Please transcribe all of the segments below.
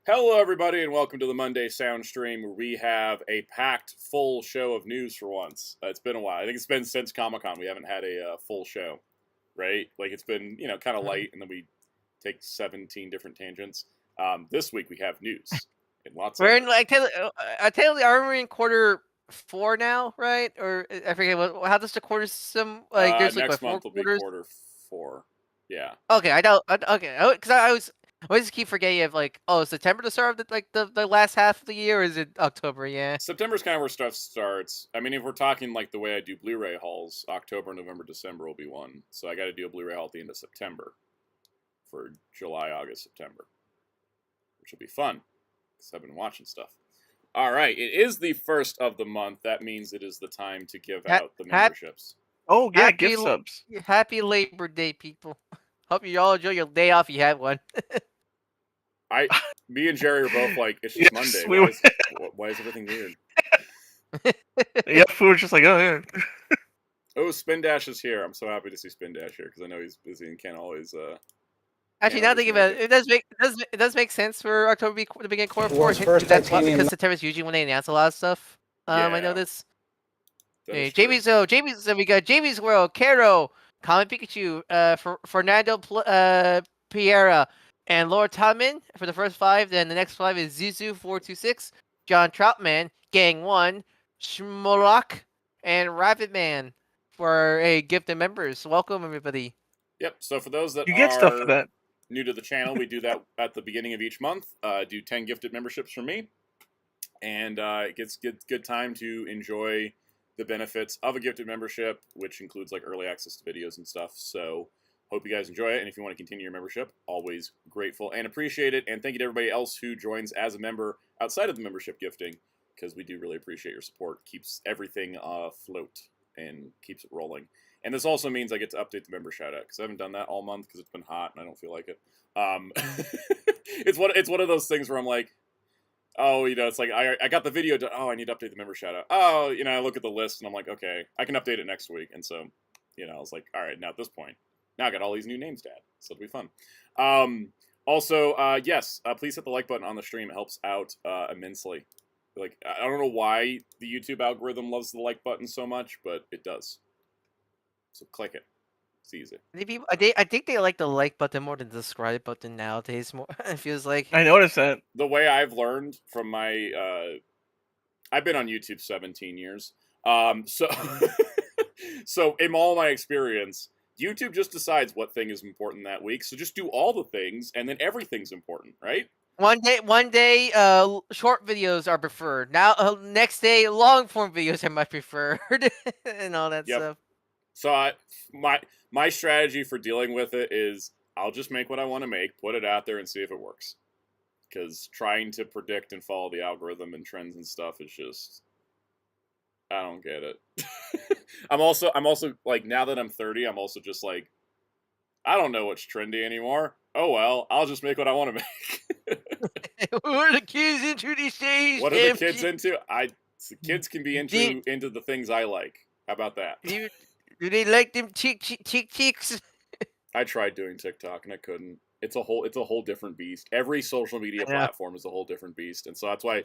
Hello, everybody, and welcome to the Monday Sound Stream, where we have a packed, full show of news for once. It's been a while. I think it's been since Comic-Con we haven't had a full show, right? Like, it's been, kind of light, and then we take 17 different tangents. This week we have news, and lots of We're it. in I tell you, are we in quarter 4 now, right? Or I forget how does the quarter system like? There's like Next what, four month will be quarters? quarter 4. Yeah. Okay, I know. Okay, because I always keep forgetting if like, oh, September the start of the last half of the year, or is it October? Yeah. September's kind of where stuff starts. I mean, if we're talking like the way I do Blu-ray hauls, October, November, December will be one. So I got to do a Blu-ray haul at the end of September for July, August, September, which will be fun because I've been watching stuff. All right, it is the first of the month. That means it is the time to give Ha- out the hap- memberships. Oh yeah, happy gift subs. Happy Labor Day, people. Hope you all enjoy your day off. If you have one. Me and Jerry are both like, it's just Yes, Monday. Why is everything weird? Yeah, we were just like, oh yeah. Oh, Spin Dash is here. I'm so happy to see Spin Dash here because I know he's busy and can't always. Actually, Can't now always thinking make about it, it does make sense for October to begin quarter 4. World's first That's titanium. because September is usually when they announce a lot of stuff. I Yeah, know this. that Hey, is true. so we got Jamie's World, Caro, Comet Pikachu, Fernando Piera, and Lord Tubman for the first 5. Then the next 5 is Zizu426, John Troutman, Gang 1, Shmolok, and Rapid Man for a gift and members. Welcome, everybody. Yep. So for those that You get stuff for are that. new to the channel, we do that at the beginning of each month. Do 10 gifted memberships from me, and it gets good time to enjoy the benefits of a gifted membership, which includes like early access to videos and stuff. So hope you guys enjoy it, and if you want to continue your membership, always grateful and appreciate it. And thank you to everybody else who joins as a member outside of the membership gifting, because we do really appreciate your support. Keeps everything afloat and keeps it rolling. And this also means I get to update the member shout out because I haven't done that all month because it's been hot and I don't feel like it. It's one of those things where I'm like, oh, it's like I got the video done. Oh, I need to update the member shout out. Oh, I look at the list and I'm like, okay, I can update it next week. And so, I was like, all right, now at this point, now I got all these new names to add, so it'll be fun. Also, yes, please hit the like button on the stream. It helps out immensely. Like, I don't know why the YouTube algorithm loves the like button so much, but it does. So click it. It's easy. I think they like the like button more than the subscribe button nowadays. More, it feels like. I noticed that. The way I've learned from my, I've been on YouTube 17 years. So, so in all my experience, YouTube just decides what thing is important that week. So just do all the things, and then everything's important, right? One day, short videos are preferred. Now, next day, long form videos are my preferred, and all that stuff. So my strategy for dealing with it is I'll just make what I want to make, put it out there, and see if it works. Because trying to predict and follow the algorithm and trends and stuff is just, I don't get it. I'm also like, now that I'm 30, I'm also just like, I don't know what's trendy anymore. Oh well, I'll just make what I want to make. What are the kids into these days? What are the kids into? The kids can be into the things I like. How about that? Do they like them cheeks? I tried doing TikTok and I couldn't. It's a whole different beast. Every social media platform is a whole different beast, and so that's why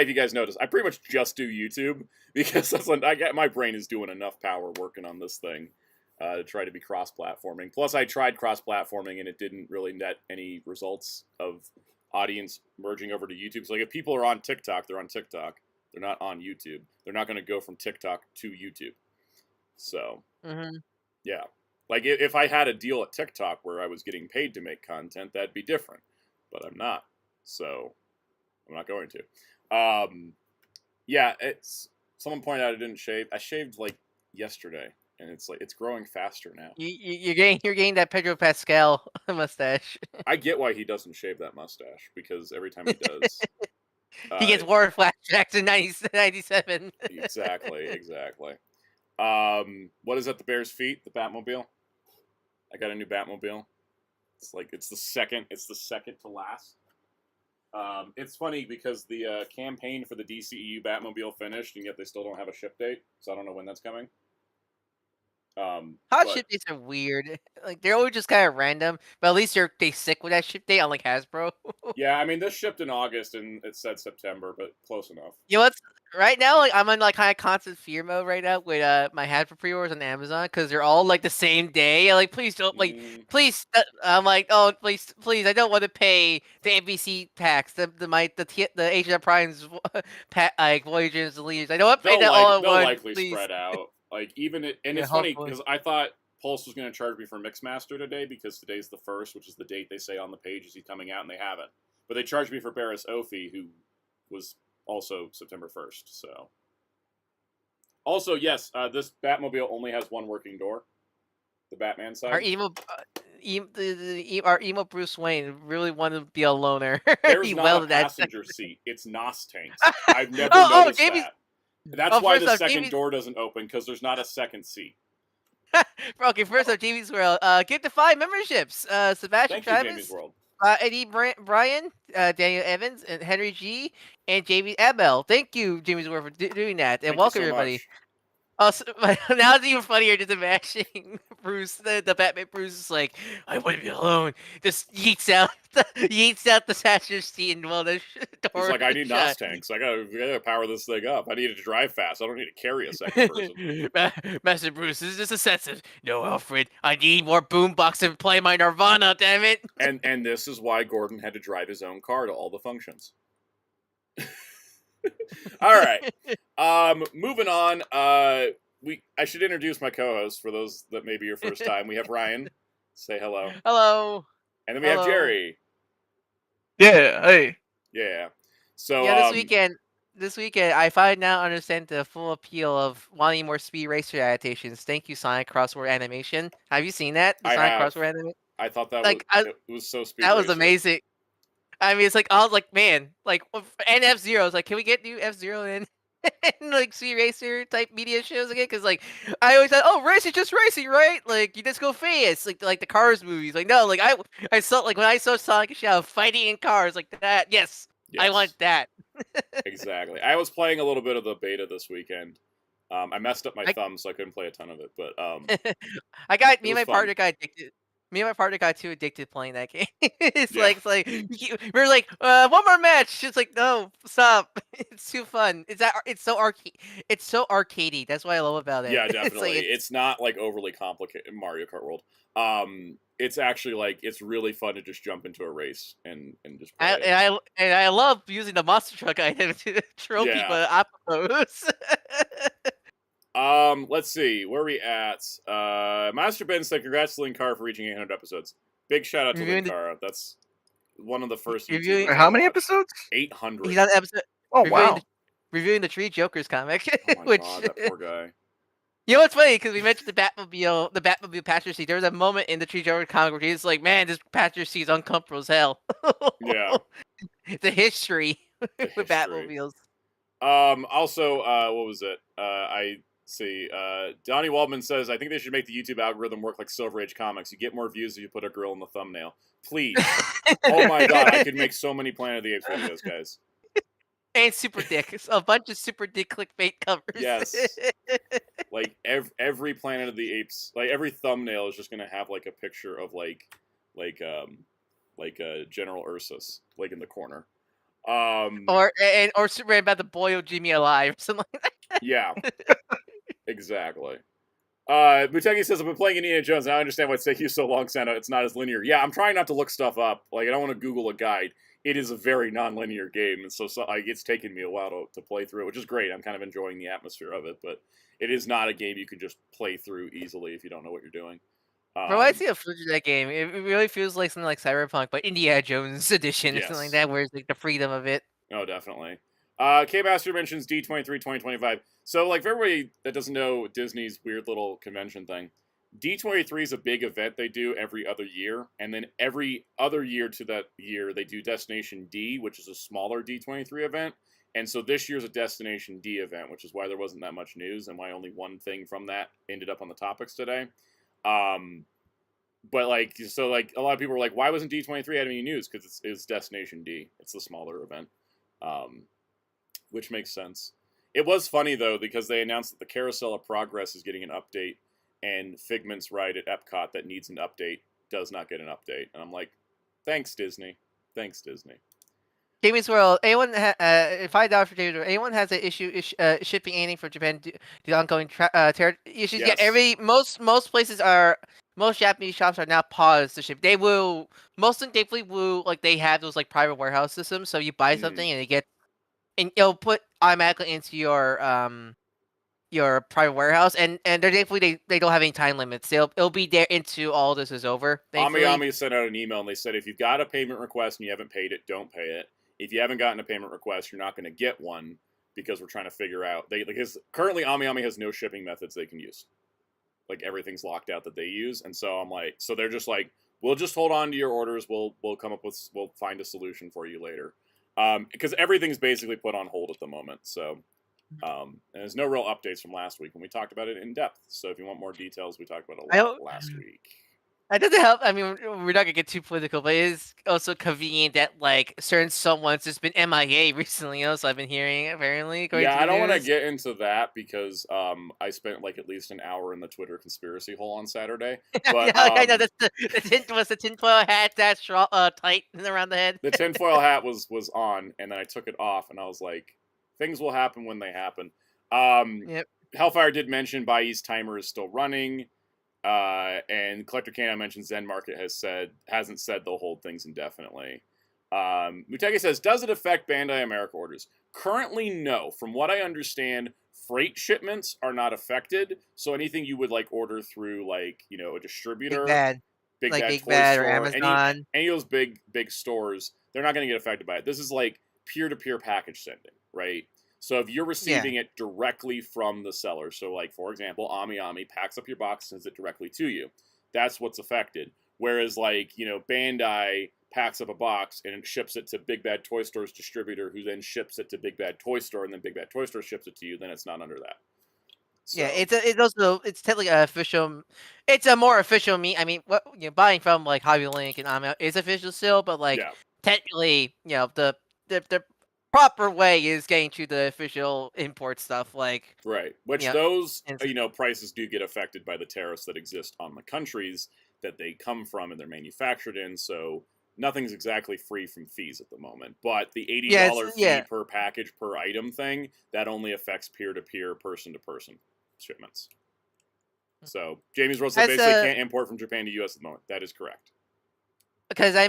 if you guys notice, I pretty much just do YouTube because that's when my brain is doing enough power working on this thing to try to be cross-platforming. Plus, I tried cross-platforming and it didn't really net any results of audience merging over to YouTube. So like, if people are on TikTok, they're on TikTok. They're not on YouTube. They're not going to go from TikTok to YouTube. So, yeah. Like, if I had a deal at TikTok where I was getting paid to make content, that'd be different. But I'm not. So, I'm not going to. Yeah, someone pointed out I didn't shave. I shaved, like, yesterday. And it's like, it's growing faster now. You're getting that Pedro Pascal mustache. I get why he doesn't shave that mustache. Because every time he does... he gets war flashbacks in 97. Exactly. What is at the Bears' feet? The Batmobile. I got a new Batmobile. It's the second to last. It's funny because the campaign for the DCEU Batmobile finished, and yet they still don't have a ship date. So I don't know when that's coming. Hot But ship dates are weird. Like they're always just kind of random, but at least they stick with that ship date, unlike Hasbro. yeah, I mean, this shipped in August and it said September, but close enough. You know what's right now? Like I'm in like kind of constant fear mode right now with my Hasbro pre-orders on Amazon because they're all like the same day. I'm like please don't please. I'm like oh please I don't want to pay the NBC tax the Asian Prime's like Voyagers and Leaders. I don't want to pay that all at They'll once. likely Please. spread out. Like even it, and Yeah, it's funny hopefully. because I thought Pulse was going to charge me for Mixmaster today because today's the 1st, which is the date they say on the page is he coming out, and they haven't. But they charged me for Barris Ophi, who was also September 1st. So, also yes, this Batmobile only has one working door, the Batman side. Our emo Bruce Wayne really wanted to be a loner. There's He not a welded that. passenger seat. It's NOS tanks. I've never noticed that. That's why first the off, second door doesn't open, because there's not a second seat. Okay, first off, Jamie's World. Give the 5 memberships. Sebastian Thank you, Travis, Jamie's World. Eddie Bryan, Daniel Evans, and Henry G, and Jamie Abel. Thank you, Jamie's World, for doing that, and Thank welcome you so everybody. Much. Also, now it's even funnier just imagining Bruce, the Batman Bruce is like, I want to be alone. Just yeets out the passenger seat and the door. He's like, I need NOS tanks. I gotta power this thing up. I need it to drive fast. I don't need to carry a second person. Master Bruce, this is just excessive. No, Alfred, I need more boombox to play my Nirvana. Damn it! And this is why Gordon had to drive his own car to all the functions. All right. Moving on. I should introduce my co-host for those that may be your first time. We have Ryan. Say hello. Hello. And then we have Jerry. Yeah. Hey. Yeah. So yeah, this weekend, I now understand the full appeal of wanting more Speed Racer adaptations. Thank you, Sonic Crossword Animation. Have you seen that? The Sonic Crossword Animation. I thought that it was so Speed That Racer. was amazing. I mean, it's like I was like, man, like and F-Zero. It's like, can we get new F-Zero in like Speed Racer type media shows again? Because like I always thought, oh, race is just racing, right? Like you just go fast, like the Cars movies. Like no, like I saw like when I saw Sonic and Shadow fighting in cars like that. Yes. I want that. Exactly. I was playing a little bit of the beta this weekend. I messed up my thumb, so I couldn't play a ton of it. But me and my partner got addicted. Me and my partner got too addicted playing that game. It's like we're like one more match. It's like no, stop. It's too fun. It's so arcadey. That's what I love about it. Yeah, definitely. It's not like overly complicated Mario Kart World. It's actually like it's really fun to just jump into a race and just play and I love using the monster truck item to throw people at obstacles. Let's see, where are we at? Master Ben said, congrats to Linkara for reaching 800 episodes. Big shout out to Linkara. That's one of the first YouTubers. How many episodes? 800. He's on episode. Oh wow. Reviewing the Tree Jokers comic. Oh my god, that poor guy. You know what's funny? Because we mentioned the Batmobile passenger seat. There was a moment in the Tree Joker comic where he's like, "Man, this passenger seat's uncomfortable as hell." Yeah. The history with Batmobiles. Also, what was it? I see. Donnie Waldman says, I think they should make the YouTube algorithm work like Silver Age comics. You get more views if you put a girl in the thumbnail. Please. Oh my god, I could make so many Planet of the Apes videos, guys. And Super Dick. A bunch of Super Dick clickbait covers. Yes. Like, every Planet of the Apes, like, every thumbnail is just going to have, like, a picture of, like General Ursus, like, in the corner. Or Superman about to boil Jimmy alive, or something like that. Yeah. Exactly. Mutegi says, I've been playing Indiana Jones, and I understand why it's taking you so long, Santa. It's not as linear. Yeah, I'm trying not to look stuff up. Like, I don't want to Google a guide. It is a very non-linear game, and so like, it's taken me a while to play through it, which is great. I'm kind of enjoying the atmosphere of it, but it is not a game you can just play through easily if you don't know what you're doing. Bro, I see a footage of that game. It really feels like something like Cyberpunk, but Indiana Jones edition or something like that, where it's like the freedom of it. Oh, definitely. K-Master mentions D23 2025. So, like, for everybody that doesn't know Disney's weird little convention thing, D23 is a big event they do every other year, and then every other year to that year, they do Destination D, which is a smaller D23 event. And so this year's a Destination D event, which is why there wasn't that much news, and why only one thing from that ended up on the topics today. But, like, so, like, a lot of people were like, why wasn't D23 having any news? Because it's Destination D. It's the smaller event. Which makes sense. It was funny, though, because they announced that the Carousel of Progress is getting an update, and Figment's ride at Epcot that needs an update does not get an update. And I'm like, thanks, Disney. Thanks, Disney. Jamie's World. Anyone $5 for Jamie's World. Anyone has an issue shipping anything from Japan due to ongoing issues? Yes. Yeah, most places are, most Japanese shops are now paused to ship. They will, most of them definitely will, like they have those like private warehouse systems. So you buy something and it'll put automatically into your private warehouse, and they're definitely they don't have any time limits. It'll be there until all this is over. Ami sent out an email and they said if you've got a payment request and you haven't paid it, don't pay it. If you haven't gotten a payment request, you're not going to get one because we're trying to figure out currently Ami has no shipping methods they can use. Like everything's locked out that they use, and so I'm like, so they're just like, we'll just hold on to your orders. We'll find a solution for you later, because everything's basically put on hold at the moment. So. And there's no real updates from last week when we talked about it in depth. So if you want more details, we talked about it a lot last week. It doesn't help. I mean, we're not gonna get too political, but it is also convenient that like certain someone's just been MIA recently. Also, I've been hearing apparently. Yeah, I don't want to get into that because I spent like at least an hour in the Twitter conspiracy hole on Saturday. But I know that's the tinfoil hat that's tight around the head. The tinfoil hat was on, and then I took it off, and I was like, things will happen when they happen. Yep. Hellfire did mention Bai's timer is still running. And Collector Canine mentioned Zen Market hasn't said they'll hold things indefinitely. Muteki says, does it affect Bandai America orders? Currently, no. From what I understand, freight shipments are not affected. So anything you would like order through like, a distributor, Big Bad Toy Store, or Amazon, any of those big stores, they're not going to get affected by it. This is like peer-to-peer package sending, right? So if you're receiving it directly from the seller, so like, for example, Ami packs up your box and sends it directly to you. That's what's affected. Whereas like, Bandai packs up a box and it ships it to Big Bad Toy Store's distributor, who then ships it to Big Bad Toy Store, and then Big Bad Toy Store ships it to you, then it's not under that. So. Yeah, it's technically official. It's a more official I mean, what buying from like Hobby Link and Ami is official still, but like technically, the proper way is getting to the official import stuff, like right. Which those prices do get affected by the tariffs that exist on the countries that they come from and they're manufactured in. So nothing's exactly free from fees at the moment. But the $80 fee per package per item thing, that only affects peer-to-peer, person-to-person shipments. So Jamie's Rose basically can't import from Japan to U.S. at the moment. That is correct. Because I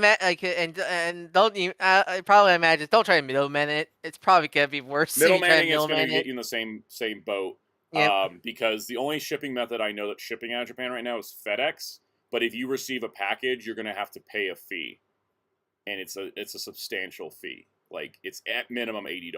don't even, I probably imagine don't try to middleman it. It's probably gonna be worse. Middlemaning is going to get you in the same boat. Yep. Because the only shipping method I know that's shipping out of Japan right now is FedEx. But if you receive a package, you're going to have to pay a fee, and it's a substantial fee. Like it's at minimum $80.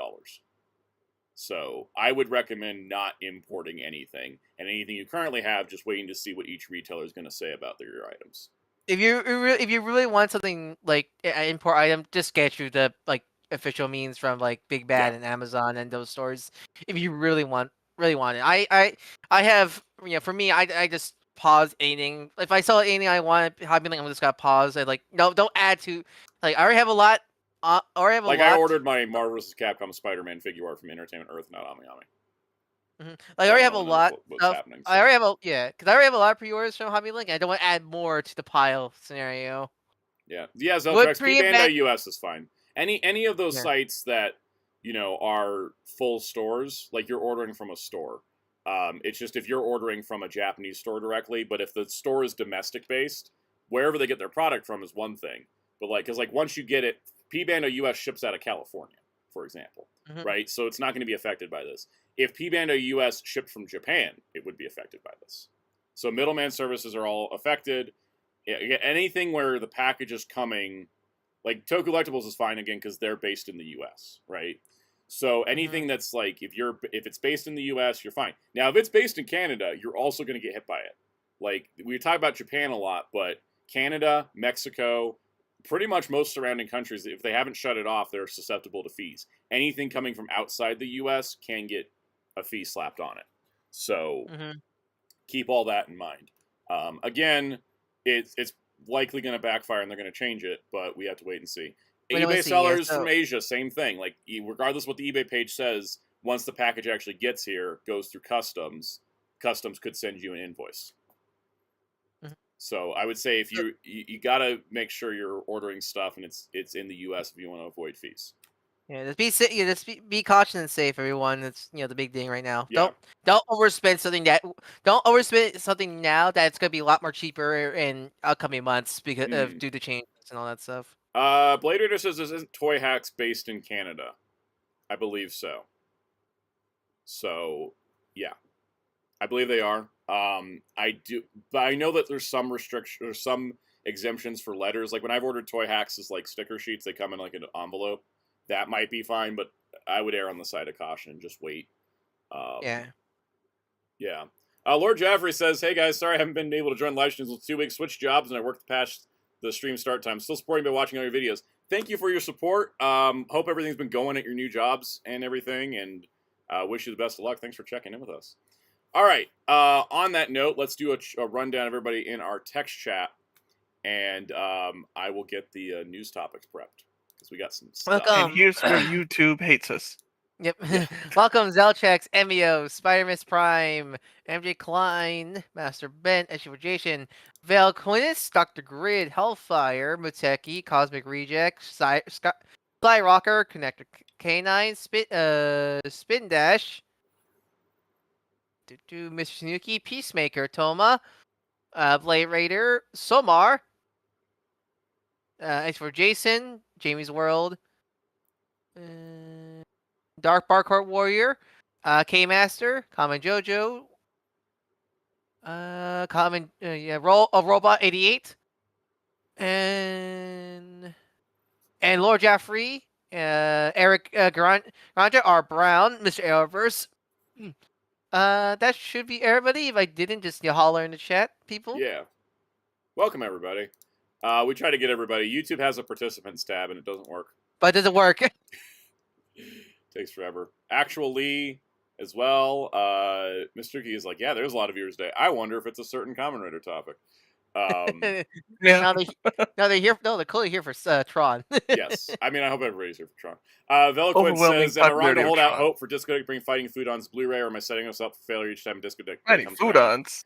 So I would recommend not importing anything, and anything you currently have, just waiting to see what each retailer is going to say about your items. If you really want something like an import item, just get you the like official means from like Big Bad and Amazon and those stores. If you really want it, I have for me I just pause anything. If I saw anything I want, Hobby Link, I'm just gonna pause. I like don't add to like I already have a lot. I ordered my Marvel vs. Capcom Spider-Man figure art from Entertainment Earth, not Ami. Like I already have a lot. I already have because I already have a lot of pre-orders from Hobby Link. I don't want to add more to the pile scenario. Yeah, Zeltrex, Bandai US is fine. Any of those sites that are full stores, like you're ordering from a store. It's just if you're ordering from a Japanese store directly, but if the store is domestic based, wherever they get their product from is one thing. But because once you get it, Bandai US ships out of California, for example, right? So it's not going to be affected by this. If Bandai US shipped from Japan, it would be affected by this. So middleman services are all affected. Anything where the package is coming, like Toku Collectibles is fine again because they're based in the US, right? So anything that's like if it's based in the US, you're fine. Now if it's based in Canada, you're also going to get hit by it. Like we talk about Japan a lot, but Canada, Mexico, pretty much most surrounding countries, if they haven't shut it off, they're susceptible to fees. Anything coming from outside the US can get a fee slapped on it. So keep all that in mind. Again, it's likely going to backfire and they're going to change it, but we have to wait and see. eBay sellers from Asia, same thing. Like, regardless of what the eBay page says, once the package actually gets here, goes through customs could send you an invoice. So I would say if you gotta make sure you're ordering stuff and it's in the U.S. if you want to avoid fees. Yeah, just be cautious and safe, everyone. That's the big thing right now. Yeah. Don't overspend something now that's gonna be a lot more cheaper in upcoming months because of due to changes and all that stuff. Blade Raider says this isn't Toy Hacks based in Canada. I believe so. So yeah, I believe they are. I do, but I know that there's some restriction or some exemptions for letters. Like when I've ordered Toy Hacks as like sticker sheets, they come in like an envelope. That might be fine, but I would err on the side of caution and just wait. Yeah. Yeah. Lord Jaffrey says, "Hey guys, sorry I haven't been able to join live streams with 2 weeks. Switched jobs and I worked past the stream start time. Still supporting by watching all your videos. Thank you for your support. Hope everything's been going at your new jobs and everything, and wish you the best of luck. Thanks for checking in with us." All right. On that note, let's do a rundown of everybody in our text chat, and I will get the news topics prepped because we got some stuff. Welcome. And here's where YouTube hates us. Yep. Welcome, Zelchex, Emio, Spider-Miss Prime, MJ Klein, Master Ben, Jason, Val Quinnis, Dr. Grid, Hellfire, Muteki, Cosmic Reject, Skyrocker, Connector K9, Spin Dash, Mr. Tanuki, Peacemaker, Toma, Blade Raider, Somar, as for Jason, Jamie's World, Dark Barcourt Warrior, K-Master, Common Jojo, Robot 88, and Lord Jaffrey, Eric Granja, R. Brown, Mr. Arrowverse. That should be everybody. If I didn't, just holler in the chat, people. Yeah. Welcome, everybody. We try to get everybody. YouTube has a participants tab, and it doesn't work. But it doesn't work. Takes forever. Actual Lee as well. Mr. Key is like, yeah, there's a lot of viewers today. I wonder if it's a certain Kamen Rider topic. Yeah. Now they're here. No, they're clearly here for Tron. Yes. I mean, I hope everybody's here for Tron. Veloquid Overwhelming says, around to hold out Tron. hope for Discotek to bring Fighting Foodon's Blu-ray, or am I setting us up for failure each time Discotek Fighting comes around? Foodons.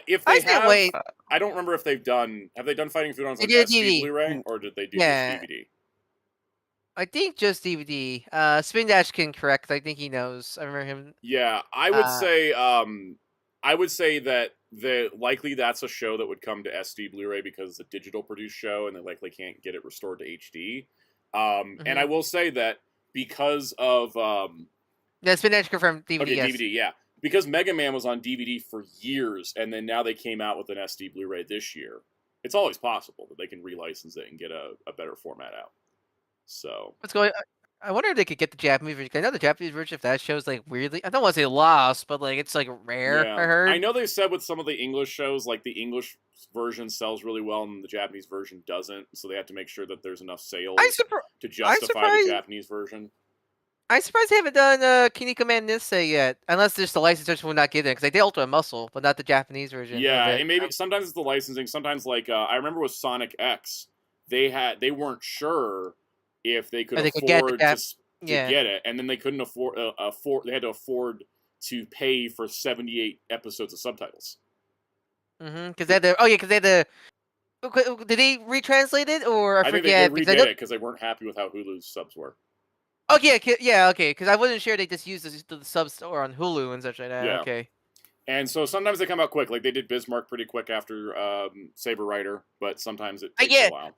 If they have, wait. I don't remember if they've done Fighting Foodon's They on did SD DVD. Blu-ray, or did they do Yeah. just DVD? I think just DVD. Spin Dash can correct. I think he knows. I remember him. Yeah, I would say that likely that's a show that would come to SD Blu-ray because it's a digital produced show and they likely can't get it restored to HD. And I will say that because of Spin Dash confirmed DVD. okay, yes. DVD, yeah, because Mega Man was on DVD for years, and then now they came out with an SD Blu-ray this year. It's always possible that they can relicense it and get a better format out. So What's going? I wonder if they could get the Japanese version. I know the Japanese version, if that shows like weirdly, I don't want to say lost, but like it's like rare. yeah. I heard. I know they said with some of the English shows, like the English version sells really well and the Japanese version doesn't, so they have to make sure that there's enough sales to justify the Japanese version. I'm surprised they haven't done Kiniko Man Nissei yet, unless just the licensors will not get it, because they did Ultra Muscle, but not the Japanese version. Yeah, and maybe sometimes it's the licensing. Sometimes, like I remember with Sonic X, they weren't sure if they could afford to get it, and then they couldn't afford they had to afford to pay for 78 episodes of subtitles. Because they had to. Did they retranslate it, or I forget? Think they redid it because they weren't happy with how Hulu's subs were. Oh yeah, okay. Because I wasn't sure they just used the sub store on Hulu and such like that. Yeah. Okay. And so sometimes they come out quick, like they did Bismarck pretty quick after Saber Rider, but sometimes it takes a while.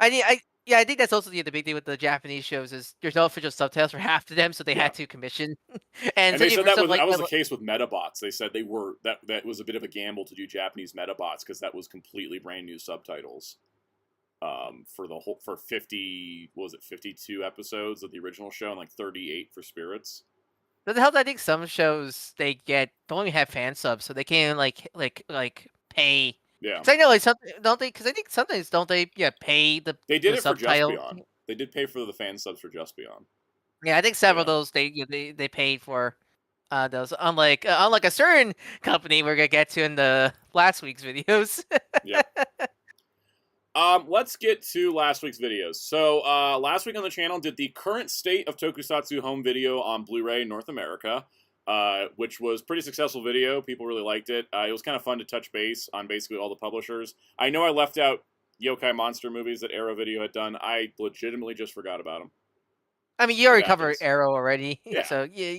I think that's also the big thing with the Japanese shows is there's no official subtitles for half of them, so they had to commission. and they said that was the case with Metabots. They said that was a bit of a gamble to do Japanese Metabots because that was completely brand new subtitles for 52 epidays of the original show and like 38 for Spirits. But the hell, I think some shows don't even have fan subs, so they can't like pay. Yeah. Because I know don't they? Because I think sometimes don't they? Yeah, pay the. They did the it subtitle. for Just Beyond. They did pay for the fan subs for Just Beyond. Yeah, I think several of those they paid for those. Unlike a certain company we're gonna get to in the last week's videos. Yeah. Let's get to last week's videos. So last week on the channel did the current state of Tokusatsu home video on Blu-ray in North America. which was pretty successful video. People really liked it. It was kind of fun to touch base on basically all the publishers. I know I left out yokai monster movies that Arrow Video had done. I legitimately just forgot about them. I mean, you already It covered happens. Arrow already, Yeah. so yeah.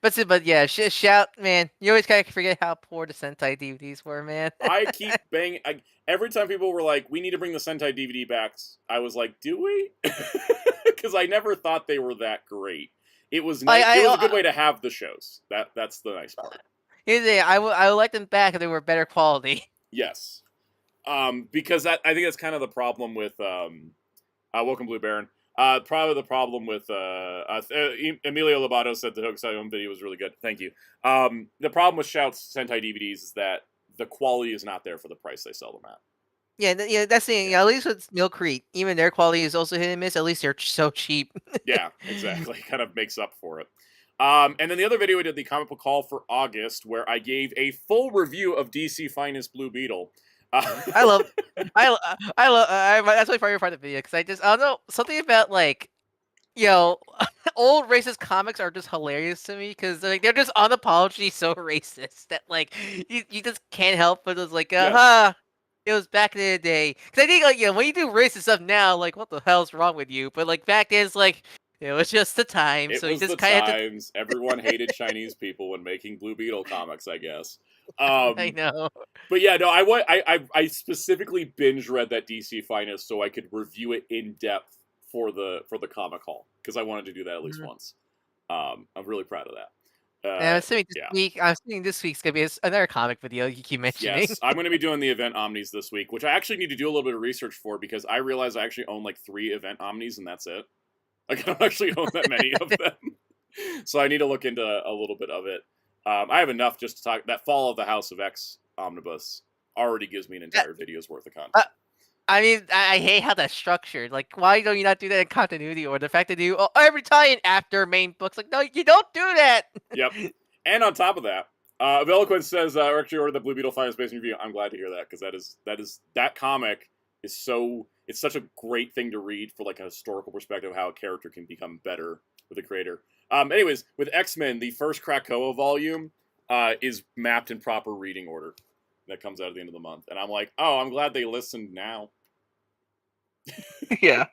But yeah, shout, man. You always kind of forget how poor the Sentai DVDs were, man. I keep banging. Every time people were like, "We need to bring the Sentai DVD back," I was like, "Do we?" Because I never thought they were that great. It was nice. It was a good way to have the shows. That's the nice part. Here's the thing, I would like them back if they were better quality. Yes, because I think that's kind of the problem with Welcome Blue Baron. Probably the problem with Emilio Lobato said the Tokusatsu video was really good. Thank you. The problem with Shout's Sentai DVDs is that the quality is not there for the price they sell them at. Yeah, that's the thing. At least with Mill Creek, even their quality is also hit and miss. At least they're so cheap. Yeah, exactly. Kind of makes up for it. And then the other video we did, the comic book haul for August, where I gave a full review of DC Finest Blue Beetle. I love. That's my favorite part of the video because I don't know, something about like, old racist comics are just hilarious to me because like they're just unapologetically so racist that like you just can't help but it's like it was back in the day. Because I think like when you do racist stuff now, like what the hell's wrong with you? But like back then it's like it was just the time. It so was you just the kind times. Everyone hated Chinese people when making Blue Beetle comics, I guess. I know. But yeah, no, I specifically binge read that DC Finest so I could review it in depth for the comic haul because I wanted to do that at least once. I'm really proud of that. And I'm assuming this week's gonna be another comic video you keep mentioning. Yes, I'm going to be doing the event Omnis this week, which I actually need to do a little bit of research for because I realize I actually own like 3 event Omnis and that's it. Like I don't actually own that many of them, so I need to look into a little bit of it. I have enough just to talk. That Fall of the House of X omnibus already gives me an entire video's worth of content. I mean, I hate how that's structured. Like, why don't you not do that in continuity? Or the fact that you every tie-in after main books. Like, no, you don't do that. Yep. And on top of that, Veloquence says, I actually ordered the Blue Beetle Finest Base Review. I'm glad to hear that, because that comic is it's such a great thing to read for like a historical perspective of how a character can become better with the creator. Anyways, with X-Men, the first Krakoa volume is mapped in proper reading order. That comes out at the end of the month. And I'm like, oh, I'm glad they listened now. Yeah.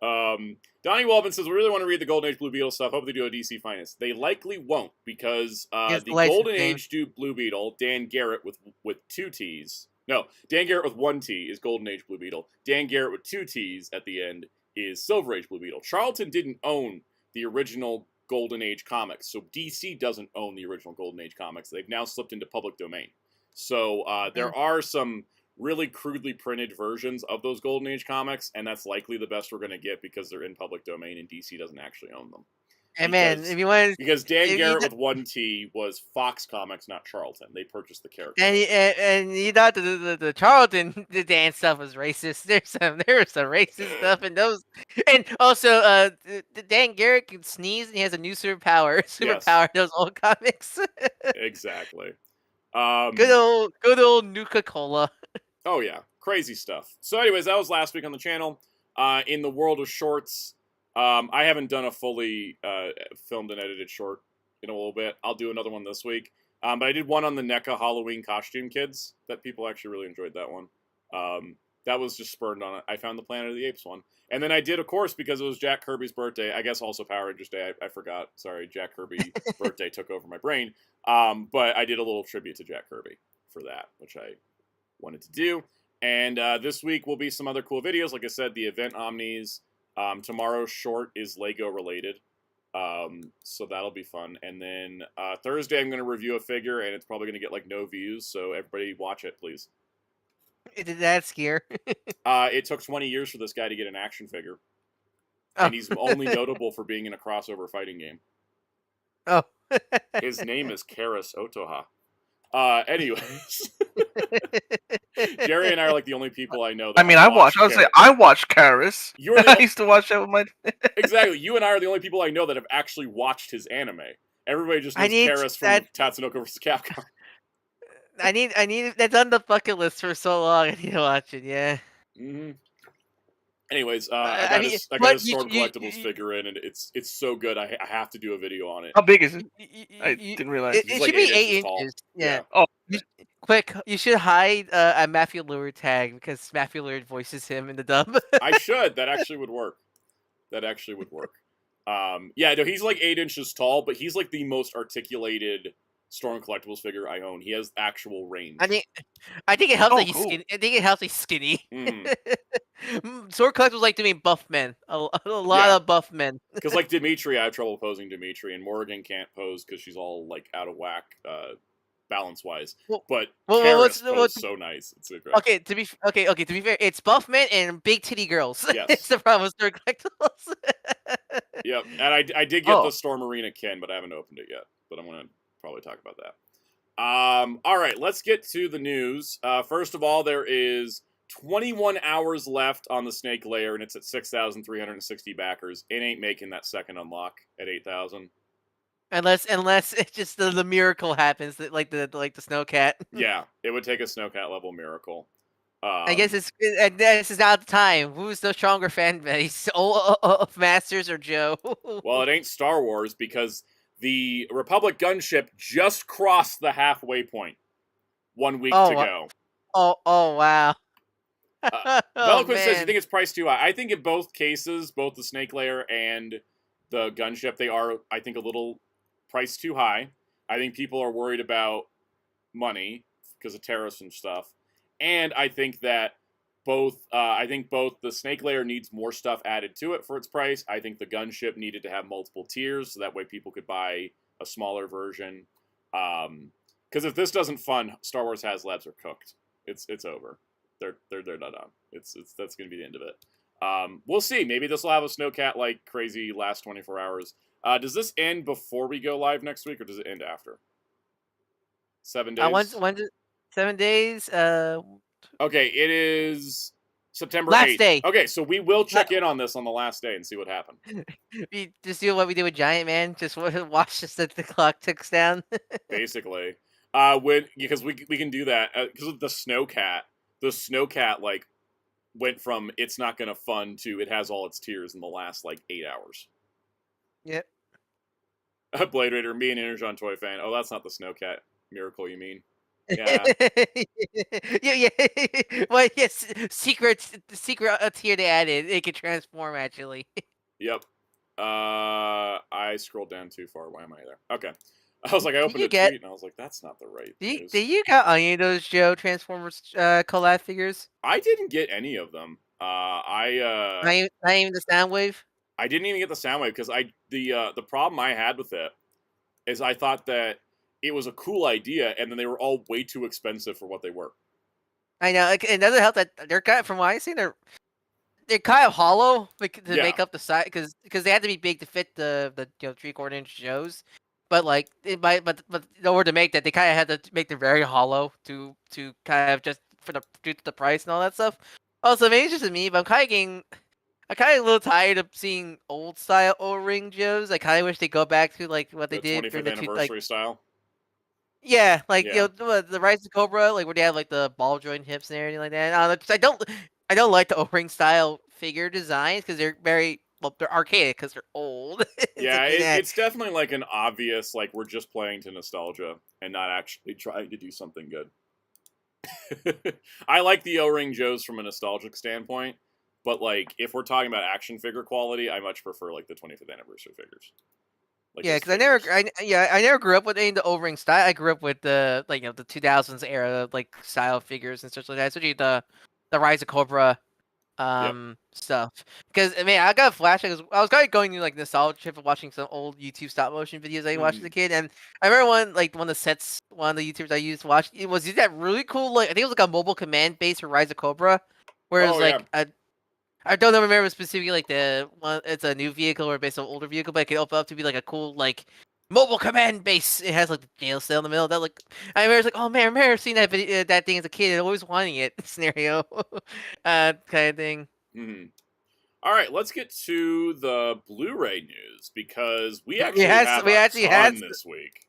Donnie Walbin says, we really want to read the Golden Age Blue Beetle stuff. Hope they do a DC Finest. They likely won't, because the Golden Age Blue Beetle, Dan Garrett with 2 T's. No, Dan Garrett with 1 T is Golden Age Blue Beetle. Dan Garrett with 2 T's at the end is Silver Age Blue Beetle. Charlton didn't own the original Golden Age comics, so DC doesn't own the original Golden Age comics. They've now slipped into public domain. So there are some really crudely printed versions of those Golden Age comics, and that's likely the best we're going to get because they're in public domain and DC doesn't actually own them. And man, if you want, because Dan Garrett with 1 T was Fox Comics, not Charlton. They purchased the character. And you thought the Charlton the Dan stuff was racist. There was some racist stuff in those, and also Dan Garrett can sneeze and he has a new superpower. Yes. Those old comics. Exactly. Good old Nuka-Cola. Oh yeah, crazy stuff. So anyways, that was last week on the channel. In the world of shorts, I haven't done a fully filmed and edited short in a little bit. I'll do another one this week. But I did one on the NECA Halloween costume kids that people actually really enjoyed that one. That was just spurned on it. I found the Planet of the Apes one. And then I did, of course, because it was Jack Kirby's birthday, I guess also Power Rangers Day. I forgot. Sorry, Jack Kirby's birthday took over my brain. But I did a little tribute to Jack Kirby for that, which I wanted to do. And this week will be some other cool videos. Like I said, the event Omnis. Tomorrow's short is Lego related. So that'll be fun. And then Thursday I'm going to review a figure, and it's probably going to get like no views. So everybody watch it, please. Did that scare? It took 20 years for this guy to get an action figure. And he's only notable for being in a crossover fighting game. Oh. His name is Karis Otoha. Anyways. Jerry and I are like the only people I know that I watch Karis. I used to watch that with my... Exactly. You and I are the only people I know that have actually watched his anime. Everybody just knows Karis from Tatsunoko vs. Capcom. I need that's on the bucket list for so long. I need to watch it, yeah. Mm-hmm. Anyways, I I mean, got but his you, Storm you, Collectibles figure in, and it's so good. I have to do a video on it. How big is it? you, I you, didn't realize. it, He's it like should be 8 inches tall. 8 inches. Yeah. Oh, You, quick, you should hide a Matthew Lillard tag because Matthew Lillard voices him in the dub. I should. That actually would work. That actually would work. Yeah, no, he's like 8 inches tall, but he's like the most articulated Storm Collectibles figure I own. He has actual range. I think it helps Oh, that he's cool. skinny. I think it helps that he's skinny. Mm. Sword collectors like to be buff men. A lot Yeah. of buff men. Because like Dimitri, I have trouble posing Dimitri, and Morrigan can't pose because she's all like out of whack balance wise. But Karis poses so nice. It's great. Okay, to be fair, it's buff men and big titty girls. Yes. It's the problem with sword collectibles. Yep, and I did get the Storm Arena Ken, but I haven't opened it yet. But I'm gonna probably talk about that. All right, let's get to the news. First of all, there is 21 hours left on the Snake Layer, and it's at 6,360 backers. It ain't making that second unlock at 8,000. Unless it's just the miracle happens, that like the Snowcat. Yeah, it would take a Snowcat level miracle. I guess this is not the time. Who's the stronger fan base, of Masters or Joe? Well, it ain't Star Wars because the Republic gunship just crossed the halfway point 1 week to go. Oh wow. Veloquin says you think it's priced too high. I think in both cases, both the Snake Layer and the gunship, they are, I think, a little priced too high. I think people are worried about money because of tariffs and stuff. And I think that both the Snake Layer needs more stuff added to it for its price. I think the gunship needed to have multiple tiers so that way people could buy a smaller version. Because if this doesn't fund, Star Wars Haslabs are cooked. It's over. They're done. That's going to be the end of it. We'll see. Maybe this will have a Snowcat like crazy last 24 hours. Does this end before we go live next week, or does it end after? 7 days. 7 days. Okay, it is September last 8th. Day. Okay, so we will check in on this on the last day and see what happened. We just do what we did with Giant Man. Just watch just that the clock ticks down. Basically, because we can do that because of the Snowcat. The Snowcat like went from it's not going to fund to it has all its tiers in the last like 8 hours. Yep. Blade Raider, me and Energon Toy fan. Oh, that's not the Snowcat miracle, you mean? Yeah. yeah. Well, yes. Secret tier they added. It can transform actually. Yep. I scrolled down too far. Why am I there? Okay. I was like, I opened a tweet and I was like, that's not the right news. Did you got any of those Joe Transformers collab figures? I didn't get any of them. Not even the Soundwave. I didn't even get the Soundwave because the problem I had with it is I thought that it was a cool idea and then they were all way too expensive for what they were. I know. It doesn't help that they're kind of, from what I see, they're kind of hollow to make up the size because they had to be big to fit the 3/4 inch Joes. But like, but in order to make that, they kind of had to make them very hollow to kind of just due to the price and all that stuff. Also, maybe it's just me, but I'm kind of a little tired of seeing old style O-ring Joes. I kind of wish they go back to like what they did during the 25th anniversary style. Yeah, like the Rise of Cobra, like where they have like the ball joint hips and everything like that. I don't like the O-ring style figure designs because they're they're archaic because they're old. Yeah, it's definitely like an obvious like we're just playing to nostalgia and not actually trying to do something good. I like the O-ring Joes from a nostalgic standpoint, but like if we're talking about action figure quality, I much prefer like the 25th anniversary figures. Like yeah, because I never grew up with any of the O-ring style. I grew up with the the 2000s era like style figures and stuff like that, especially the Rise of Cobra stuff. Because I mean, I got a flashback. I was kind of going through like nostalgia trip of watching some old YouTube stop motion videos I watched as a kid, and I remember one of the YouTubers I used to watch. It was that really cool. Like I think it was like a mobile command base for Rise of Cobra, where it's I don't remember specifically like the one. It's a new vehicle or based on an older vehicle, but it can open up to be like a cool like mobile command base. It has like the jail cell in the middle. That like I remember like, oh man, I remember seeing that video, that thing as a kid and always wanting it scenario, kind of thing. Mm-hmm. All right, let's get to the Blu-ray news because we actually had this week.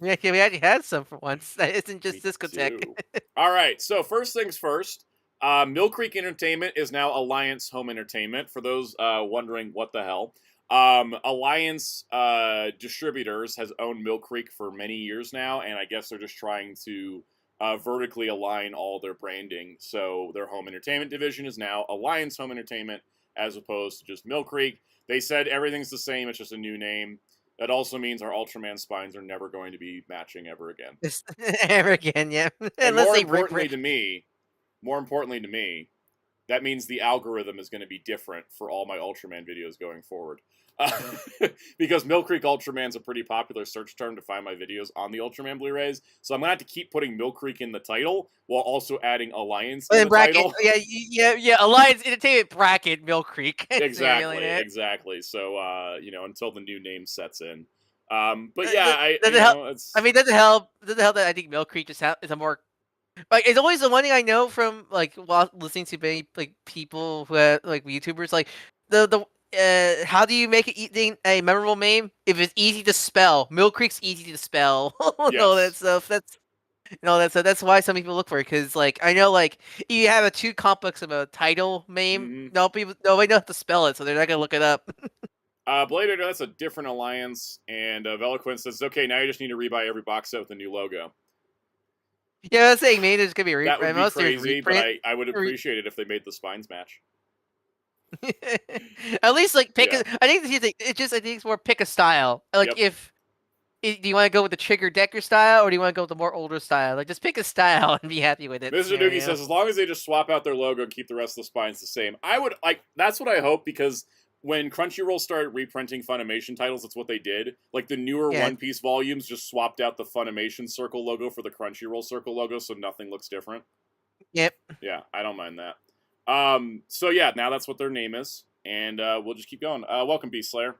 Yeah, we actually had some for once. It isn't just Discotek. All right, so first things first. Mill Creek Entertainment is now Alliance Home Entertainment. For those wondering what the hell, Alliance Distributors has owned Mill Creek for many years now, and I guess they're just trying to vertically align all their branding. So their home entertainment division is now Alliance Home Entertainment, as opposed to just Mill Creek. They said everything's the same; it's just a new name. That also means our Ultraman spines are never going to be matching ever again. Ever again, yeah. And Unless more they importantly to me, that means the algorithm is going to be different for all my Ultraman videos going forward. Because Mill Creek Ultraman's a pretty popular search term to find my videos on the Ultraman Blu-rays, so I'm going to have to keep putting Mill Creek in the title while also adding Alliance in the bracket, title. Yeah, Alliance Entertainment bracket Mill Creek. Exactly. So, until the new name sets in. But yeah, does it help? I mean, does it help that I think Mill Creek just is a more like, it's always the one thing I know from like while listening to many like people who have, like YouTubers, like how do you make a memorable name if it's easy to spell? Mill Creek's easy to spell. Yes. All that stuff. That's why some people look for it, because like I know, like if you have a too complex of a title name, nobody knows how to spell it, so they're not gonna look it up. Blade Runner, that's a different Alliance, and Veloquin says, okay, now you just need to rebuy every box set with a new logo. Yeah, I was saying maybe there's gonna be that would be crazy, but I would appreciate it if they made the spines match. At least like pick. I think it's more pick a style. Like do you want to go with the Trigger Decker style, or do you want to go with the more older style? Like just pick a style and be happy with it. Mr. Doogie says, as long as they just swap out their logo and keep the rest of the spines the same, I would like. That's what I hope, because when Crunchyroll started reprinting Funimation titles, that's what they did. Like the newer One Piece volumes just swapped out the Funimation circle logo for the Crunchyroll circle logo, so nothing looks different. Yep. Yeah, I don't mind that. So yeah, now that's what their name is, and we'll just keep going. Welcome, Beast Slayer.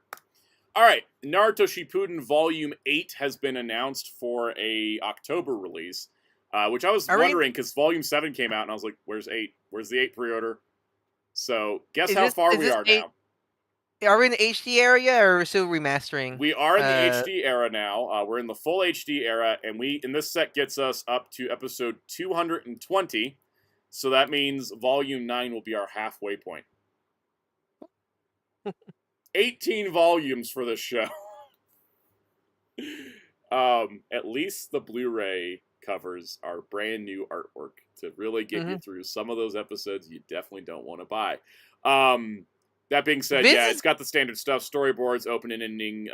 All right, Naruto Shippuden Volume 8 has been announced for a October release, which I was wondering, because Volume 7 came out, and I was like, where's 8? Where's the 8 pre-order? So guess how far we are now. Are we in the HD area, or are we still remastering? We are in the HD era now. We're in the full HD era, and this set gets us up to episode 220. So that means Volume 9 will be our halfway point. 18 volumes for this show. At least the Blu-ray covers are brand new artwork to really get you through some of those episodes you definitely don't want to buy. That being said, it's got the standard stuff: storyboards, opening, ending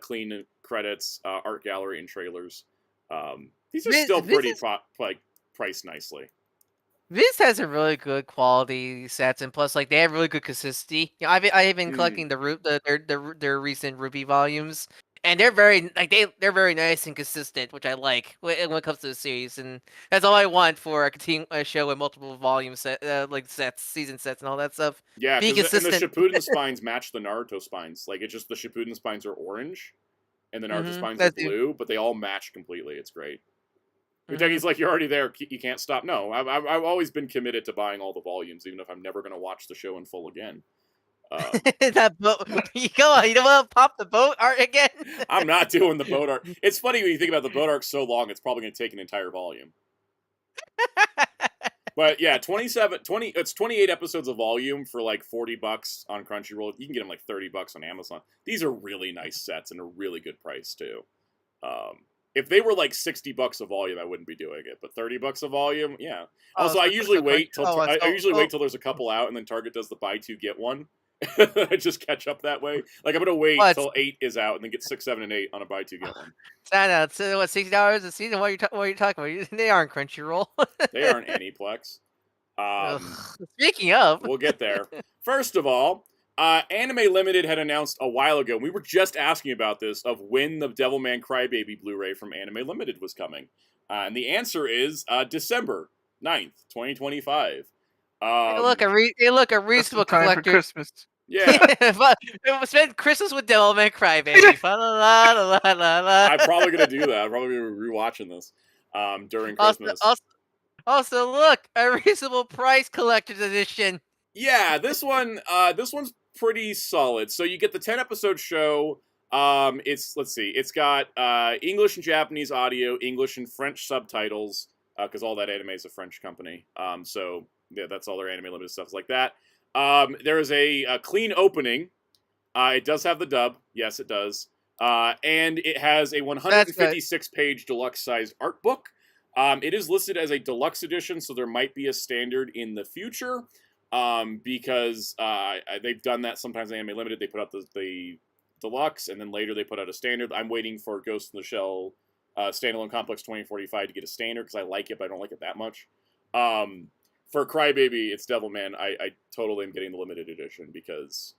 clean credits, art gallery, and trailers. These are still pretty priced nicely. Viz has a really good quality sets, and plus, like, they have really good consistency. You know, I've been collecting their recent Ruby volumes, and they're very they're very nice and consistent, which I like when it comes to the series. And that's all I want for a show with multiple volume sets, season sets, and all that stuff. Yeah, because the Shippuden spines match the Naruto spines. Like, it's just the Shippuden spines are orange, and the Naruto spines are blue, but they all match completely. It's great. Uteki's like, you're already there, you can't stop. No, I've always been committed to buying all the volumes, even if I'm never going to watch the show in full again. That boat, you don't want to pop the boat art again? I'm not doing the boat art. It's funny when you think about the boat arc so long, it's probably going to take an entire volume. But yeah, it's 28 episodes of volume for like $40 on Crunchyroll. You can get them like $30 on Amazon. These are really nice sets and a really good price too. If they were like $60 a volume, I wouldn't be doing it. But $30 a volume, yeah. Also, I usually wait till wait till there's a couple out, and then Target does the buy two get one. I just catch up that way. Like, I'm gonna wait till 8 is out, and then get 6, 7, and 8 on a buy two get one. So what, $60 a season? What are you talking about? They aren't Crunchyroll. They aren't Aniplex. Speaking of, we'll get there. First of all, Anime Limited had announced a while ago, we were just asking about this, of when the Devilman Crybaby Blu-ray from Anime Limited was coming. And the answer is December 9th, 2025 a reasonable collector. For Christmas. Yeah. Spend Christmas with Devilman Crybaby. I'm probably going to do that. I'm probably going to be rewatching this during Christmas. Also, look, a reasonable price collector's edition. Yeah, this one's pretty solid. So you get the 10-episode show. It's got English and Japanese audio, English and French subtitles, because all that anime is a French company. So yeah, that's all their anime limited stuff is like that. There is a clean opening. It does have the dub. Yes, it does. And it has a 156-page deluxe-sized art book. It is listed as a deluxe edition, so there might be a standard in the future. Because they've done that sometimes in Anime Limited. They put out the deluxe, and then later they put out a standard. I'm waiting for Ghost in the Shell Standalone Complex 2045 to get a standard, because I like it, but I don't like it that much. For Crybaby, it's Devilman. I totally am getting the limited edition, because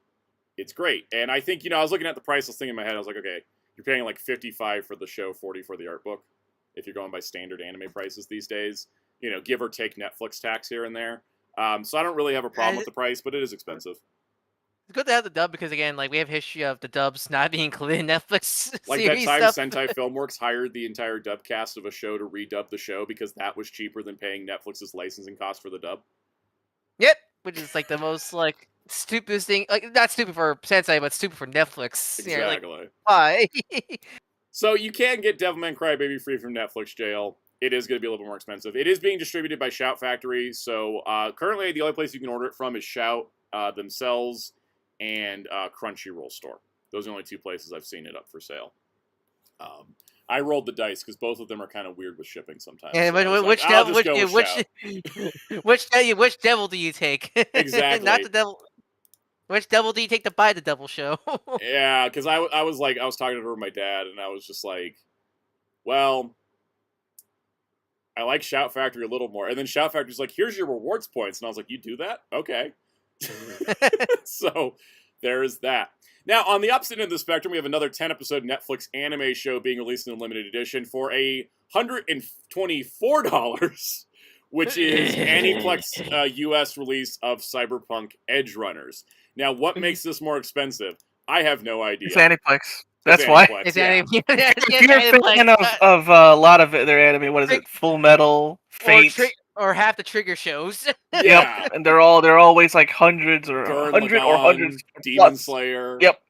it's great. And I think, I was looking at the price, I was thinking in my head, I was like, okay, you're paying like $55 for the show, $40 for the art book, if you're going by standard anime prices these days. Give or take Netflix tax here and there. So I don't really have a problem with the price, but it is expensive. It's good to have the dub because, again, like we have history of the dubs not being included in Netflix like series that time stuff. Sentai Filmworks hired the entire dub cast of a show to redub the show because that was cheaper than paying Netflix's licensing cost for the dub. Yep, which is like the most like stupidest thing. Like not stupid for Sentai, but stupid for Netflix. Exactly. Like, why? So you can get Devilman Crybaby free from Netflix jail. It is going to be a little bit more expensive. It is being distributed by Shout Factory, so currently the only place you can order it from is Shout themselves and Crunchyroll Store. Those are the only two places I've seen it up for sale. I rolled the dice because both of them are kind of weird with shipping sometimes. Yeah, so but which devil do you take? Exactly. Not the devil. Which devil do you take to buy the devil show? Yeah, because I was talking to her with my dad, and I was just like, well, I like Shout Factory a little more. And then Shout Factory's like, here's your rewards points. And I was like, you do that? Okay. So there's that. Now, on the opposite end of the spectrum, we have another 10-episode Netflix anime show being released in a limited edition for $124, which is Aniplex US release of Cyberpunk Edge Runners. Now, what makes this more expensive? I have no idea. It's Aniplex. That's why. It's yeah. If you're a fan of a lot of their anime, what is it? Full Metal, Fate, or half the Trigger shows. Yeah, and they're always like hundreds or hundreds. Demon Slayer. Yep.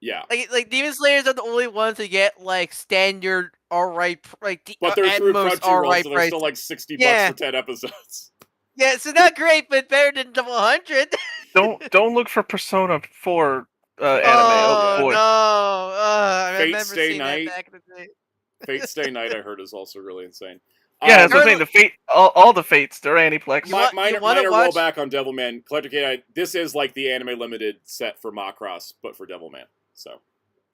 Yeah. Like Demon Slayers are the only ones that get like standard alright, like but they're through Crunchyroll, so they're price. still like $60 for 10 episodes. Yeah, it's not great, but better than 100. Don't look for Persona 4 anime. Oh boy. no! I Fate remember Stay seeing Night. that back in the day. Fate Stay Night, I heard, is also really insane. Yeah, that's what I'm saying. The Fate, all the Fates, they're Aniplex. Minor rollback on Devilman. Collector K, this is like the anime limited set for Macross, but for Devilman. So,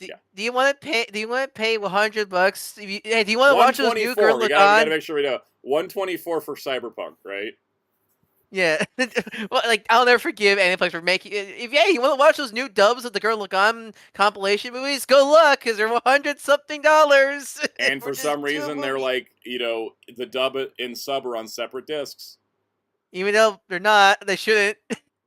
yeah. Do you want to pay? Do you want to pay $100? Hey, do you want to watch those new Girl we gotta make sure we know. $124 for Cyberpunk, right? Yeah, well, like I'll never forgive Aniplex for making. If you want to watch those new dubs of the Girl Look On compilation movies, good luck because they're $100-something. And for some reason, they're like, the dub and sub are on separate discs. Even though they're not, they shouldn't.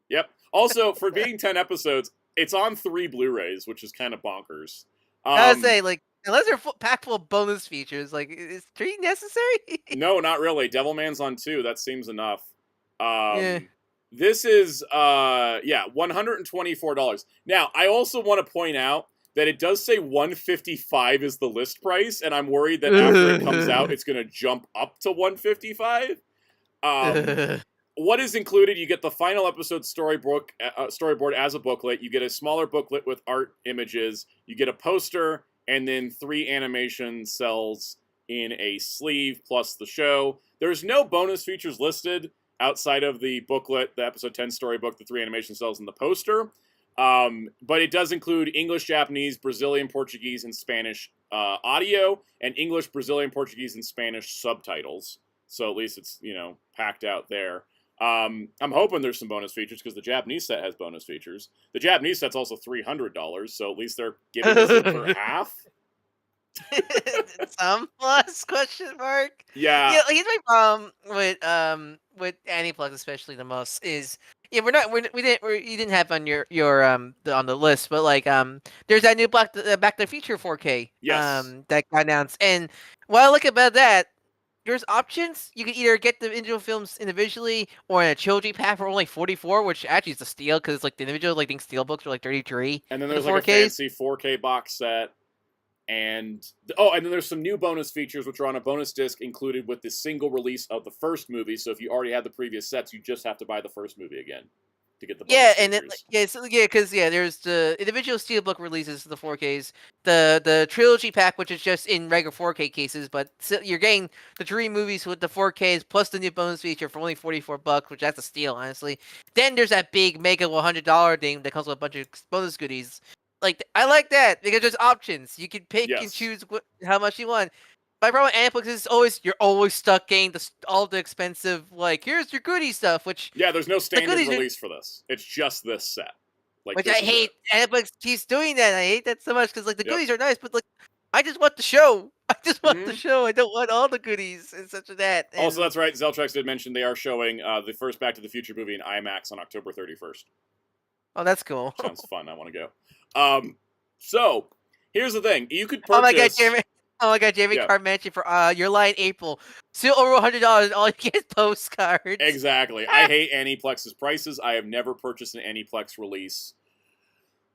Yep. Also, for being 10 episodes, it's on 3 Blu-rays, which is kind of bonkers. I would say, like, unless they're packed full of bonus features, like, is 3 necessary? No, not really. Devilman's on 2. That seems enough. Yeah. This is, $124. Now, I also want to point out that it does say $155 is the list price, and I'm worried that after it comes out, it's going to jump up to $155. What is included? You get the final episode storyboard as a booklet. You get a smaller booklet with art images. You get a poster, and then 3 animation cells in a sleeve, plus the show. There's no bonus features listed outside of the booklet, the episode 10 storybook, the 3 animation cells, and the poster. But it does include English, Japanese, Brazilian, Portuguese, and Spanish audio, and English, Brazilian, Portuguese, and Spanish subtitles. So at least it's, packed out there. I'm hoping there's some bonus features because the Japanese set has bonus features. The Japanese set's also $300, so at least they're giving us it for half. Some plus question mark. Yeah. Here's my problem with Aniplex, especially the most is you didn't have on your on the list, but like there's that new Back to the Future 4K that got announced, and what I like about that, there's options. You can either get the individual films individually or in a trilogy pack for only $44, which actually is a steal because like the individual steel books are like $33. And then there's like a fancy 4K box set. And and then there's some new bonus features which are on a bonus disc included with the single release of the first movie. So if you already had the previous sets, you just have to buy the first movie again to get the bonus features. Because there's the individual steelbook releases the 4Ks, the trilogy pack, which is just in regular 4K cases, but you're getting the 3 movies with the 4Ks plus the new bonus feature for only $44, which that's a steal, honestly. Then there's that big mega $100 thing that comes with a bunch of bonus goodies. Like, I like that because there's options. You can pick and choose how much you want. My problem with Aniplex is you're always stuck getting all the expensive, like, here's your goodie stuff, which... Yeah, there's no standard release for this. It's just this set. Like, which I hate. Aniplex keeps doing that. I hate that so much because, like, the goodies are nice, but, like, I just want the show. I just want the show. I don't want all the goodies and such as that. And... also, that's right. Zeltrex did mention they are showing the first Back to the Future movie in IMAX on October 31st. Oh, that's cool. Sounds fun. I want to go. So, here's the thing. You could purchase... Oh my god, Jamie Carmenci for your line April. Still over $100, all you get is postcards. Exactly. I hate Aniplex's prices. I have never purchased an Aniplex release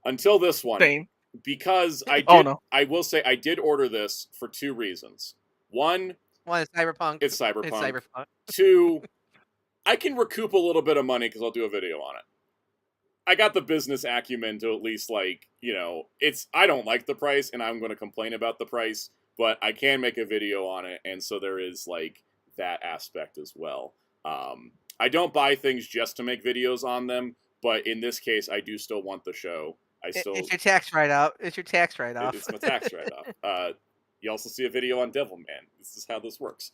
until this one. Same. Because I did, I will say I did order this for 2 reasons. One is Cyberpunk. It's Cyberpunk. 2, I can recoup a little bit of money because I'll do a video on it. I got the business acumen to at least, like, I don't like the price, and I'm going to complain about the price, but I can make a video on it, and so there is, like, that aspect as well. I don't buy things just to make videos on them, but in this case, I do still want the show. It's your tax write-off. It's your tax write-off. It's my tax write-off. You also see a video on Devilman. This is how this works.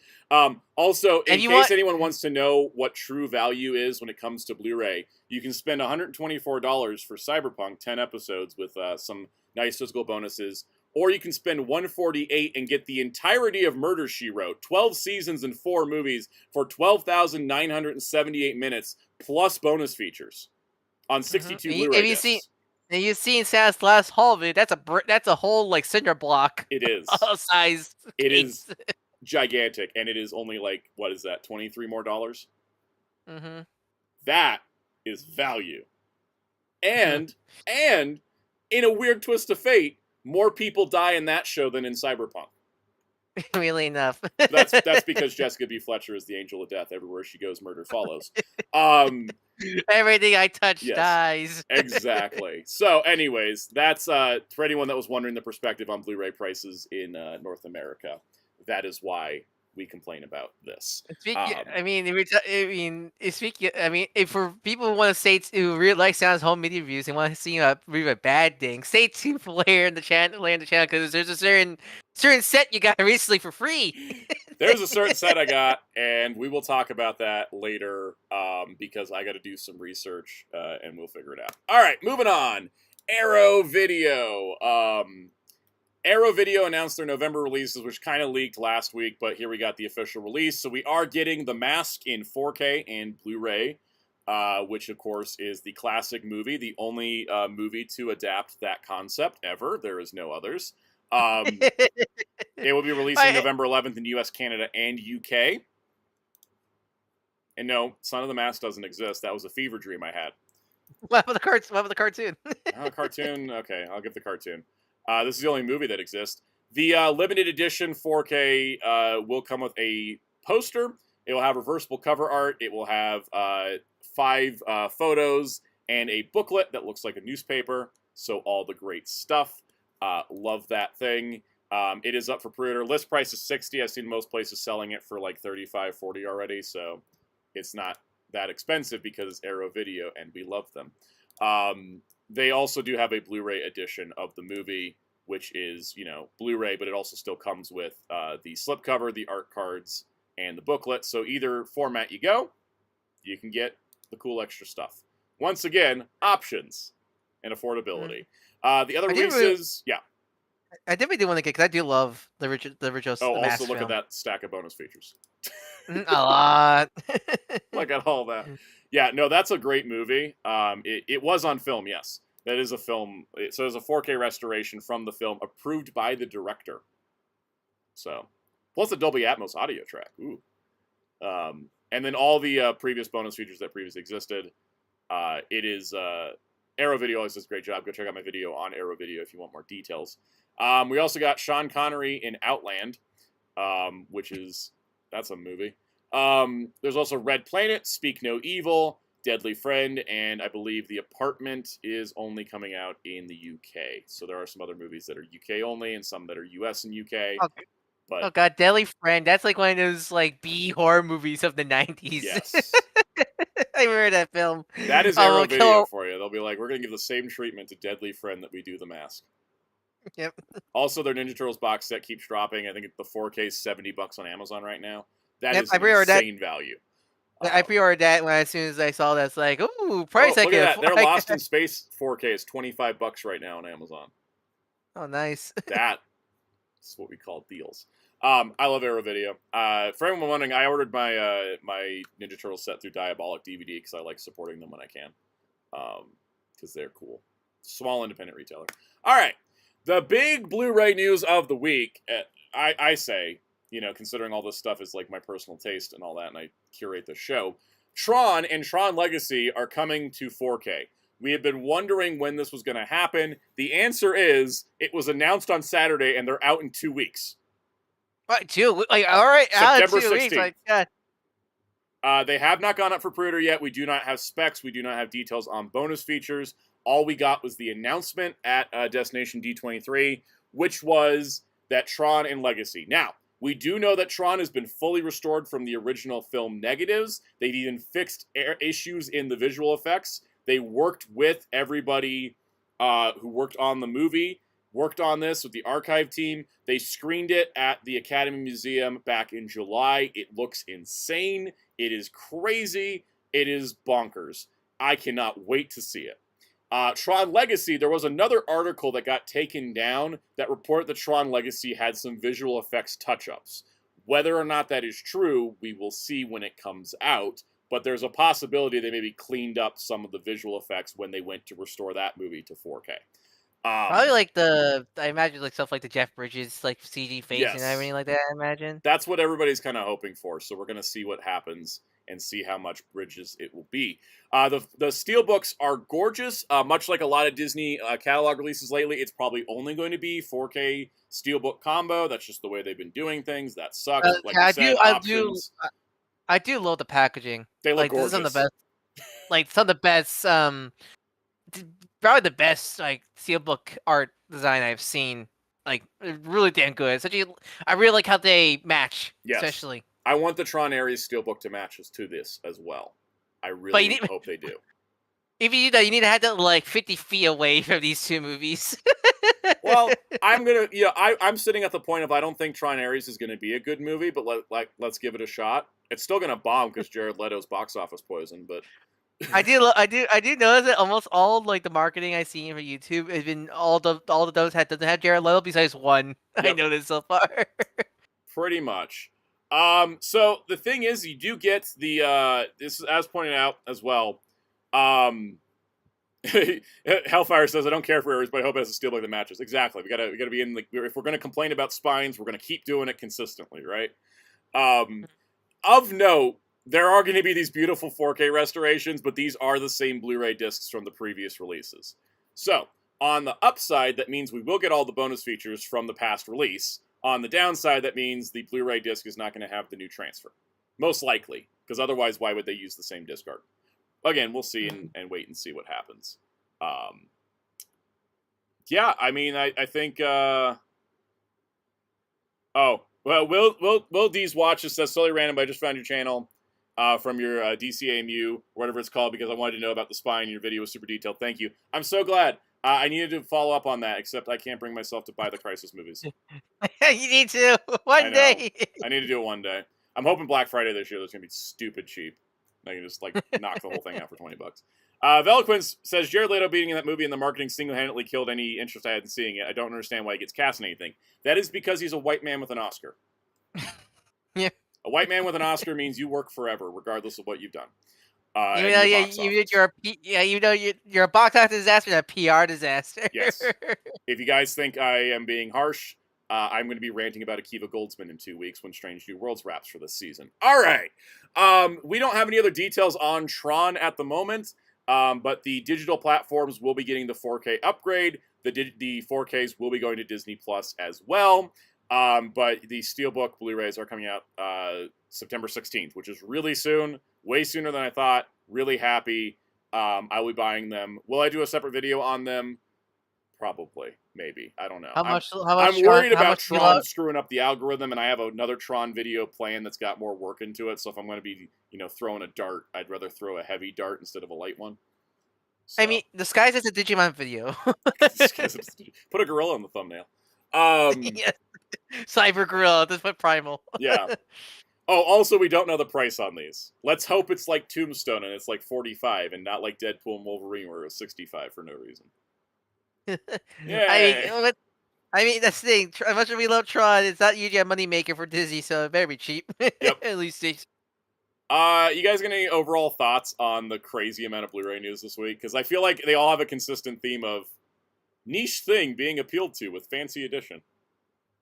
Also, in case anyone wants to know what true value is when it comes to Blu-ray, you can spend $124 for Cyberpunk, 10 episodes with some nice physical bonuses, or you can spend $148 and get the entirety of Murder, She Wrote, 12 seasons and 4 movies for 12,978 minutes, plus bonus features on 62 Blu-ray discs. And you've seen Sam's last haul video. That's a whole, like, cinder block. It is. Size. It is gigantic, and it is only, like, what is that, $23 more? Mm-hmm. That is value. And in a weird twist of fate, more people die in that show than in Cyberpunk. Really enough. That's because Jessica B. Fletcher is the angel of death. Everywhere she goes, murder follows. Everything I touch dies. Exactly. So, anyways, that's for anyone that was wondering the perspective on Blu-ray prices in North America. That is why we complain about this. If for people who want to who really like Sound's home media reviews and want to see a bad thing, stay tuned for later in the channel because there's a certain set you got recently for free. There's a certain set I got, and we will talk about that later because I got to do some research and we'll figure it out. All right, moving on. Arrow Video. Arrow Video announced their November releases, which kind of leaked last week, but here we got the official release. So we are getting The Mask in 4K and Blu-ray, which, of course, is the classic movie, the only movie to adapt that concept ever. There is no others. It will be releasing November 11th in US, Canada, and UK. And no, Son of the Mask doesn't exist. That was a fever dream I had. What about the cartoon? Cartoon? Okay, I'll give the cartoon. This is the only movie that exists. The limited edition 4K will come with a poster. It will have reversible cover art. It will have 5 photos and a booklet that looks like a newspaper. So all the great stuff. Love that thing. It is up for pre-order. List price is $60. I've seen most places selling it for like $35, $40 already. So it's not that expensive because it's Arrow Video and we love them. They also do have a Blu-ray edition of the movie, which is, Blu-ray, but it also still comes with the slipcover, the art cards, and the booklet. So either format you go, you can get the cool extra stuff. Once again, options and affordability. The other releases, I definitely do want to get, because I do love the original. Oh, also look at that stack of bonus features. A lot. Look at all that. Yeah, no, that's a great movie. It was on film, yes. That is a film. So there's a 4K restoration from the film approved by the director. So, plus the Dolby Atmos audio track. Ooh. And then all the previous bonus features that previously existed. It is Arrow Video always does a great job. Go check out my video on Arrow Video if you want more details. We also got Sean Connery in Outland, that's a movie. There's also Red Planet, Speak No Evil, Deadly Friend, and I believe The Apartment is only coming out in the UK. So there are some other movies that are UK only and some that are US and UK. Okay. But, oh god, Deadly Friend. That's like one of those like B horror movies of the 90s. yes. I remember that film. That is Arrow Video for you. They'll be like, we're going to give the same treatment to Deadly Friend that we do The Mask. Yep. Also, their Ninja Turtles box set keeps dropping. I think the 4K is $70 on Amazon right now. That is insane value. I pre-ordered that as soon as I saw that. It's like, ooh, price I look can at that. Their Lost in Space 4K is $25 right now on Amazon. Oh, nice. That's what we call deals. I love Arrow Video. For anyone wondering, I ordered my my Ninja Turtles set through Diabolic DVD because I like supporting them when I can. Because they're cool. Small independent retailer. All right. The big Blu-ray news of the week, I say, considering all this stuff is like my personal taste and all that, and I curate the show, Tron and Tron Legacy are coming to 4K. We have been wondering when this was going to happen. The answer is, it was announced on Saturday, and they're out in 2 weeks. What, 2 weeks? Like, all right, September 2 weeks. 16th. Like, God. They have not gone up for pre-order yet. We do not have specs. We do not have details on bonus features. All we got was the announcement at Destination D23, which was that Tron and Legacy. Now, we do know that Tron has been fully restored from the original film negatives. They've even fixed issues in the visual effects. They worked with everybody who worked on the movie, worked on this with the archive team. They screened it at the Academy Museum back in July. It looks insane. It is crazy. It is bonkers. I cannot wait to see it. Tron Legacy, there was another article that got taken down that reported that Tron Legacy had some visual effects touch-ups. Whether or not that is true, we will see when it comes out, but there's a possibility they maybe cleaned up some of the visual effects when they went to restore that movie to 4K. Probably like I imagine like stuff like the Jeff Bridges like CG face and everything like that, I imagine. That's what everybody's kind of hoping for, so we're going to see what happens and see how much Bridges it will be. The steelbooks are gorgeous. Much like a lot of Disney catalog releases lately, it's probably only going to be 4K steelbook combo. That's just the way they've been doing things. That sucks. I do love the packaging. They look gorgeous. This is some of the best. Like some of the best. Probably the best like steelbook art design I've seen. Like really damn good. I really like how they match. Yes. Especially. I want the Tron Ares steelbook to match to this as well. I really hope they do. If you do that, you need to have that like 50 feet away from these two movies. Well, I'm sitting at the point of I don't think Tron Ares is going to be a good movie, but let's give it a shot. It's still going to bomb because Jared Leto's box office poison, but I do notice that almost all like the marketing I've seen for YouTube has been all the those doesn't have Jared Leto besides one. Yep. I noticed so far. Pretty much. So the thing is, you do get the this is as pointed out as well. Hellfire says, "I don't care for errors, but I hope it has a steelbook that matches." Exactly. We gotta be in like if we're gonna complain about spines, we're gonna keep doing it consistently, right? Of note, there are going to be these beautiful 4K restorations, but these are the same Blu-ray discs from the previous releases. So on the upside, that means we will get all the bonus features from the past release. On the downside, that means the Blu-ray disc is not going to have the new transfer. Most likely, because otherwise, why would they use the same disc art? Again, we'll see and wait and see what happens. Yeah, I mean, I think... Oh, well, Will D's Watch just says, "Solely random, but I just found your channel from your DCAMU, or whatever it's called, because I wanted to know about the spine. Your video was super detailed. Thank you. I'm so glad. I needed to follow up on that, except I can't bring myself to buy the Crisis movies. You need to. One day. I need to do it one day. I'm hoping Black Friday this year, that's going to be stupid cheap. I can just, like, knock the whole thing out for $20. Veloquence says, "Jared Leto being in that movie and the marketing single-handedly killed any interest I had in seeing it. I don't understand why he gets cast in anything. That is because he's a white man with an Oscar." Yeah. A white man with an Oscar means you work forever, regardless of what you've done. You're a box office disaster and a PR disaster. Yes. If you guys think I am being harsh, I'm going to be ranting about Akiva Goldsman in 2 weeks when Strange New Worlds wraps for this season. All right. We don't have any other details on Tron at the moment. But the digital platforms will be getting the 4K upgrade. The 4Ks will be going to Disney Plus as well. But the Steelbook Blu-rays are coming out September 16th, which is really soon, way sooner than I thought. Really happy. I will be buying them. Will I do a separate video on them? Probably, maybe. I don't know. I'm worried about Tron screwing up the algorithm, and I have another Tron video planned that's got more work into it. So if I'm going to be, throwing a dart, I'd rather throw a heavy dart instead of a light one. So. I mean, disguise as a Digimon video. Put a gorilla in the thumbnail. Yeah. Cyber gorilla. Just put primal. Yeah. Oh, also, we don't know the price on these. Let's hope it's like Tombstone and it's like $45, and not like Deadpool and Wolverine where it was $65 for no reason. Yeah. I mean, that's the thing. As much as we love Tron, it's not usually a moneymaker for Disney, so it better be cheap. Yep. At least it's... You guys got any overall thoughts on the crazy amount of Blu-ray news this week? Because I feel like they all have a consistent theme of niche thing being appealed to with fancy edition.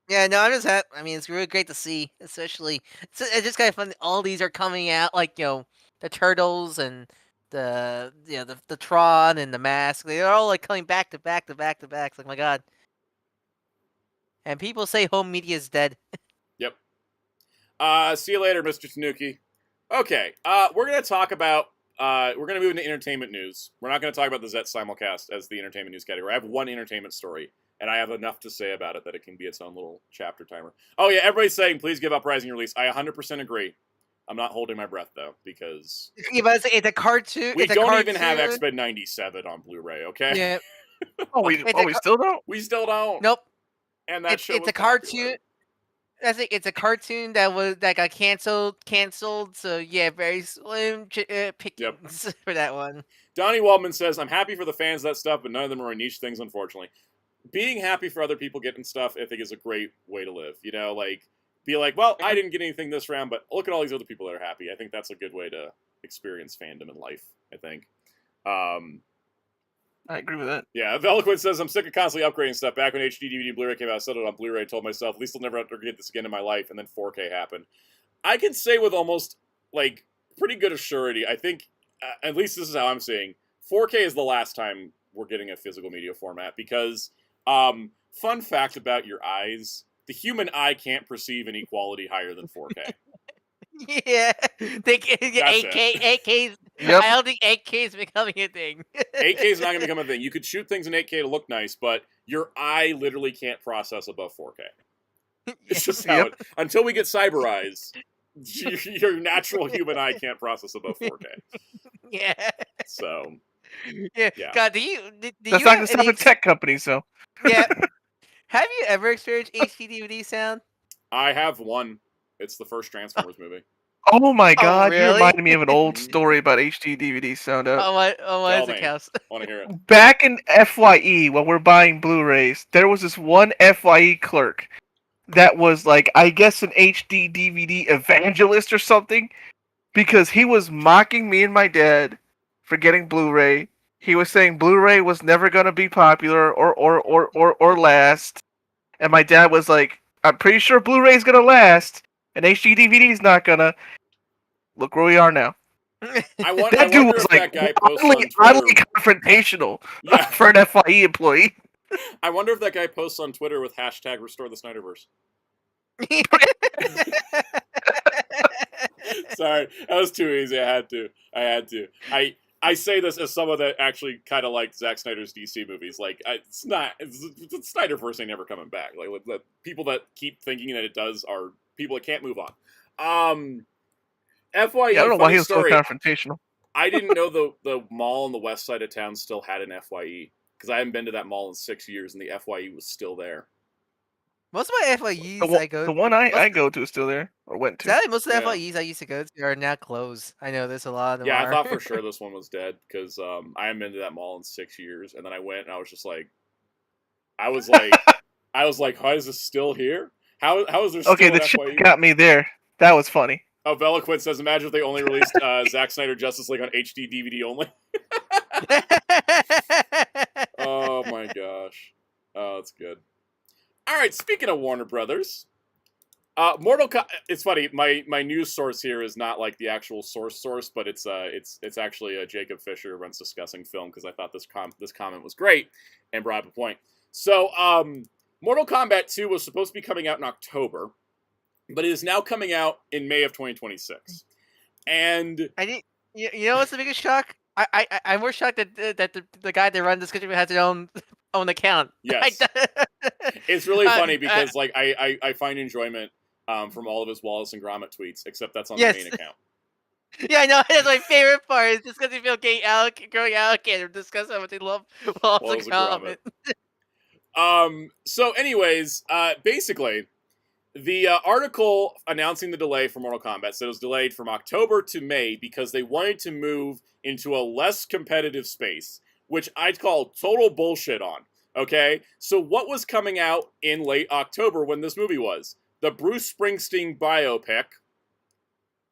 Yeah, no, I'm just happy. I mean, it's really great to see, especially it's just kind of fun. All these are coming out, like the Turtles and the Tron and the Mask. They're all like coming back to back to back to back. It's like, my God. And people say home media is dead. Yep. See you later, Mr. Tanuki. Okay, we're gonna talk about. We're gonna move into entertainment news. We're not gonna talk about the Zeztz Simulcast as the entertainment news category. I have one entertainment story. And I have enough to say about it that it can be its own little chapter timer. Oh, yeah, everybody's saying, please give Uprising release. I 100% agree. I'm not holding my breath, though, because... Yeah, but it's a cartoon. We don't even have X-Men 97 on Blu-ray, okay? Yeah. we still don't? We still don't. Nope. And that it's a cartoon. It's a cartoon that got canceled. So, yeah, very slim pickings for that one. Donnie Waldman says, I'm happy for the fans of that stuff, but none of them are niche things, unfortunately. Being happy for other people getting stuff, I think, is a great way to live. Be like, well, I didn't get anything this round, but look at all these other people that are happy. I think that's a good way to experience fandom in life, I think. I agree with that. Yeah, Veloquent says, I'm sick of constantly upgrading stuff. Back when HD, DVD, Blu-ray came out, I settled it on Blu-ray, I told myself, at least I'll never have to get this again in my life, and then 4K happened. I can say with almost, pretty good assurity, I think, at least this is how I'm seeing, 4K is the last time we're getting a physical media format, because... fun fact about your eyes, the human eye can't perceive any quality higher than 4K. Yeah. 8K. Yep. I don't think 8K is becoming a thing. 8K is not going to become a thing. You could shoot things in 8K to look nice, but your eye literally can't process above 4K. It's just how it... Until we get cyber eyes, your natural human eye can't process above 4K. Yeah. So... Yeah. God, do That's not going to stop a tech company, so... Yeah. Have you ever experienced HD DVD sound? I have one. It's the first Transformers movie. Oh my God! Really? You reminded me of an old story about HD DVD sound out. What is it, Cass? I want to hear it. Back in FYE, when we're buying Blu-rays, there was this one FYE clerk that was like, I guess, an HD DVD evangelist or something, because he was mocking me and my dad for getting Blu-ray. He was saying Blu-ray was never gonna be popular or last, and my dad was like, "I'm pretty sure Blu-ray's gonna last, and HD DVD's not gonna." Look where we are now. That dude was like oddly confrontational for an FYE employee. I wonder if that guy posts on Twitter with hashtag Restore the Snyderverse. Sorry, that was too easy. I had to. I say this as someone that actually kind of liked Zack Snyder's DC movies. It's Snyderverse ain't never coming back. The people that keep thinking that it does are people that can't move on. FYE, I don't know why he was so confrontational. I didn't know the mall on the west side of town still had an FYE, because I haven't been to that mall in 6 years, and the FYE was still there. Most of my FYEs the one I go to is still there, or went to. Sadly, most of the FYEs I used to go to are now closed. I know there's a lot of them. Yeah, I thought for sure this one was dead, because I haven't been to that mall in 6 years, and then I went, and I was just like, I was like, how is this still here? How is there still an FYE? Shit got me there. That was funny. Oh, Veloquent says, imagine if they only released Zack Snyder Justice League on HD DVD only. Oh my gosh. Oh, that's good. All right, speaking of Warner Brothers, It's funny. My news source here is not like the actual source, but it's actually Jacob Fisher runs discussing film because I thought this comment was great and brought up a point. So, Mortal Kombat 2 was supposed to be coming out in October, but it is now coming out in May of 2026. And you know what's the biggest shock? I'm more shocked that the guy that runs this country has their own account. Yes, it's really funny because like I find enjoyment from all of his Wallace and Gromit tweets, except that's on the main account. Yeah, I know. That's my favorite part. It's just because they feel growing alligator discuss how much they love Wallace and Gromit. So, anyways, basically, the article announcing the delay for Mortal Kombat said it was delayed from October to May because they wanted to move into a less competitive space, which I'd call total bullshit on. Okay, so what was coming out in late October when this movie was? The Bruce Springsteen biopic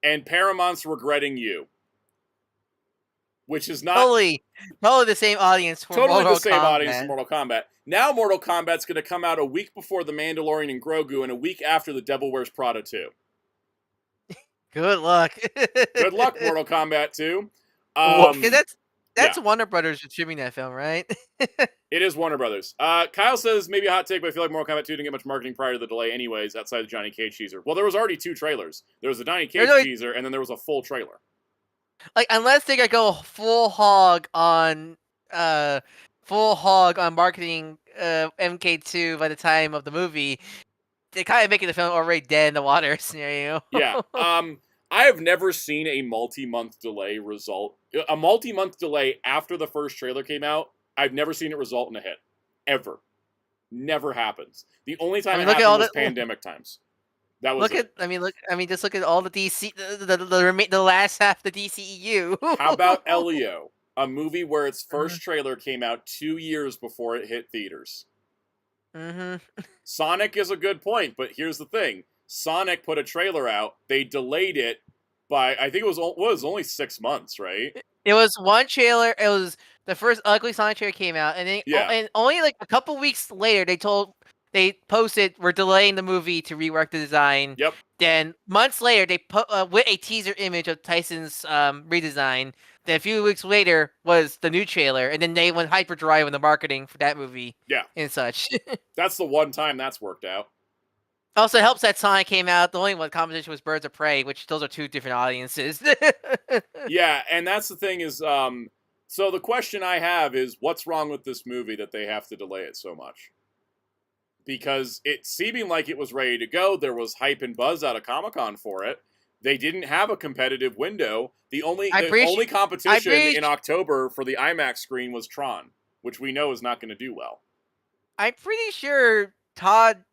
and Paramount's Regretting You, which is not totally the same audience for Mortal Kombat. Now Mortal Kombat's going to come out a week before The Mandalorian and Grogu and a week after The Devil Wears Prada 2. Good luck. Good luck, Mortal Kombat 2. That's Warner Brothers distributing that film, right? It is Warner Brothers. Kyle says, maybe a hot take, but I feel like Mortal Kombat 2 didn't get much marketing prior to the delay anyways, outside the Johnny Cage teaser. Well, there was already 2 trailers. There was a Johnny Cage teaser, and then there was a full trailer. Like, unless they go full hog on marketing MK2 by the time of the movie, they kind of making the film already dead in the water scenario. Yeah. I have never seen a multi-month delay result. A multi-month delay after the first trailer came out, I've never seen it result in a hit. Ever. Never happens. The only time it happened was pandemic times. That was just look at all the DC, the last half of the DCEU. How about Elio? A movie where its first trailer came out 2 years before it hit theaters. Mm-hmm. Sonic is a good point, but here's the thing. Sonic put a trailer out. They delayed it by, I think it was only 6 months, right? It was one trailer. It was the first Ugly Sonic trailer came out, and then and only like a couple weeks later, they posted we're delaying the movie to rework the design. Yep. Then months later, they put with a teaser image of Tyson's redesign. Then a few weeks later was the new trailer, and then they went hyperdrive in the marketing for that movie. Yeah. And such. That's the one time that's worked out. Also, it helps that Sonic came out. The only one competition was Birds of Prey, which those are 2 different audiences. Yeah, and that's the thing is, so the question I have is, what's wrong with this movie that they have to delay it so much? Because it seeming like it was ready to go. There was hype and buzz out of Comic-Con for it. They didn't have a competitive window. The only competition in October for the IMAX screen was Tron, which we know is not going to do well. I'm pretty sure Todd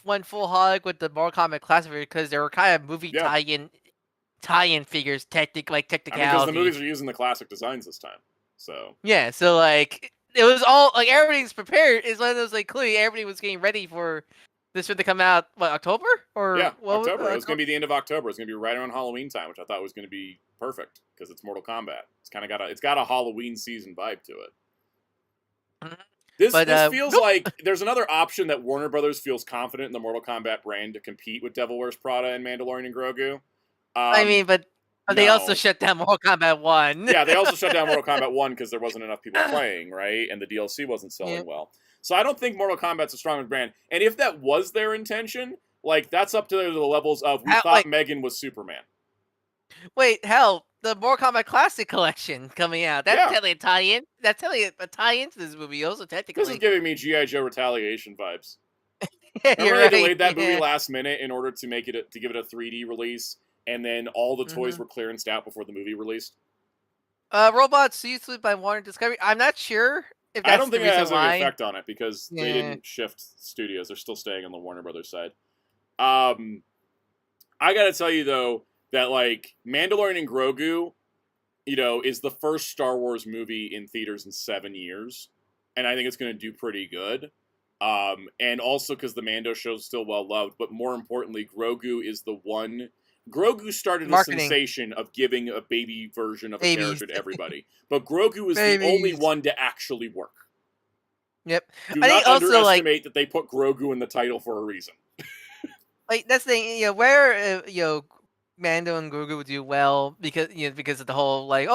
went full hog with the Mortal Kombat Classic because they were kind of movie tie-in figures, technicality. Because the movies are using the classic designs this time. So yeah, so like it was all like everything's prepared. It's one of those like clearly everybody was getting ready for this one to come out. What, October or October? It was going to be the end of October. It's going to be right around Halloween time, which I thought was going to be perfect because it's Mortal Kombat. It's got a Halloween season vibe to it. Mm-hmm. This feels like there's another option that Warner Brothers feels confident in the Mortal Kombat brand to compete with Devil Wears Prada and Mandalorian and Grogu. But they also shut down Mortal Kombat 1. Yeah, they also shut down Mortal Kombat 1 because there wasn't enough people playing, right? And the DLC wasn't selling well. So I don't think Mortal Kombat's a strong brand. And if that was their intention, like that's up to the levels of we thought Megan was Superman. Wait, hell, the Mortal Kombat Classic Collection coming out. That's technically a tie-in. That's technically a tie-in to this movie, also technically. This is giving me G.I. Joe Retaliation vibes. Yeah, Remember they delayed that movie last minute in order to give it a 3D release, and then all the toys were clearanced out before the movie released? Robots used by Warner Discovery. I'm not sure if that's I don't think the that has reason any effect on it because they didn't shift studios. They're still staying on the Warner Brothers side. I gotta tell you though that like Mandalorian and Grogu, is the first Star Wars movie in theaters in 7 years, and I think it's going to do pretty good. And also because the Mando show is still well loved, but more importantly, Grogu is the one. Grogu started a sensation of giving a baby version of a character to everybody, but Grogu is the only one to actually work. Yep. Do not underestimate that they put Grogu in the title for a reason. like that's the thing, where Mando and Grogu do well because of the whole like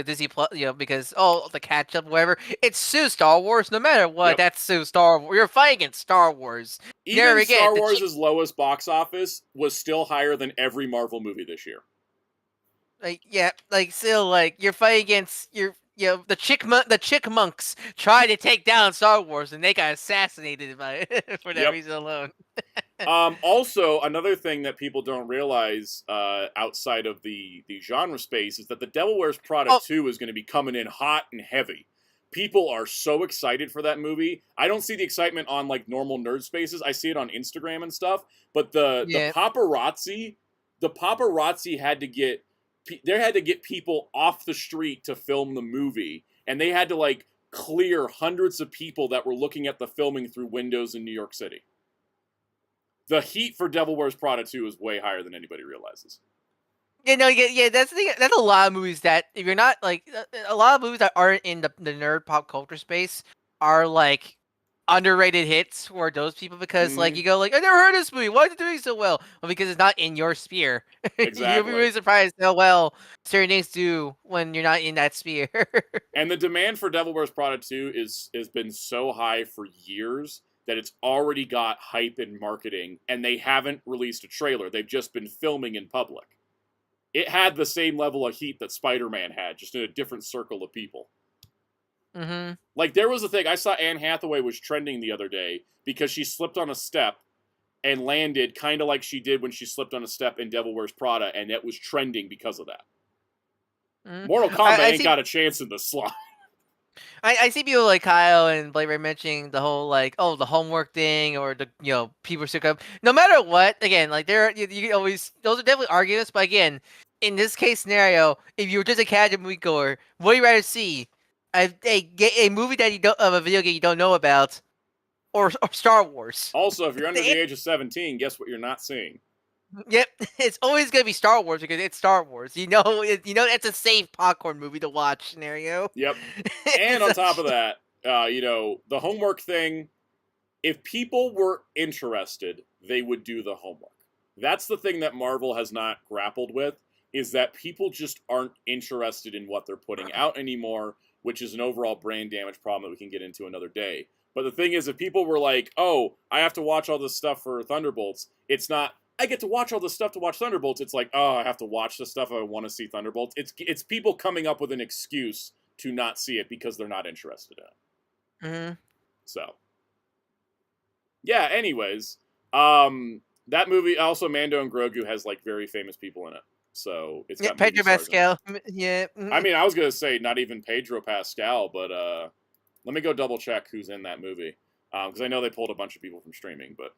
Disney Plus because the catch up whatever, it's still Star Wars no matter what. Yep. That's still Star Wars. You're fighting against Star Wars. Even Never Star again, Wars' lowest box office was still higher than every Marvel movie this year. Still you're fighting against the chickmunks tried to take down Star Wars and they got assassinated by for that reason alone. Also, another thing that people don't realize outside of the genre space is that the Devil Wears Prada 2 is going to be coming in hot and heavy. People are so excited for that movie. I don't see the excitement on like normal nerd spaces. I see it on Instagram and stuff. But the paparazzi had to get people off the street to film the movie, and they had to like clear hundreds of people that were looking at the filming through windows in New York City. The heat for Devil Wears Prada 2 is way higher than anybody realizes. That's the thing. That's a lot of movies that if you're not like a lot of movies that aren't in the nerd pop culture space are like underrated hits for those people because like you go like I never heard of this movie. Why is it doing so well? Well, because it's not in your sphere. Exactly. You'll be really surprised how well certain things do when you're not in that sphere. And the demand for Devil Wears Prada 2 has been so high for years that it's already got hype and marketing, and they haven't released a trailer. They've just been filming in public. It had the same level of heat that Spider-Man had, just in a different circle of people. Mm-hmm. Like, there was a thing, I saw Anne Hathaway was trending the other day because she slipped on a step and landed kind of like she did when she slipped on a step in Devil Wears Prada, and it was trending because of that. Mm-hmm. Mortal Kombat ain't got a chance in the slot. I see people like Kyle and Blade mentioning the whole like the homework thing or the people stick up. No matter what, again, like you always those are definitely arguments, but again, in this case scenario, if you were just a casual moviegoer, what do you rather see? A movie that you don't of a video game you don't know about, or Star Wars. Also, if you're under the age of 17, guess what you're not seeing? Yep, it's always gonna be Star Wars because it's Star Wars. It's a safe popcorn movie to watch scenario. Yep. And on top of that, the homework thing, if people were interested, they would do the homework. That's the thing that Marvel has not grappled with, is that people just aren't interested in what they're putting out anymore, which is an overall brand damage problem that we can get into another day. But the thing is, if people were like, oh, I have to watch all this stuff for Thunderbolts, it's not, I get to watch all this stuff to watch Thunderbolts. It's like, oh, I have to watch this stuff if I want to see Thunderbolts. It's people coming up with an excuse to not see it because they're not interested in it. Mm-hmm. So, yeah, anyways, that movie, also Mando and Grogu has like very famous people in it. So it's got Pedro Pascal. Yeah. I mean, I was going to say not even Pedro Pascal, but let me go double check who's in that movie. Because I know they pulled a bunch of people from streaming, but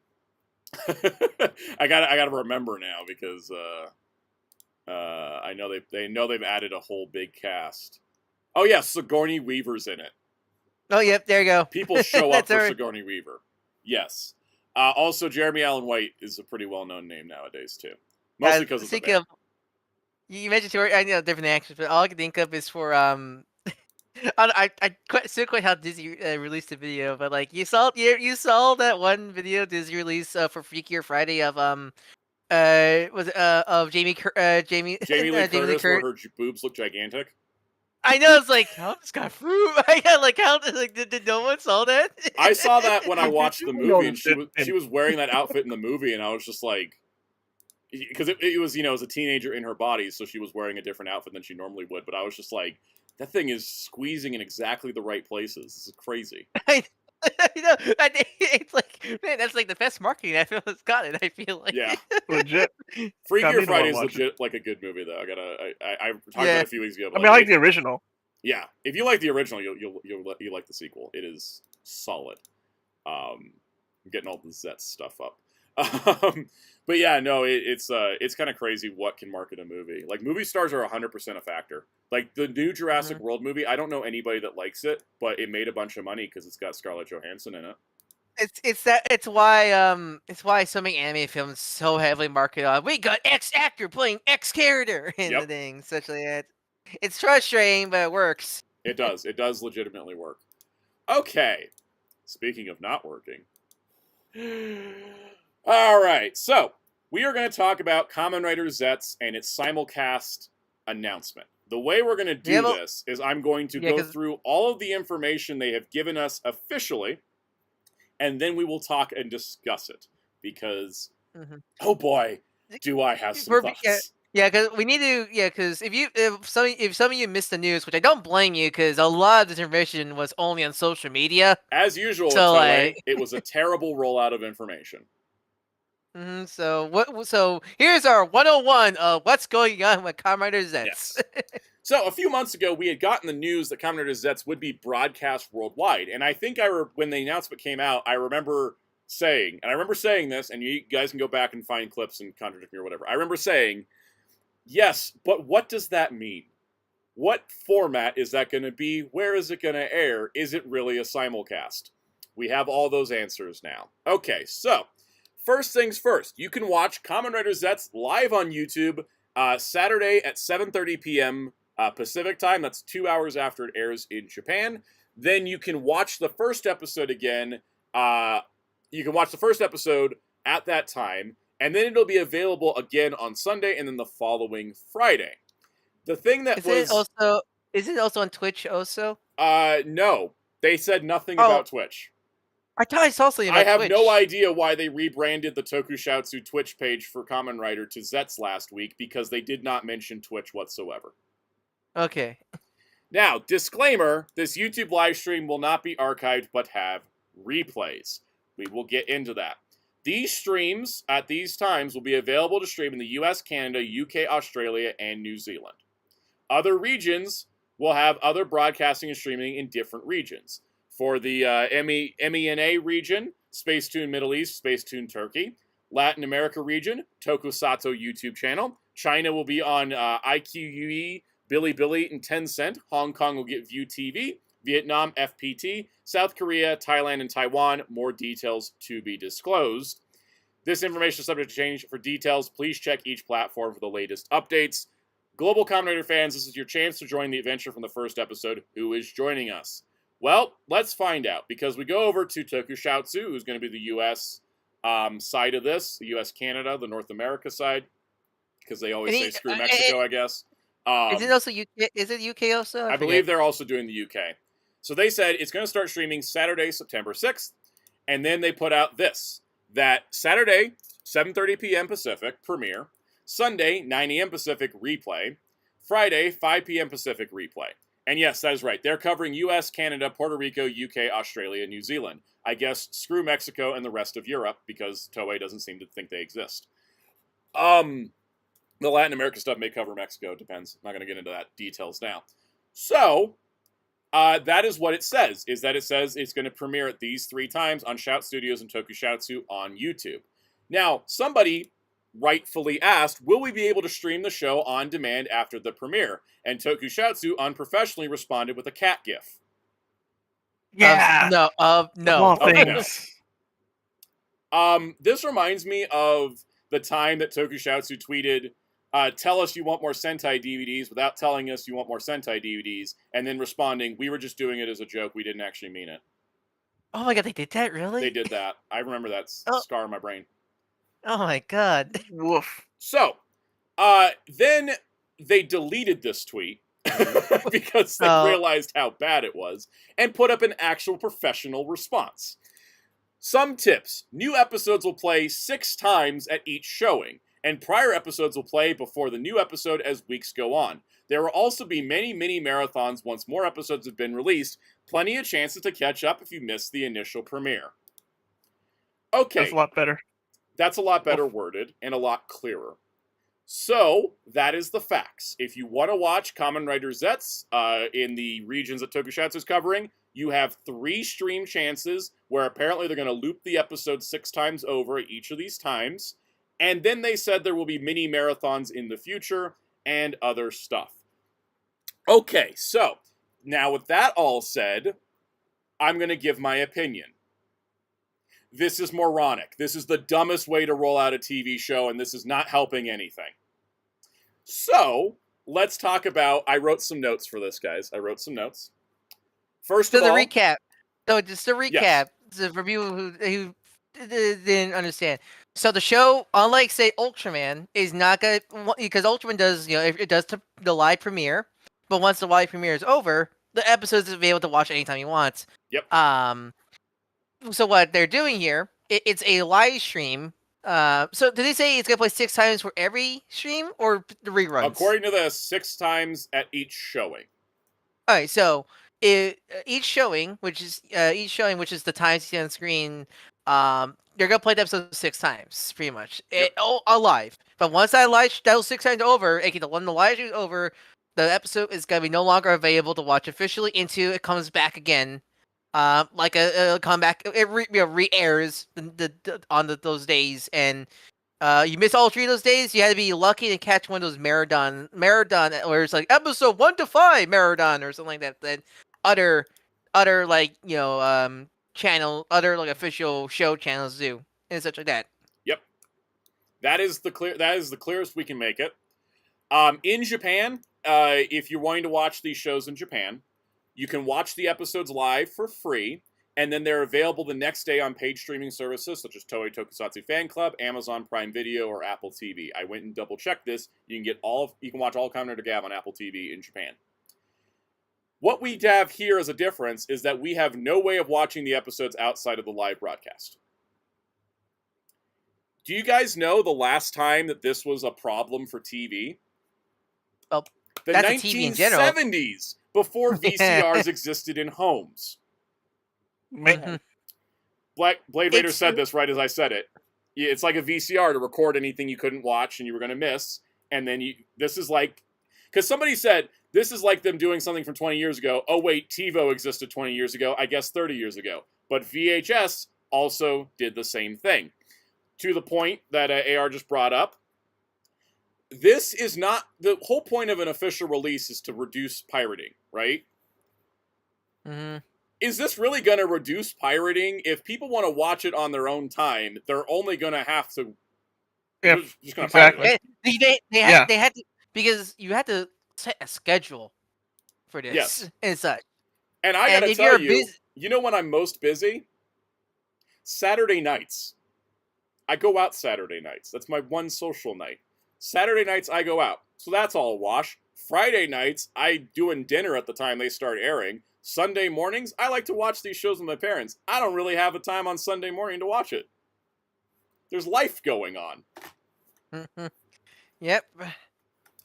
I gotta remember now because I know they've added a whole big cast. Oh yeah, Sigourney Weaver's in it. Oh yep, there you go. People show up for Sigourney Weaver. Yes. Also, Jeremy Allen White is a pretty well-known name nowadays too, mostly because of the band. You mentioned I know different actors, but all I can think of is for I still quite how Disney released the video, but like you saw that one video Disney released for Freakier Friday of Jamie Lee Curtis where her boobs look gigantic. I know, it's like how this got fruit. I got like how did no one saw that? I saw that when I watched the movie, and she was wearing that outfit in the movie, and I was just like, because it was as a teenager in her body, so she was wearing a different outfit than she normally would. But I was just like, that thing is squeezing in exactly the right places. This is crazy. I know. It's like, man, that's like the best marketing I feel has got it. I feel like legit. Freakier Friday is legit like a good movie though. I talked about it a few weeks ago. But I like the original. Yeah, if you like the original, you'll like the sequel. It is solid. I'm getting all the Zeztz stuff up. But yeah, no, it's kind of crazy what can market a movie. Like movie stars are 100% a factor. Like the new Jurassic World movie, I don't know anybody that likes it, but it made a bunch of money because it's got Scarlett Johansson in it. It's why so many anime films so heavily marketed on we got X actor playing X character in the thing. Such like that. It's frustrating, but it works. It does. It does legitimately work. Okay. Speaking of not working. All right, so we are going to talk about Kamen Rider Zeztz and its simulcast announcement. The way we're going to do this is I'm going to go through all of the information they have given us officially, and then we will talk and discuss it. Because, oh boy, do I have some thoughts. Yeah, because we need to. Yeah, because if some of you missed the news, which I don't blame you, because a lot of this information was only on social media. As usual, so, it was a terrible rollout of information. So here's our 101 of what's going on with Kamen Rider Zeztz. Yes. So a few months ago, we had gotten the news that Kamen Rider Zeztz would be broadcast worldwide, and I think when the announcement came out, I remember saying this, and you guys can go back and find clips and contradict me or whatever. I remember saying, yes, but what does that mean? What format is that going to be? Where is it going to air? Is it really a simulcast? We have all those answers now. Okay, so first things first, you can watch Kamen Rider Zeztz live on YouTube Saturday at 7:30 p.m. Pacific time. That's 2 hours after it airs in Japan. Then you can watch the first episode again. You can watch the first episode at that time, and then it'll be available again on Sunday and then the following Friday. The thing that is it also on Twitch also? No. They said nothing about Twitch. I thought I saw something about Twitch. I have no idea why they rebranded the Tokusatsu Twitch page for Kamen Rider to Zeztz last week, because they did not mention Twitch whatsoever. Okay. Now, disclaimer, this YouTube live stream will not be archived, but have replays. We will get into that. These streams, at these times, will be available to stream in the US, Canada, UK, Australia, and New Zealand. Other regions will have other broadcasting and streaming in different regions. For the MENA region, Spacetoon Middle East, Spacetoon Turkey. Latin America region, Tokusatsu YouTube channel. China will be on IQUE, Bilibili, and Tencent. Hong Kong will get View TV. Vietnam, FPT. South Korea, Thailand, and Taiwan. More details to be disclosed. This information is subject to change. For details, please check each platform for the latest updates. Global Kamen Rider fans, this is your chance to join the adventure from the first episode. Who is joining us? Well, let's find out, because we go over to Tokusatsu, who's going to be the U.S. Side of this, the U.S., Canada, the North America side, because they always say screw Mexico, I guess. Is it also UK? Is it UK also? I believe they're also doing the UK. So they said it's going to start streaming Saturday, September 6th, and then they put out this, that Saturday, 7:30 p.m. Pacific, premiere, Sunday, 9 a.m. Pacific, replay, Friday, 5 p.m. Pacific, replay. And yes, that is right. They're covering US, Canada, Puerto Rico, UK, Australia, New Zealand. I guess screw Mexico and the rest of Europe, because Toei doesn't seem to think they exist. The Latin America stuff may cover Mexico. Depends. I'm not going to get into that details now. So, that is what it says. Is that it says it's going to premiere at these 3 times on Shout Studios and Tokusatsu on YouTube. Now, somebody rightfully asked, will we be able to stream the show on demand after the premiere? And Tokusatsu unprofessionally responded with a cat gif. Yeah. No. This reminds me of the time that Tokusatsu tweeted, tell us you want more Sentai DVDs without telling us you want more Sentai DVDs, and then responding, we were just doing it as a joke, we didn't actually mean it. Oh my god, they did that, really? They did that. I remember that scar in my brain. Oh my god. Woof. So, then they deleted this tweet because they realized how bad it was and put up an actual professional response. Some tips. New episodes will play 6 times at each showing, and prior episodes will play before the new episode as weeks go on. There will also be many mini marathons once more episodes have been released. Plenty of chances to catch up if you missed the initial premiere. Okay. That's a lot better. That's a lot better worded and a lot clearer. So, that is the facts. If you want to watch Kamen Rider Zeztz in the regions that Tokusatsu is covering, you have 3 stream chances where apparently they're going to loop the episode 6 times over at each of these times. And then they said there will be mini marathons in the future and other stuff. Okay, so, now with that all said, I'm going to give my opinion. This is moronic. This is the dumbest way to roll out a TV show, and this is not helping anything. So, let's talk about... I wrote some notes for this, guys. I wrote some notes. First of all... recap. No, just a recap. Yes. So for people who didn't understand. So the show, unlike say Ultraman, is not gonna because Ultraman does it does the live premiere, but once the live premiere is over, the episodes is available to watch anytime you want. Yep. So what they're doing here, it's a live stream. So did they say it's gonna play 6 times for every stream or the reruns? According to this, 6 times at each showing. All right, so each showing, which is the times you see on screen, you're gonna play the episode 6 times, pretty much, live. But once those 6 times are over, when the live stream is over, the episode is gonna be no longer available to watch officially until it comes back again. Like a comeback, it re-airs on those days, and you miss all 3 of those days, you had to be lucky to catch one of those marathon, where it's like episode 1 to 5 marathon or something like that. Then other like channel, other like official show channels do and such like that. Yep, that is the clearest we can make it. In Japan, if you're wanting to watch these shows in Japan, you can watch the episodes live for free, and then they're available the next day on paid streaming services such as Toei Tokusatsu Fan Club, Amazon Prime Video, or Apple TV. I went and double-checked this. You can watch all Kamen Rider Gav on Apple TV in Japan. What we have here as a difference is that we have no way of watching the episodes outside of the live broadcast. Do you guys know the last time that this was a problem for TV? Well, the that's 1970s, before VCRs existed in homes. Man. Blade Raider said this right as I said it. It's like a VCR to record anything you couldn't watch and you were going to miss. And then this is like, because somebody said, this is like them doing something from 20 years ago. Oh, wait, TiVo existed 20 years ago. I guess 30 years ago. But VHS also did the same thing. To the point that AR just brought up, this is not, the whole point of an official release is to reduce pirating, right? Mm-hmm. Is this really going to reduce pirating? If people want to watch it on their own time, they're only going to have to. Yeah, just gonna exactly. They had to, because you had to set a schedule for this. Yes. And such. And I got to tell you, you know when I'm most busy? Saturday nights. I go out Saturday nights. That's my one social night. Saturday nights, I go out. So that's all a wash. Friday nights, I doing dinner at the time they start airing. Sunday mornings, I like to watch these shows with my parents. I don't really have a time on Sunday morning to watch it. There's life going on. Yep.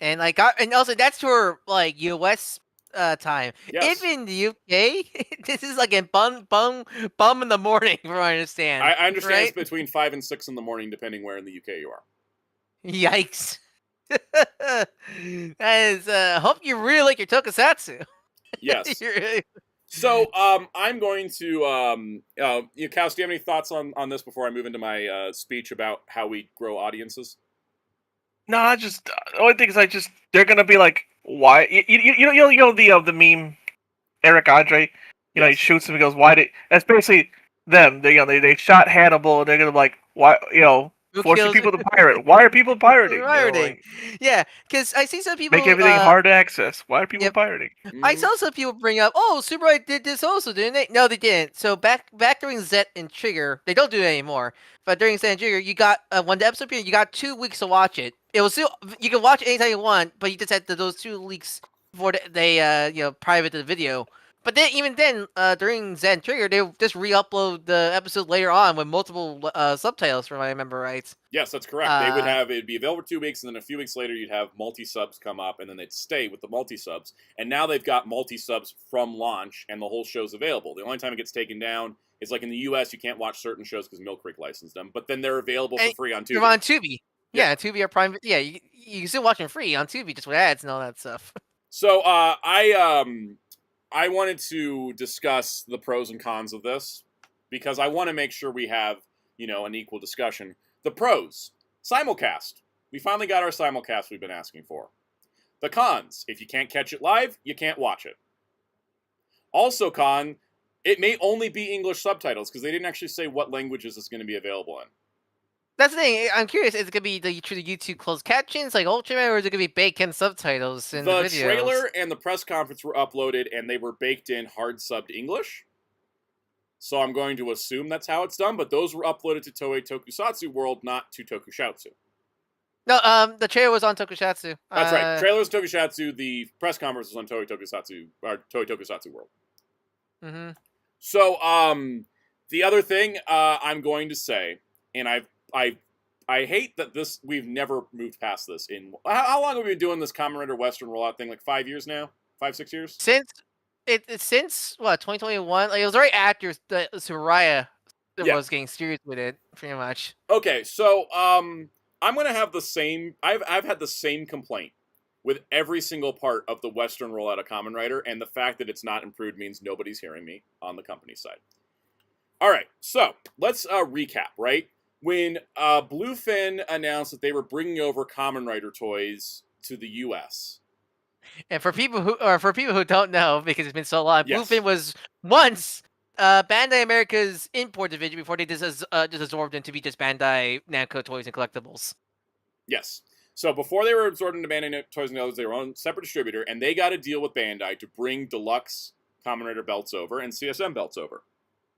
And and also that's for like US time. Yes. If in the UK, this is like a bum in the morning, from what I understand. I understand right? It's between 5 and 6 in the morning, depending where in the UK you are. Yikes. That is, hope you really like your tokusatsu. Yes. So, I'm going to, Kaus, do you have any thoughts on this before I move into my speech about how we grow audiences? No, the only thing is they're gonna be like, why? You know the meme, Eric Andre, he shoots him and goes, why did? That's basically them. They shot Hannibal and they're gonna be like, why? Forcing people to pirate. Why are people pirating? Yeah, because I see some people make everything hard to access. Why are people pirating? I saw some people bring up, Super 8 did this also, didn't they? No, they didn't. So back during Zeztz and Trigger, they don't do it anymore. But during Zeztz and Trigger, you got when the episode appeared, you got 2 weeks to watch it. It was still you can watch it anytime you want, but you just had those 2 weeks before they private the video. But then, even then, during Zeztz and Trigger, they just re-upload the episode later on with multiple subtitles, from what I remember right. Yes, that's correct. It'd be available for 2 weeks, and then a few weeks later, you'd have multi-subs come up, and then they'd stay with the multi-subs. And now they've got multi-subs from launch, and the whole show's available. The only time it gets taken down is like in the US, you can't watch certain shows because Mill Creek licensed them, but then they're available for free on Tubi. They're on Tubi. Yeah, Tubi or Prime. Yeah, you can still watch them free on Tubi, just with ads and all that stuff. So, I wanted to discuss the pros and cons of this, because I want to make sure we have, an equal discussion. The pros. Simulcast. We finally got our simulcast we've been asking for. The cons. If you can't catch it live, you can't watch it. Also con, it may only be English subtitles, because they didn't actually say what languages it's going to be available in. That's the thing. I'm curious. Is it gonna be the YouTube closed captions like Ultraman, or is it gonna be baked-in subtitles in the videos? The trailer and the press conference were uploaded, and they were baked in hard subbed English. So I'm going to assume that's how it's done, but those were uploaded to Toei Tokusatsu World, not to Tokusatsu. No, the trailer was on Tokusatsu. That's right. Trailers Tokusatsu, the press conference was on Toei Tokusatsu World. Mm-hmm. So, the other thing I'm going to say, and I hate that we've never moved past this. How long have we been doing this Kamen Rider Western rollout thing? Like 5 years now? 5-6 years? Since what 2021? Like it was right after the Soraya was getting serious with it, pretty much. Okay, so I'm gonna have the same. I've had the same complaint with every single part of the Western rollout of Kamen Rider, and the fact that it's not improved means nobody's hearing me on the company side. All right, so let's recap. Right when Bluefin announced that they were bringing over Kamen Rider toys to the U.S. And for people who don't know, because it's been so long, Yes. Bluefin was once Bandai America's import division before they just absorbed into be just Bandai Namco Toys and Collectibles. Yes. So before they were absorbed into Bandai Toys and Collectibles, they were on separate distributor, and they got a deal with Bandai to bring deluxe Kamen Rider belts over and CSM belts over.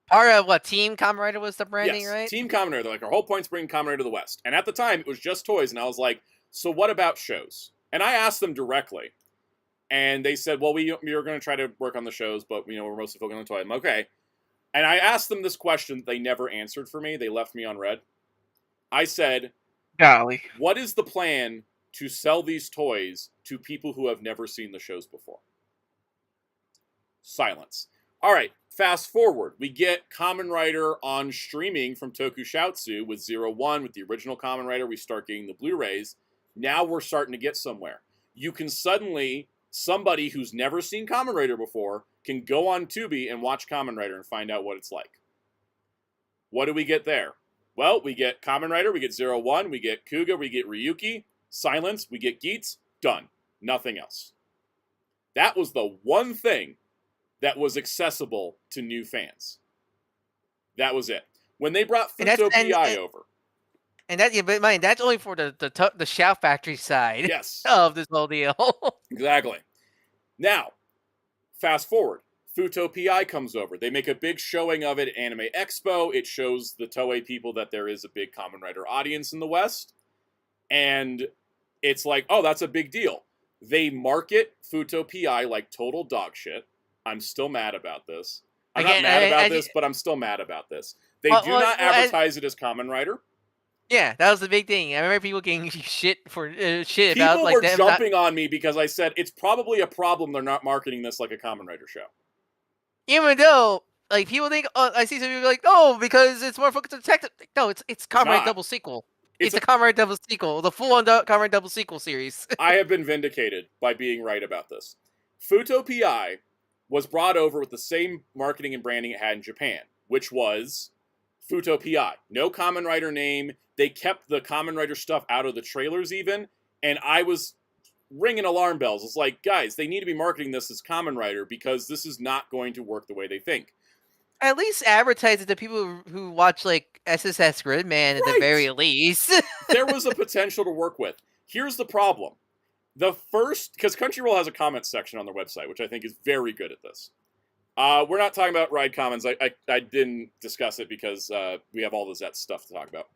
Part of what Team Kamen Rider was the branding, yes, right? Team Kamen Rider. They're like, our whole point's bringing Kamen Rider to the West. And at the time, it was just toys, and I was like, so what about shows? And I asked them directly. And they said, well, we are going to try to work on the shows, but we're mostly focusing on the toy. I'm okay. And I asked them this question. They never answered for me. They left me on red. I said, golly, what is the plan to sell these toys to people who have never seen the shows before? Silence. All right, fast forward. We get Kamen Rider on streaming from Tokusatsu with 01, with the original Kamen Rider. We start getting the Blu-rays. Now we're starting to get somewhere. You can suddenly... somebody who's never seen Kamen Rider before can go on Tubi and watch Kamen Rider and find out what it's like. What do we get there? Well, we get Kamen Rider, we get 01, we get Kuga, we get Ryuki, Silence, we get Geats, done. Nothing else. That was the one thing that was accessible to new fans. That was it. When they brought Futo PI over. And that's only for the Shout Factory side yes. of this whole deal. Exactly. Now, fast forward. Futo PI comes over. They make a big showing of it at Anime Expo. It shows the Toei people that there is a big Kamen Rider audience in the West. And it's like, oh, that's a big deal. They market Futo PI like total dog shit. I'm still mad about this. I'm not mad about this, but I'm still mad about this. They do not advertise it as Kamen Rider. Yeah, that was the big thing. I remember people getting shit about people were jumping on me because I said it's probably a problem they're not marketing this like a Kamen Rider show. Even though, like, people think, I see some people like, oh, because it's more focused on detective. No, it's Kamen Rider Double Sequel. It's a Kamen Rider Double Sequel, the full-on Kamen Rider Double Sequel series. I have been vindicated by being right about this. Futo PI was brought over with the same marketing and branding it had in Japan, which was Futo PI. No Kamen Rider name. They kept the Kamen Rider stuff out of the trailers even, and I was ringing alarm bells. It's like, guys, they need to be marketing this as Kamen Rider because this is not going to work the way they think. At least advertise it to people who watch, like, SSS Gridman at the very least. There was a potential to work with. Here's the problem. Because Crunchyroll has a comments section on their website, which I think is very good at this. We're not talking about Ride Commons. I didn't discuss it because we have all the Zeztz stuff to talk about.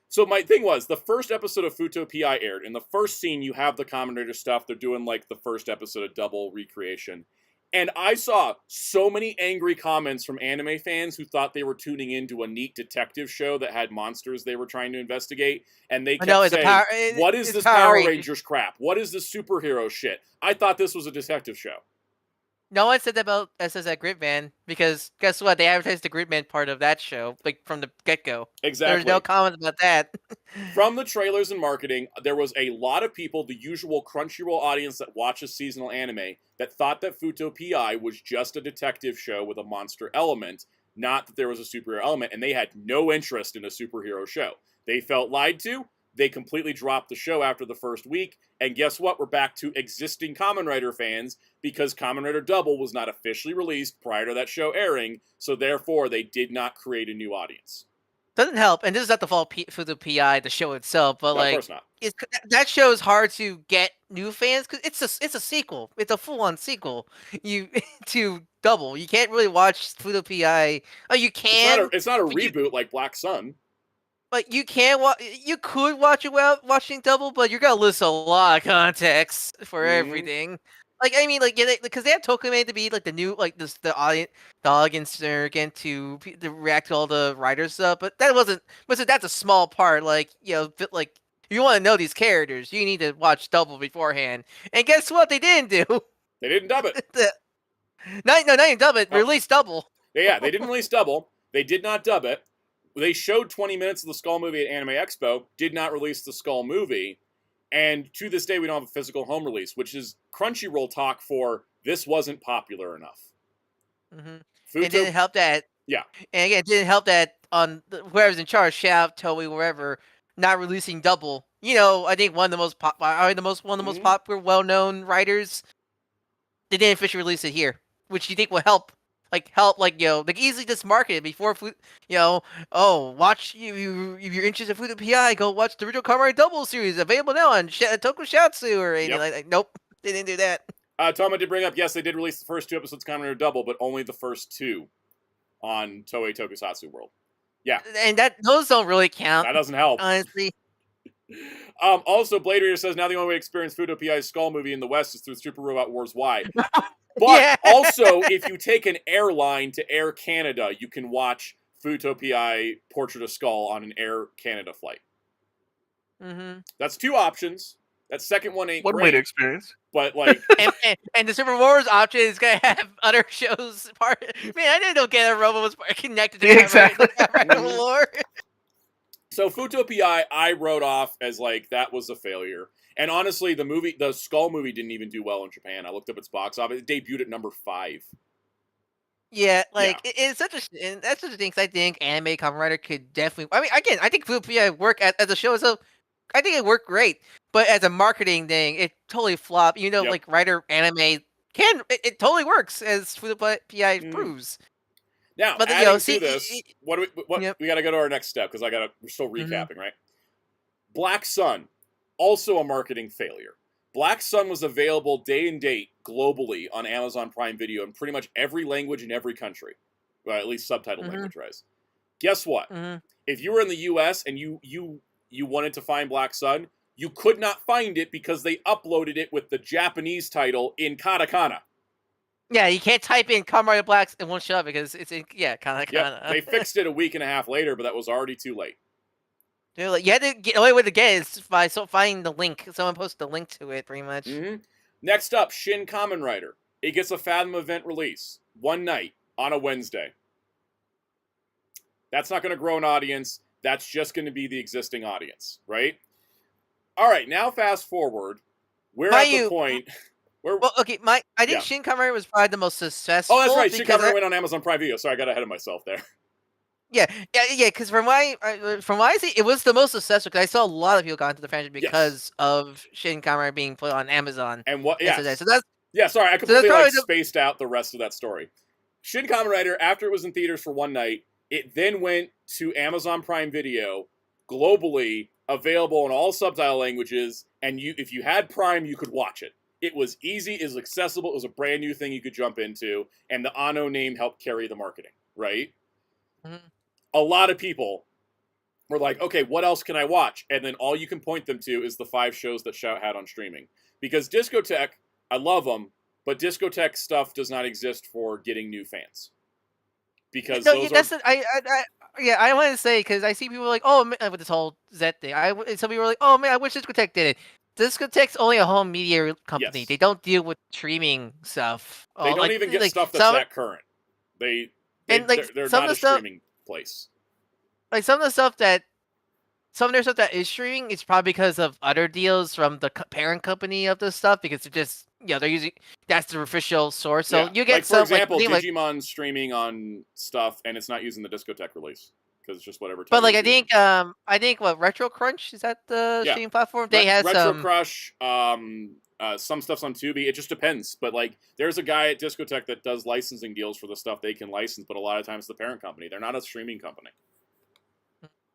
So my thing was, the first episode of Futo PI aired. In the first scene, you have the Kamen Rider stuff. They're doing, like, the first episode of Double Recreation. And I saw so many angry comments from anime fans who thought they were tuning into a neat detective show that had monsters they were trying to investigate. And they kept saying, what is this Power Rangers crap? What is this superhero shit? I thought this was a detective show. No one said that about SSS Gridman, because guess what? They advertised the Gridman part of that show, like, from the get-go. Exactly. There's no comments about that. From the trailers and marketing, there was a lot of people, the usual Crunchyroll audience that watches seasonal anime, that thought that Futo PI was just a detective show with a monster element, not that there was a superhero element, and they had no interest in a superhero show. They felt lied to. They completely dropped the show after the first week, and guess what? We're back to existing Kamen Rider fans, because Kamen Rider Double was not officially released prior to that show airing, so therefore they did not create a new audience. doesn't help, and this is not the fault for the PI, the show itself, but No, of like course not. that show is hard to get new fans because it's a sequel. It's a full on sequel. You to Double. You can't really watch Fudo PI. Oh, you can. It's not a but reboot like Black Sun. But you can You could watch it without watching Double, but you're gonna lose a lot of context for everything. Like I mean, like yeah, because they have Tokuman to be like the new like the audience there again to react to all the writer stuff, but that wasn't. But so that's a small part. Like like if you want to know these characters, you need to watch Double beforehand. And guess what? They didn't do. They didn't dub it. Not even dub it. Oh. Release Double. Yeah, they didn't release Double. They did not dub it. They showed 20 minutes of the Skull movie at Anime Expo. Did not release the Skull movie. And to this day, we don't have a physical home release, which is Crunchyroll talk for this wasn't popular enough. It didn't help that. Yeah. And again, it didn't help that on whoever's in charge, Shaft, Toei, wherever, not releasing Double. I think one of the most most popular, well-known writers. They didn't officially release it here, which you think will help. Like easily just market it before watch you if you're interested in Fudo PI, go watch the original Kamen Rider Double series available now on Tokusatsu or anything like that. Nope, they didn't do that. Toma did bring up, yes, they did release the first 2 episodes of Kamen Rider Double, but only the first 2 on Toei Tokusatsu World. Yeah, and those don't really count. That doesn't help, honestly. Also, Blade Reader says now the only way to experience Fudo PI's Skull movie in the West is through Super Robot Wars Y. But also, if you take an airline to Air Canada, you can watch Fudo PI Portrait of Skull on an Air Canada flight. That's 2 options. That second one ain't one great, way to experience. But like, and the Super Wars option is gonna have other shows. Man, I didn't know Canada Robot was connected to the lore. So Fudo PI, I wrote off as like that was a failure. And honestly, the Skull movie didn't even do well in Japan. I looked up its box office; it debuted at number 5. Yeah, it's such and that's such a thing. Cause I think anime Kamen Rider could definitely. I mean, again, I think Fudo PI work as a show. So I think it worked great, but as a marketing thing, it totally flopped. Like writer anime it totally works as Fudo PI proves. Now, but adding to this, we got to go to our next step because we're still recapping, right? Black Sun, also a marketing failure. Black Sun was available day and date globally on Amazon Prime Video in pretty much every language in every country, well, at least subtitled language-wise. Guess what? If you were in the U.S. and you wanted to find Black Sun, you could not find it because they uploaded it with the Japanese title in katakana. Yeah, you can't type in Kamen Rider Blacks and won't show up because it's in katakana. Yep, they fixed it a week and a half later, but that was already too late. Dude, like, the only way to get it is by finding the link. Someone posted the link to it, pretty much. Next up, Shin Kamen Rider. It gets a Fathom event release one night on a Wednesday. That's not going to grow an audience. That's just going to be the existing audience, right? All right, now fast forward. We're at the point. Well, okay, I think Shin Kamen Rider was probably the most successful. Oh, that's right. Shin Kamen Rider went on Amazon Prime Video. Sorry, I got ahead of myself there. Yeah. Because from what I see, it was the most successful. Because I saw a lot of people got into the franchise because of Shin Kamen Rider being put on Amazon. And what? Yeah. So that's sorry, I completely spaced out the rest of that story. Shin Kamen Rider, after it was in theaters for one night, it then went to Amazon Prime Video, globally available in all subtitle languages. And if you had Prime, you could watch it. It was easy, it was accessible, it was a brand new thing you could jump into, and the Anno name helped carry the marketing, right? A lot of people were like, okay, what else can I watch? And then all you can point them to is the 5 shows that Shout had on streaming. Because Discotek, I love them, but Discotek stuff does not exist for getting new fans. Because I want to say, because I see people like, oh, man, with this whole Zeztz thing, some people are like, oh man, I wish Discotek did it. Discotek's only a home media company. Yes. They don't deal with streaming stuff. They don't even get stuff that's that current. They're not a streaming place. Like some of their stuff that is streaming is probably because of other deals from the parent company of this stuff, because they're just they're using that's the official source. So you get for example, Digimon streaming on stuff and it's not using the Discotek release. Because it's just whatever. But like I think what Retro Crunch is that the streaming platform? They have Retro Crush. Some stuff's on Tubi. It just depends. But like, there's a guy at Discotek that does licensing deals for the stuff they can license. But a lot of times, the parent company, they're not a streaming company.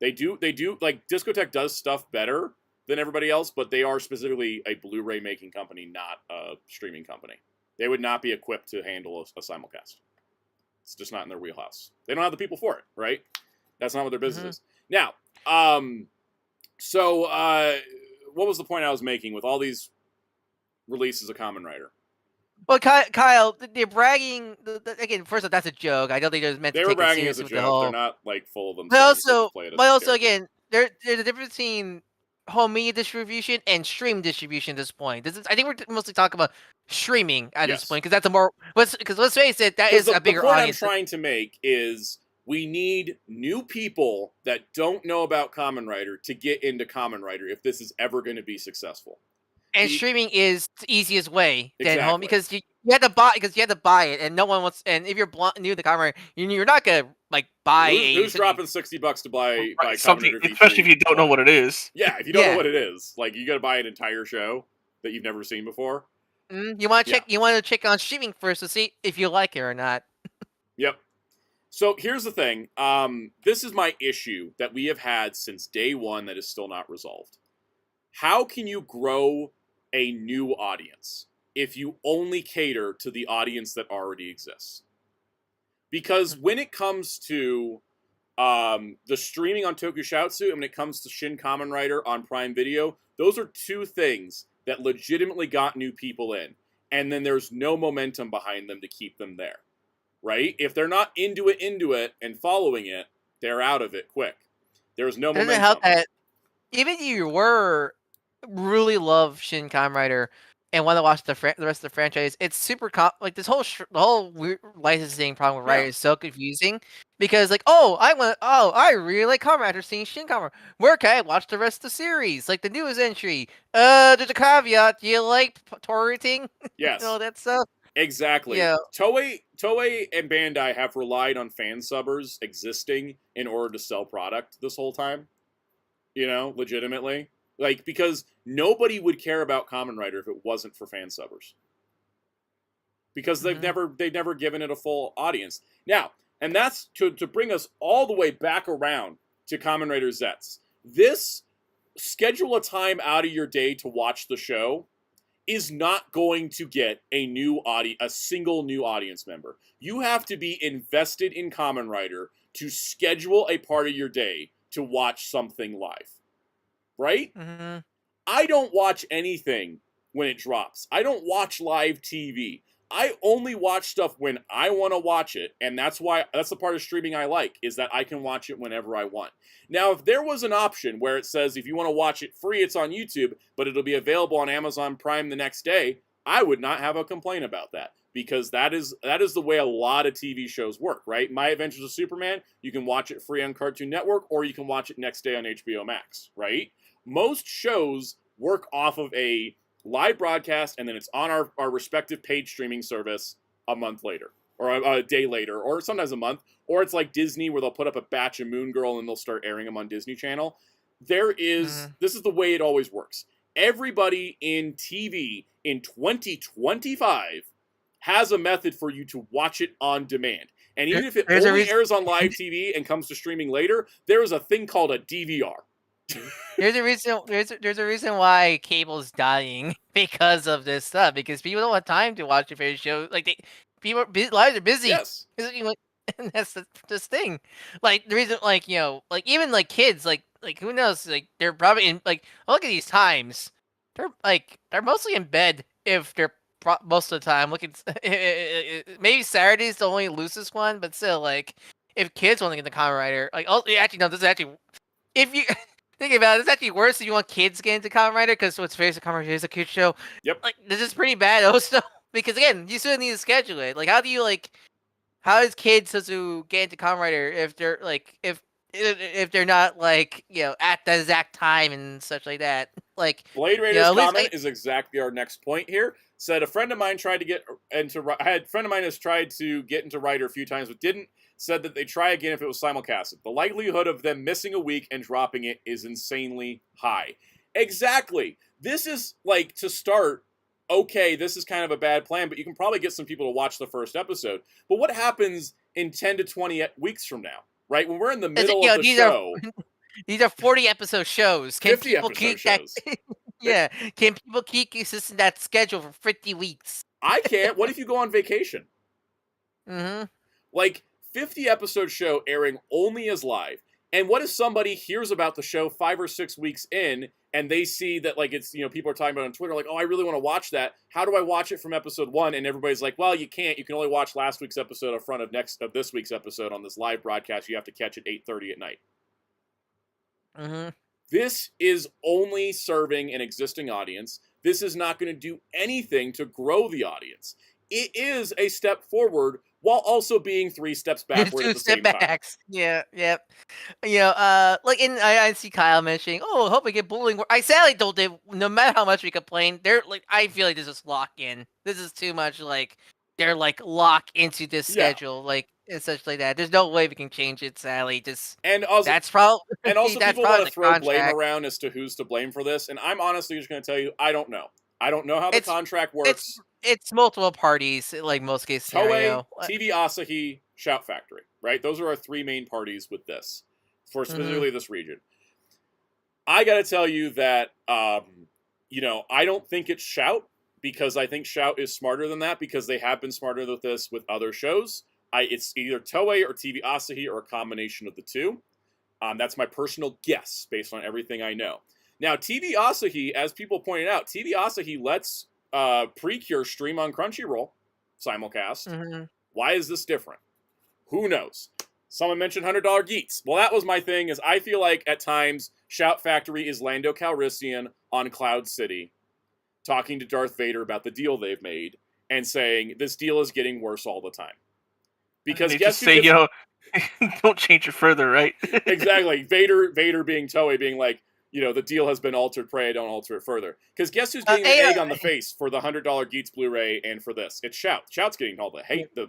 They do like Discotek does stuff better than everybody else, but they are specifically a Blu-ray making company, not a streaming company. They would not be equipped to handle a simulcast. It's just not in their wheelhouse. They don't have the people for it, right? That's not what their business is. Now, so what was the point I was making with all these releases of Kamen Rider? Well, Kyle, they're bragging. Again, first off, that's a joke. I don't think they're meant They to were take it bragging as seriously a with the joke. whole. They're not like full of themselves. But also, again, there's a difference between home media distribution and stream distribution at this point. I think we're mostly talking about streaming at this point because that's a more. Because let's face it, that is a bigger audience. The point I'm trying to make is we need new people that don't know about Kamen Rider to get into Kamen Rider if this is ever going to be successful. And streaming is the easiest way than Exactly. home because you have to buy it, and no one wants. And if you're new to Kamen Rider, you're not gonna like buy who's dropping $60 to buy something, Kamen Rider especially if you don't know what it is. Yeah, if you don't know what it is, like you got to buy an entire show that you've never seen before. You want to check. You want to check on streaming first to see if you like it or not. Yep. So here's the thing. This is my issue that we have had since day one that is still not resolved. How can you grow a new audience if you only cater to the audience that already exists? Because when it comes to the streaming on Tokusatsu and when it comes to Shin Kamen Rider on Prime Video, those are two things that legitimately got new people in. And then there's no momentum behind them to keep them there. Right? If they're not into it and following it, they're out of it quick. There's no momentum. Doesn't help that even if you were really love Shin Kamen Rider and want to watch the rest of the franchise, it's super like this whole the whole weird licensing problem with Rider is so confusing because like I really like Kamen Rider seeing Shin Kamen Rider. Where can I watch the rest of the series? Like the newest entry. There's a caveat. Do you like torrenting? Yes. That stuff. Exactly. Yeah. Toei and Bandai have relied on fan subbers existing in order to sell product this whole time. Legitimately. Like, because nobody would care about Kamen Rider if it wasn't for fan subbers. Because they've never given it a full audience. Now, and that's to bring us all the way back around to Kamen Rider Zeztz. This schedule a time out of your day to watch the show is not going to get a single new audience member. You have to be invested in Kamen Rider to schedule a part of your day to watch something live. Right? Mm-hmm. I don't watch anything when it drops. I don't watch live TV. I only watch stuff when I want to watch it, and that's the part of streaming I like, is that I can watch it whenever I want. Now, if there was an option where it says if you want to watch it free, it's on YouTube, but it'll be available on Amazon Prime the next day, I would not have a complaint about that, because that is the way a lot of TV shows work, right? My Adventures of Superman, you can watch it free on Cartoon Network, or you can watch it next day on HBO Max, right? Most shows work off of a live broadcast, and then it's on our respective paid streaming service a month later, or a day later, or sometimes a month, or it's like Disney where they'll put up a batch of Moon Girl and they'll start airing them on Disney Channel. This is the way it always works. Everybody in TV in 2025 has a method for you to watch it on demand. And even if it only airs on live TV and comes to streaming later, there is a thing called a DVR. There's a reason why cable's dying because of this stuff. Because people don't have time to watch your favorite show. Like lives are busy. Yes. And that's this thing. Like the reason, like even like kids, like who knows? Like they're probably in look at these times. They're mostly in bed if they're most of the time. Look at maybe Saturday's the only loosest one, but still, like if kids want to get the Kamen Rider, this is actually if you. Think about it, it's actually worse if you want kids to get into Kamen Rider, because what's face Kamen Rider is a kid show. Yep. Like, this is pretty bad also, because again, you still need to schedule it. Like, how is kids supposed to get into Kamen Rider if they're if they're not at the exact time and such like that? Like Blade Raider's comment is exactly our next point here. Said a friend of mine tried to get into has tried to get into Rider a few times but didn't. Said that they try again if it was simulcasted. The likelihood of them missing a week and dropping it is insanely high. Exactly. This is to start. Okay, this is kind of a bad plan, but you can probably get some people to watch the first episode. But what happens in 10 to 20 weeks from now, right? When we're in the middle of the show, These are 40 episode shows. Can 50 people episode keep that? shows. Yeah. Can people keep consistent that schedule for 50 weeks? I can't. What if you go on vacation? Mm-hmm. Like 50 episode show airing only as live. And what if somebody hears about the show 5 or 6 weeks in and they see that like it's, people are talking about it on Twitter like, "Oh, I really want to watch that. How do I watch it from episode 1?" And everybody's like, "Well, you can't. You can only watch last week's episode in front of this week's episode on this live broadcast. You have to catch it 8:30 at night." Mm-hmm. This is only serving an existing audience. This is not going to do anything to grow the audience. It is a step forward while also being 3 steps backward at the same time. Yeah, yep. Like I see Kyle mentioning, "Oh, I hope we get bullying." I sadly don't. No matter how much we complain, they're like, I feel like this is lock in. This is too much. Like they're like locked into this schedule, like essentially that. There's no way we can change it. Sadly, and also that's probably people want to throw blame around as to who's to blame for this. And I'm honestly just going to tell you, I don't know. I don't know how the contract works. It's multiple parties, like most cases. Toei, TV Asahi, Shout Factory, right? Those are our 3 main parties with this, for specifically this region. I got to tell you that, I don't think it's Shout, because I think Shout is smarter than that, because they have been smarter with this with other shows. It's either Toei or TV Asahi or a combination of the 2. That's my personal guess based on everything I know. Now, TV Asahi, as people pointed out, TV Asahi lets Precure stream on Crunchyroll simulcast. Mm-hmm. Why is this different? Who knows? Someone mentioned $100 Geeks. Well, that was my thing, is I feel like at times Shout Factory is Lando Calrissian on Cloud City talking to Darth Vader about the deal they've made and saying this deal is getting worse all the time. Because guess who say, don't change it further, right? Exactly. Vader being Toei, being like, the deal has been altered, pray I don't alter it further. Because guess who's getting an egg on the face for the $100 Geeks Blu-ray and for this? It's Shout. Shout's getting all the hate, the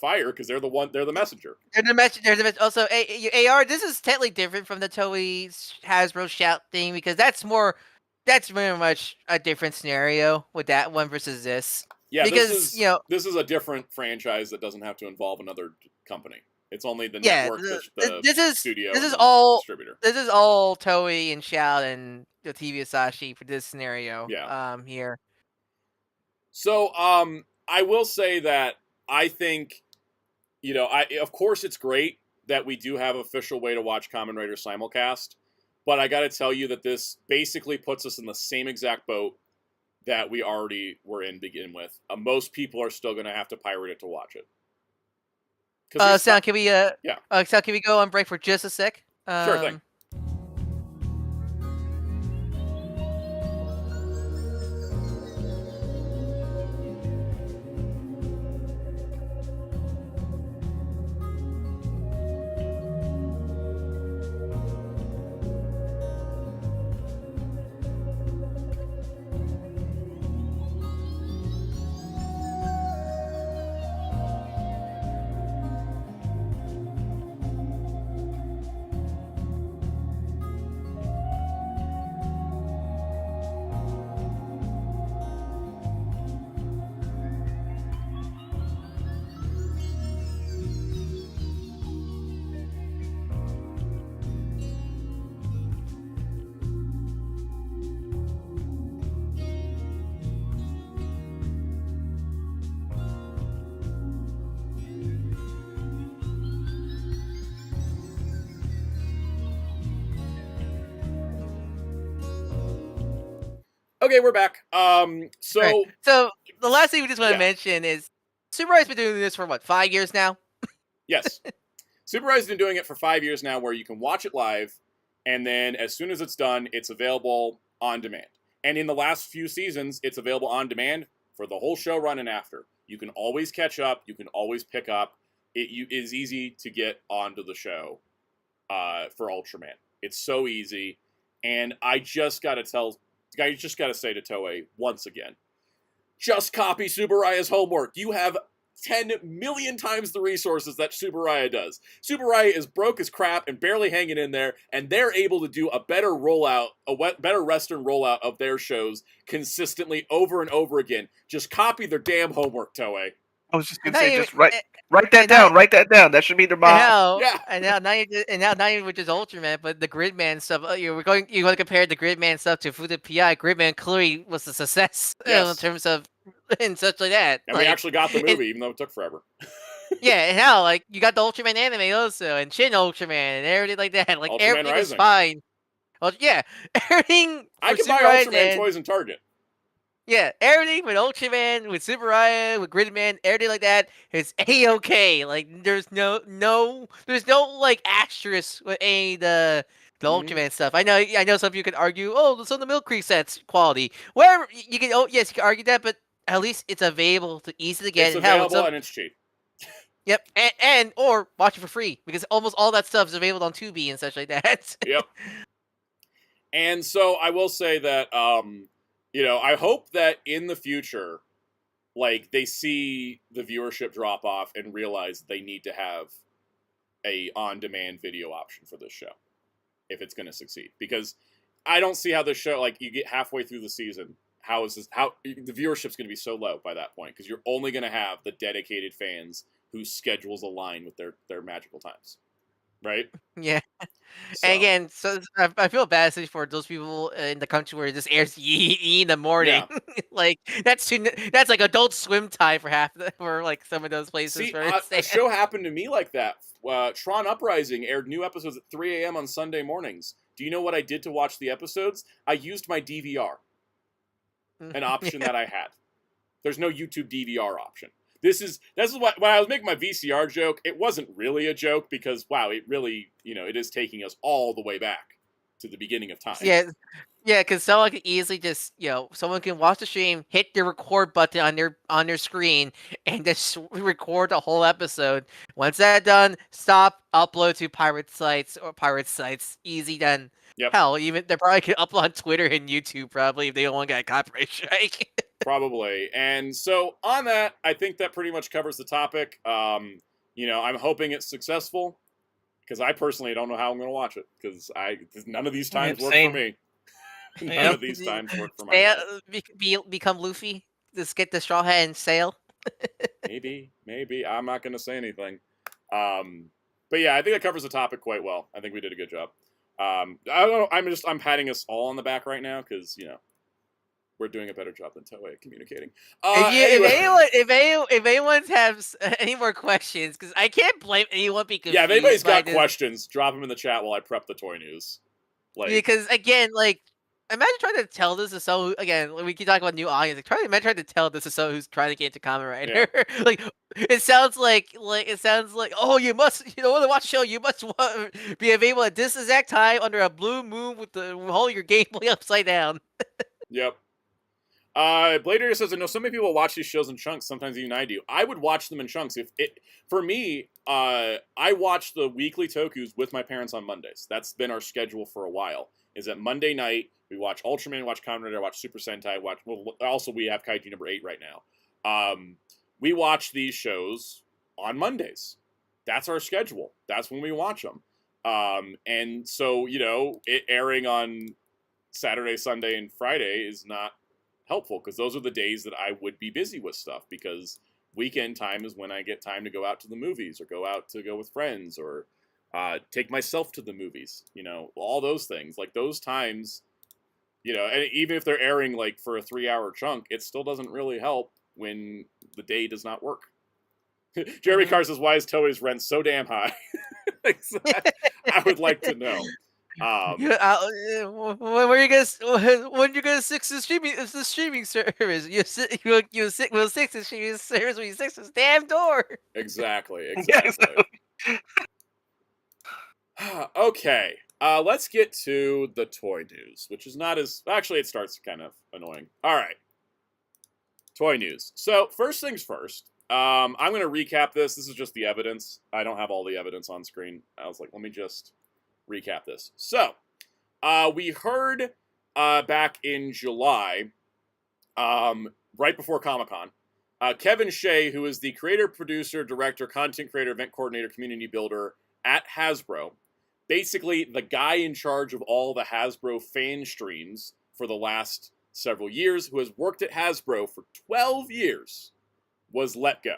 fire, because they're the messenger. They're the messenger. Also, AR, this is technically different from the Toei Hasbro Shout thing, because that's very much a different scenario with that one versus this. Yeah, because this is a different franchise that doesn't have to involve another company. It's only the network, the studio, this is all distributor. This is all Toei and Shout and the TV Asahi for this scenario. Yeah. Here. So, I will say that I think, of course it's great that we do have an official way to watch Kamen Rider simulcast, but I got to tell you that this basically puts us in the same exact boat that we already were in to begin with. Most people are still going to have to pirate it to watch it. Sal, can we Sal, can we go on break for just a sec? Sure thing. Okay, we're back. So the last thing we just want to mention is Super Ride's been doing this for 5 years now? Yes. Super Ride's been doing it for 5 years now, where you can watch it live, and then as soon as it's done, it's available on demand. And in the last few seasons, it's available on demand for the whole show run and after. You can always catch up. You can always pick up. It is easy to get onto the show for Ultraman. It's so easy. And I just got to say to Toei once again, just copy Tsuburaya homework. You have 10 million times the resources that Tsuburaya does. Tsuburaya is broke as crap and barely hanging in there, and they're able to do a better rollout, better Western rollout of their shows consistently over and over again. Just copy their damn homework, Toei. I was just going to say, Write that down. Write that down. That should be their And motto. now, Yeah. and now, not even with just Ultraman, but the Gridman stuff. You want to compare the Gridman stuff to Fuda PI. Gridman clearly was a success in terms of and such like that. And we actually got the and- movie, even though it took forever. Yeah, and now like you got the Ultraman anime also, and Shin Ultraman and everything like that. Like Ultraman everything is Rising. fine. Well, yeah, everything. I for can buy Super Ryan Ultraman and- toys in Target. Yeah, everything with Ultraman, with Super Ryan, with Gridman, everything like that is a-okay. Like there's no like asterisk with any of the Mhm. Ultraman stuff. I know some people could argue, oh, some of the Milk Creek sets quality. Wherever you can, oh yes, you can argue that, but at least it's available to easily get. It's and hell, available and it's cheap. Yep, and or watch it for free because almost all that stuff is available on Tubi and such like that. Yep. And so I will say that, I hope that in the future, like, they see the viewership drop off and realize they need to have a on-demand video option for this show if it's going to succeed. Because I don't see how this show, like, you get halfway through the season, how the viewership's going to be so low by that point because you're only going to have the dedicated fans whose schedules align with their magical times, right? Yeah. So, And again, so I feel bad for those people in the country where it just airs in the morning. Like that's like Adult Swim time for like some of those places. see, where a show happened to me like that. Tron Uprising aired new episodes at 3 a.m. on Sunday mornings. Do you know what I did to watch the episodes? I used my DVR, an option that I had. There's no YouTube DVR option. This is what when I was making my VCR joke, it wasn't really a joke because wow, it really, it is taking us all the way back to the beginning of time. Yeah, because someone can easily just someone can watch the stream, hit the record button on their screen, and just record the whole episode. Once that's done, stop, upload to pirate sites, easy done. Yep. Hell, even they probably could upload on Twitter and YouTube probably if they don't want to get a copyright strike. Probably. And so on that, I think that pretty much covers the topic. I'm hoping it's successful because I personally don't know how I'm going to watch it because none of these times work for me. None of these times work for my become Luffy. Just get the straw hat and sail. Maybe. I'm not going to say anything. But yeah, I think it covers the topic quite well. I think we did a good job. I don't know. I'm patting us all on the back right now because we're doing a better job than Toei at communicating. If anyone has any more questions, because I can't blame anyone because if anybody's got questions, drop them in the chat while I prep the toy news. Because again, imagine trying to tell this to someone again. We keep talking about new audience. Imagine trying to tell this to someone who's trying to get into Kamen Rider. Yeah. It sounds like oh, you must to watch the show. You must be available at this exact time under a blue moon with all your gameplay upside down. Yep. Blader says, I know so many people watch these shows in chunks, sometimes even I do. I would watch them in chunks. For me, I watch the weekly Tokus with my parents on Mondays. That's been our schedule for a while. Is that Monday night, we watch Ultraman, watch Kamen Rider, watch Super Sentai, also we have Kaiju number 8 right now. We watch these shows on Mondays. That's our schedule. That's when we watch them. And so, it airing on Saturday, Sunday, and Friday is not helpful because those are the days that I would be busy with stuff because weekend time is when I get time to go out to the movies or go with friends or take myself to the movies, all those things. Like those times, and even if they're airing for a 3-hour chunk, it still doesn't really help when the day does not work. Jeremy Carr says, why is Toei's rent so damn high? I would like to know. When are you gonna fix the streaming service? You'll fix the streaming service when you fix this damn door. Exactly. Okay, let's get to the toy news, which is not as actually it starts kind of annoying. All right, toy news. So first things first. I'm going to recap this. This is just the evidence. I don't have all the evidence on screen. I was like, let me just recap this. So, we heard back in July, right before Comic-Con, Kevin Shea, who is the creator, producer, director, content creator, event coordinator, community builder at Hasbro, basically the guy in charge of all the Hasbro fan streams for the last several years, who has worked at Hasbro for 12 years, was let go.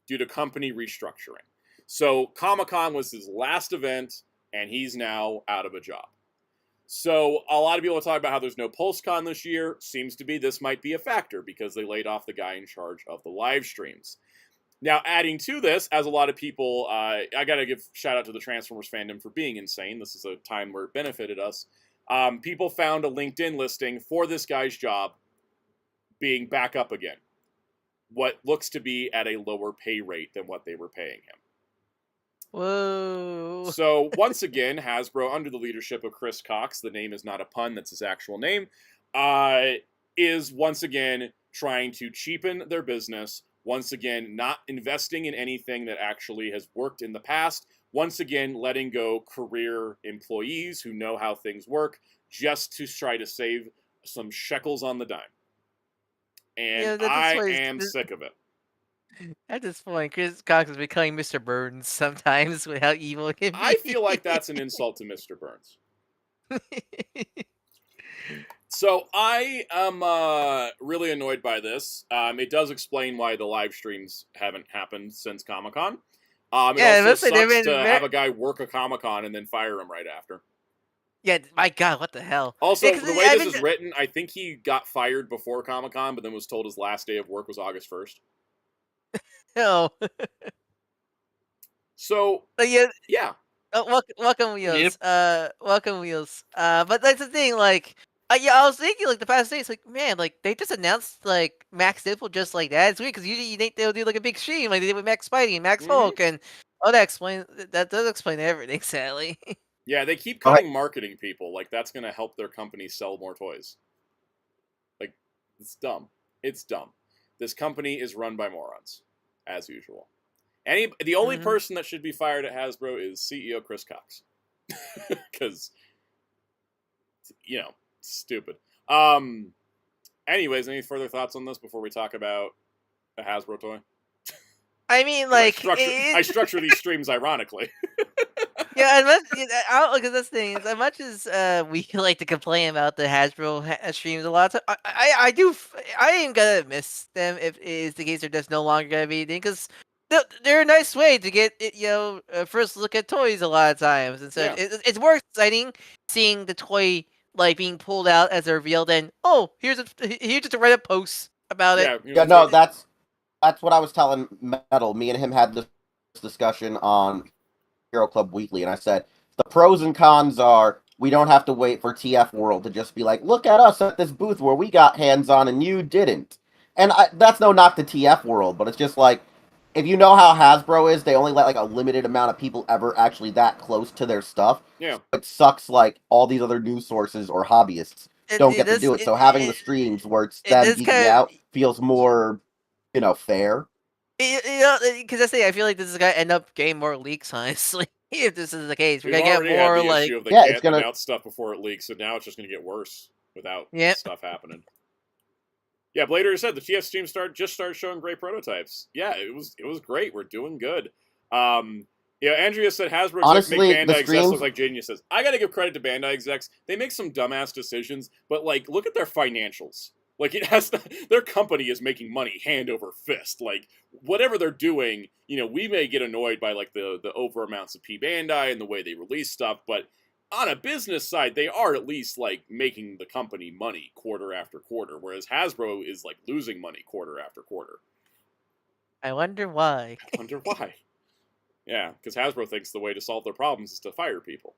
due to company restructuring. So Comic-Con was his last event, and he's now out of a job. So a lot of people talk about how there's no PulseCon this year. Seems to be this might be a factor because they laid off the guy in charge of the live streams. Now, adding to this, as a lot of people, I got to give shout out to the Transformers fandom for being insane. This is a time where it benefited us. People found a LinkedIn listing for this guy's job being back up again. What looks to be at a lower pay rate than what they were paying him. Whoa. So, once again, Hasbro, under the leadership of Chris Cox, the name is not a pun, that's his actual name, is once again trying to cheapen their business, once again not investing in anything that actually has worked in the past, once again letting go career employees who know how things work, just to try to save some shekels on the dime. And I am sick of it. At this point, Chris Cox is becoming Mr. Burns sometimes with how evil he can be. I feel like that's an insult to Mr. Burns. So I am really annoyed by this. It does explain why the live streams haven't happened since Comic-Con. It also sucks to have a guy work a Comic-Con and then fire him right after. Yeah, my God, what the hell? Also, the way this is written, I think he got fired before Comic-Con, but then was told his last day of work was August 1st. No. So, yeah. Welcome, Wheels. Yep. Welcome, Wheels. But that's the thing, like, I was thinking, like, the past days, like, man, like, they just announced, like, Max Deadpool just like that. It's weird, because usually you think they'll do, like, a big stream, like they did with Max Spidey and Max Hulk, and that does explain everything, sadly. Yeah, they keep cutting marketing people, like, that's gonna help their company sell more toys. Like, it's dumb. It's dumb. This company is run by morons, as usual. The only person that should be fired at Hasbro is CEO Chris Cox. Because, stupid. Anyways, any further thoughts on this before we talk about a Hasbro toy? I mean, like... I structure these streams ironically. Yeah, because that's the thing. As much as we like to complain about the Hasbro streams a lot of time, I am gonna miss them if it is the case they're just no longer gonna be anything, because they're a nice way to get first look at toys a lot of times, and so it's more exciting seeing the toy like being pulled out as a reveal than here's just a Reddit post about it. Yeah, no, that's what I was telling Metal. Me and him had this discussion on Hero Club Weekly, and I said the pros and cons are we don't have to wait for TF World to just be like, look at us at this booth where we got hands on and you didn't. And that's no knock to TF World, but it's just like, if you know how Hasbro is, they only let like a limited amount of people ever actually that close to their stuff. Yeah, it sucks. Like all these other news sources or hobbyists don't get to do it. So having the streams where it's them eating out feels more, fair. Because that's the thing, I feel like this is gonna end up getting more leaks, honestly. If this is the case, we're gonna get more like it's gonna announce stuff before it leaks, so now it's just gonna get worse without stuff happening. Yeah, Blader said the TF stream just started showing great prototypes. Yeah, it was great. We're doing good. Andrea said Hasbro honestly make Bandai execs look like Jania says. I gotta give credit to Bandai execs. They make some dumbass decisions, but like look at their financials. Like their company is making money hand over fist. Like whatever they're doing, we may get annoyed by like the over amounts of P Bandai and the way they release stuff, but on a business side, they are at least like making the company money quarter after quarter, whereas Hasbro is like losing money quarter after quarter. I wonder why. Yeah, because Hasbro thinks the way to solve their problems is to fire people.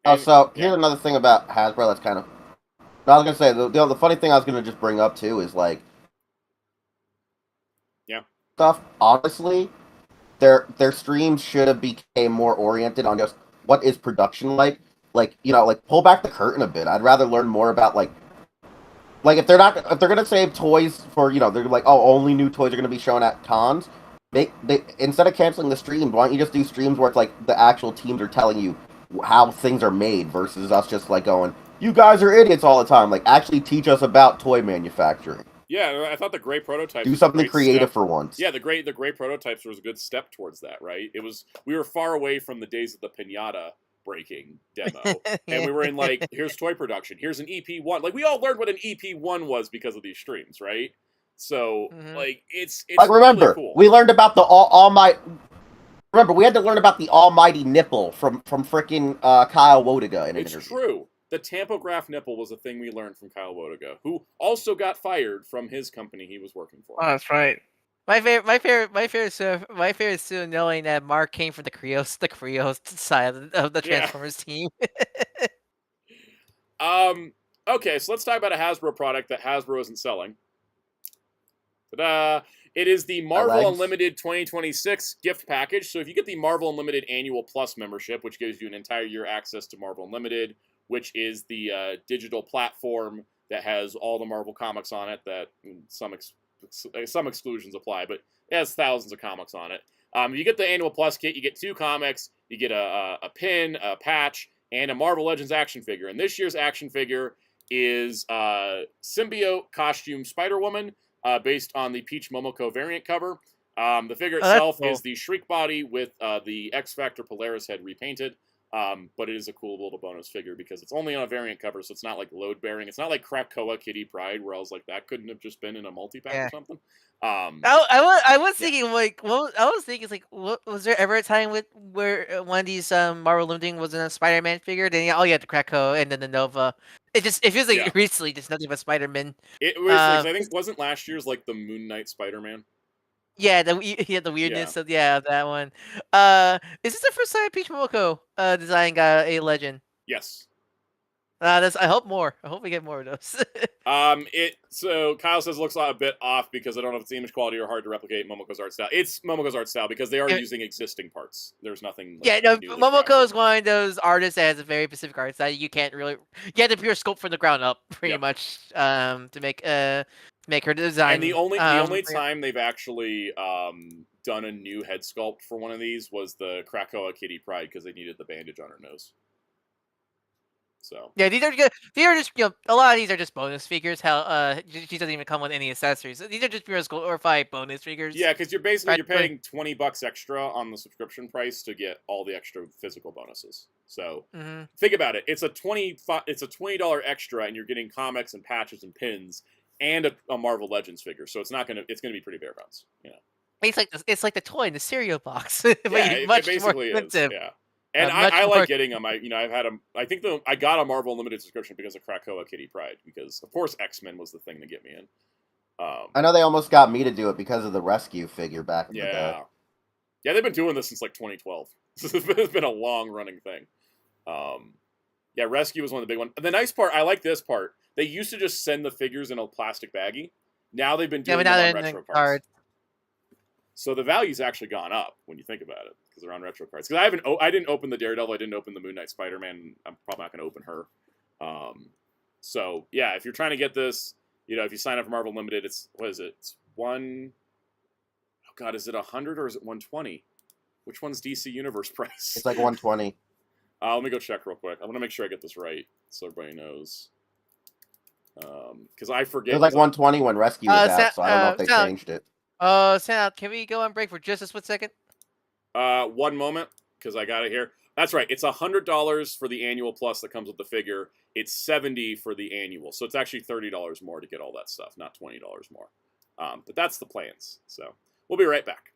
Here's another thing about Hasbro that's kind of. I was gonna say the funny thing I was gonna just bring up too is like, stuff. Honestly, their streams should have became more oriented on just what is production like. Like pull back the curtain a bit. I'd rather learn more about like if they're gonna save toys for they're like only new toys are gonna be shown at cons. They instead of canceling the streams, why don't you just do streams where it's like the actual teams are telling you how things are made versus us just like going, you guys are idiots all the time. Like, actually teach us about toy manufacturing. Yeah, I thought the great prototypes. Do something creative for once. Yeah, the great prototypes was a good step towards that, right? We were far away from the days of the piñata breaking demo, and we were in like, here's toy production, here's an EP1. Like we all learned what an EP1 was because of these streams, right? So Mhm. like it's Like, remember, really cool. we learned about the almighty. Remember, we had to learn about the almighty nipple from freaking Kyle Wodiga in an It's interview. true. The tampograph nipple was a thing we learned from Kyle Wodiga, who also got fired from his company he was working for. Oh, that's right. My favorite is still knowing that Mark came from the Krios side of the Yeah. Transformers team. Okay, so let's talk about a Hasbro product that Hasbro isn't selling. Ta-da! It is the Marvel legs. Unlimited 2026 gift package. So if you get the Marvel Unlimited Annual Plus membership, which gives you an entire year access to Marvel Unlimited, which is the digital platform that has all the Marvel comics on it, that some exclusions apply, but it has thousands of comics on it. You get the Annual Plus kit, you get 2 comics, you get a pin, a patch, and a Marvel Legends action figure. And this year's action figure is Symbiote Costume Spider-Woman, based on the Peach Momoko variant cover. The figure itself cool. is the Shriek body with the X-Factor Polaris head repainted. But it is a cool little bonus figure because it's only on a variant cover, so it's not like load-bearing. It's not like Krakoa Kitty Pryde, where I was like, that couldn't have just been in a multi-pack or something. I was thinking like, was there ever a time where one of these Marvel Limiting was in a Spider-Man figure? Then you had the Krakoa and then the Nova. It feels like recently just nothing but Spider-Man. It was like, I think wasn't last year's like the Moon Knight Spider-Man. Yeah, the weirdness of that one. Is this the first time Peach Momoko design got a legend? Yes. I hope more. I hope we get more of those. So Kyle says it looks a bit off because I don't know if it's image quality or hard to replicate Momoko's art style. It's Momoko's art style because they are using existing parts. There's nothing. Like, Momoko is one of those artists that has a very specific art style. You can't really get the pure sculpt from the ground up, pretty much, to make her design. And the only time they've actually done a new head sculpt for one of these was the Krakoa Kitty Pryde because they needed the bandage on her nose. So yeah, these are good. These are just a lot of these are just bonus figures. She doesn't even come with any accessories. These are just pure glorified bonus figures. Yeah, because you're paying $20 extra on the subscription price to get all the extra physical bonuses. So think about it. It's a $20 extra, and you're getting comics and patches and pins and a Marvel Legends figure. So it's gonna be pretty bare bones. It's like the toy in the cereal box. But it basically is. Yeah. And I like getting them. I've had them. I think I got a Marvel Unlimited subscription because of Krakoa Kitty Pryde, because of course X-Men was the thing to get me in. I know they almost got me to do it because of the Rescue figure back in the day. Yeah, they've been doing this since like 2012. It's been a long running thing. Yeah, Rescue was one of the big ones. The nice part, I like this part. They used to just send the figures in a plastic baggie. Now they've been doing them on retro cards. So the value's actually gone up when you think about it, because they're on retro cards. Because I didn't open the Daredevil, I didn't open the Moon Knight Spider-Man. I'm probably not going to open her. So yeah, if you're trying to get this, if you sign up for Marvel Limited, it's It's one. Oh God, is it 100 or is it 120? Which one's DC Universe price? It's like 120. Let me go check real quick. I want to make sure I get this right so everybody knows. Because I forget. It was like 120 when Rescue was out, so I don't know if they changed it. Sam, can we go on break for just a split second? 1 moment, because I got it here. That's right. It's $100 for the annual plus that comes with the figure. It's $70 for the annual, so it's actually $30 more to get all that stuff, not $20 more. But that's the plans. So we'll be right back.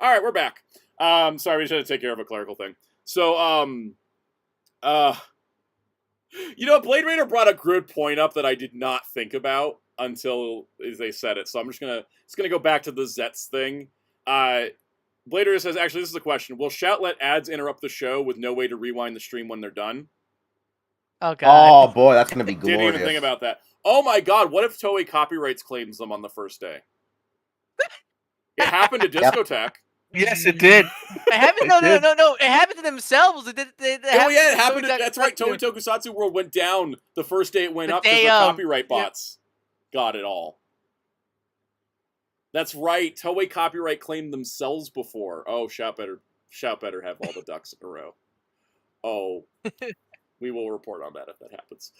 All right, we're back. Sorry, we just had to take care of a clerical thing. So, Blade Runner brought a good point up that I did not think about until they said it. So I'm just gonna go back to the Zeztz thing. Blade Runner says, actually, this is a question: will Shout let ads interrupt the show with no way to rewind the stream when they're done? Oh god. Oh boy, that's gonna be glorious. Didn't even think about that. Oh my god, what if Toei copyrights claims them on the first day? It happened to Discotek. Yes, it did. It happened. No. It happened to themselves. It happened. That's right. Toei Tokusatsu World went down the first day it went up because the copyright bots got it all. That's right. Toei copyright claimed themselves before. Oh, Shout better have all the ducks in a row. Oh, we will report on that if that happens.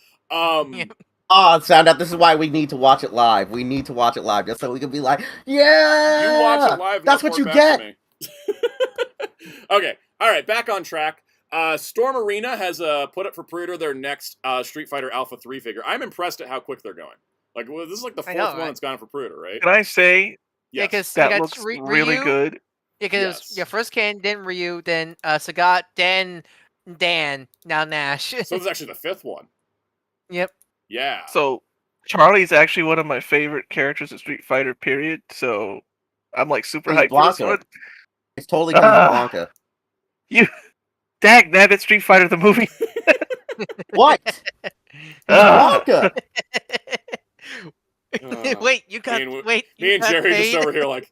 Soundout, this is why we need to watch it live. We need to watch it live just so we can be like, yeah! You watch it live. That's what you get! Okay, alright, back on track. Storm Arena has put up for pre-order their next Street Fighter Alpha 3 figure. I'm impressed at how quick they're going. Like, this is like the fourth one that's gone for pre-order, right? Can I say, Yeah, because that looks really good. Yeah, because first Ken, then Ryu, then Sagat, then Dan, now Nash. So this is actually the fifth one. Yep. Yeah. So Charlie's actually one of my favorite characters in Street Fighter, period. So I'm like super hyped for this one. It's totally Blanca. You dag nabbit, Street Fighter the movie. What? Blanca. Wait, you got me and Jerry just over here like.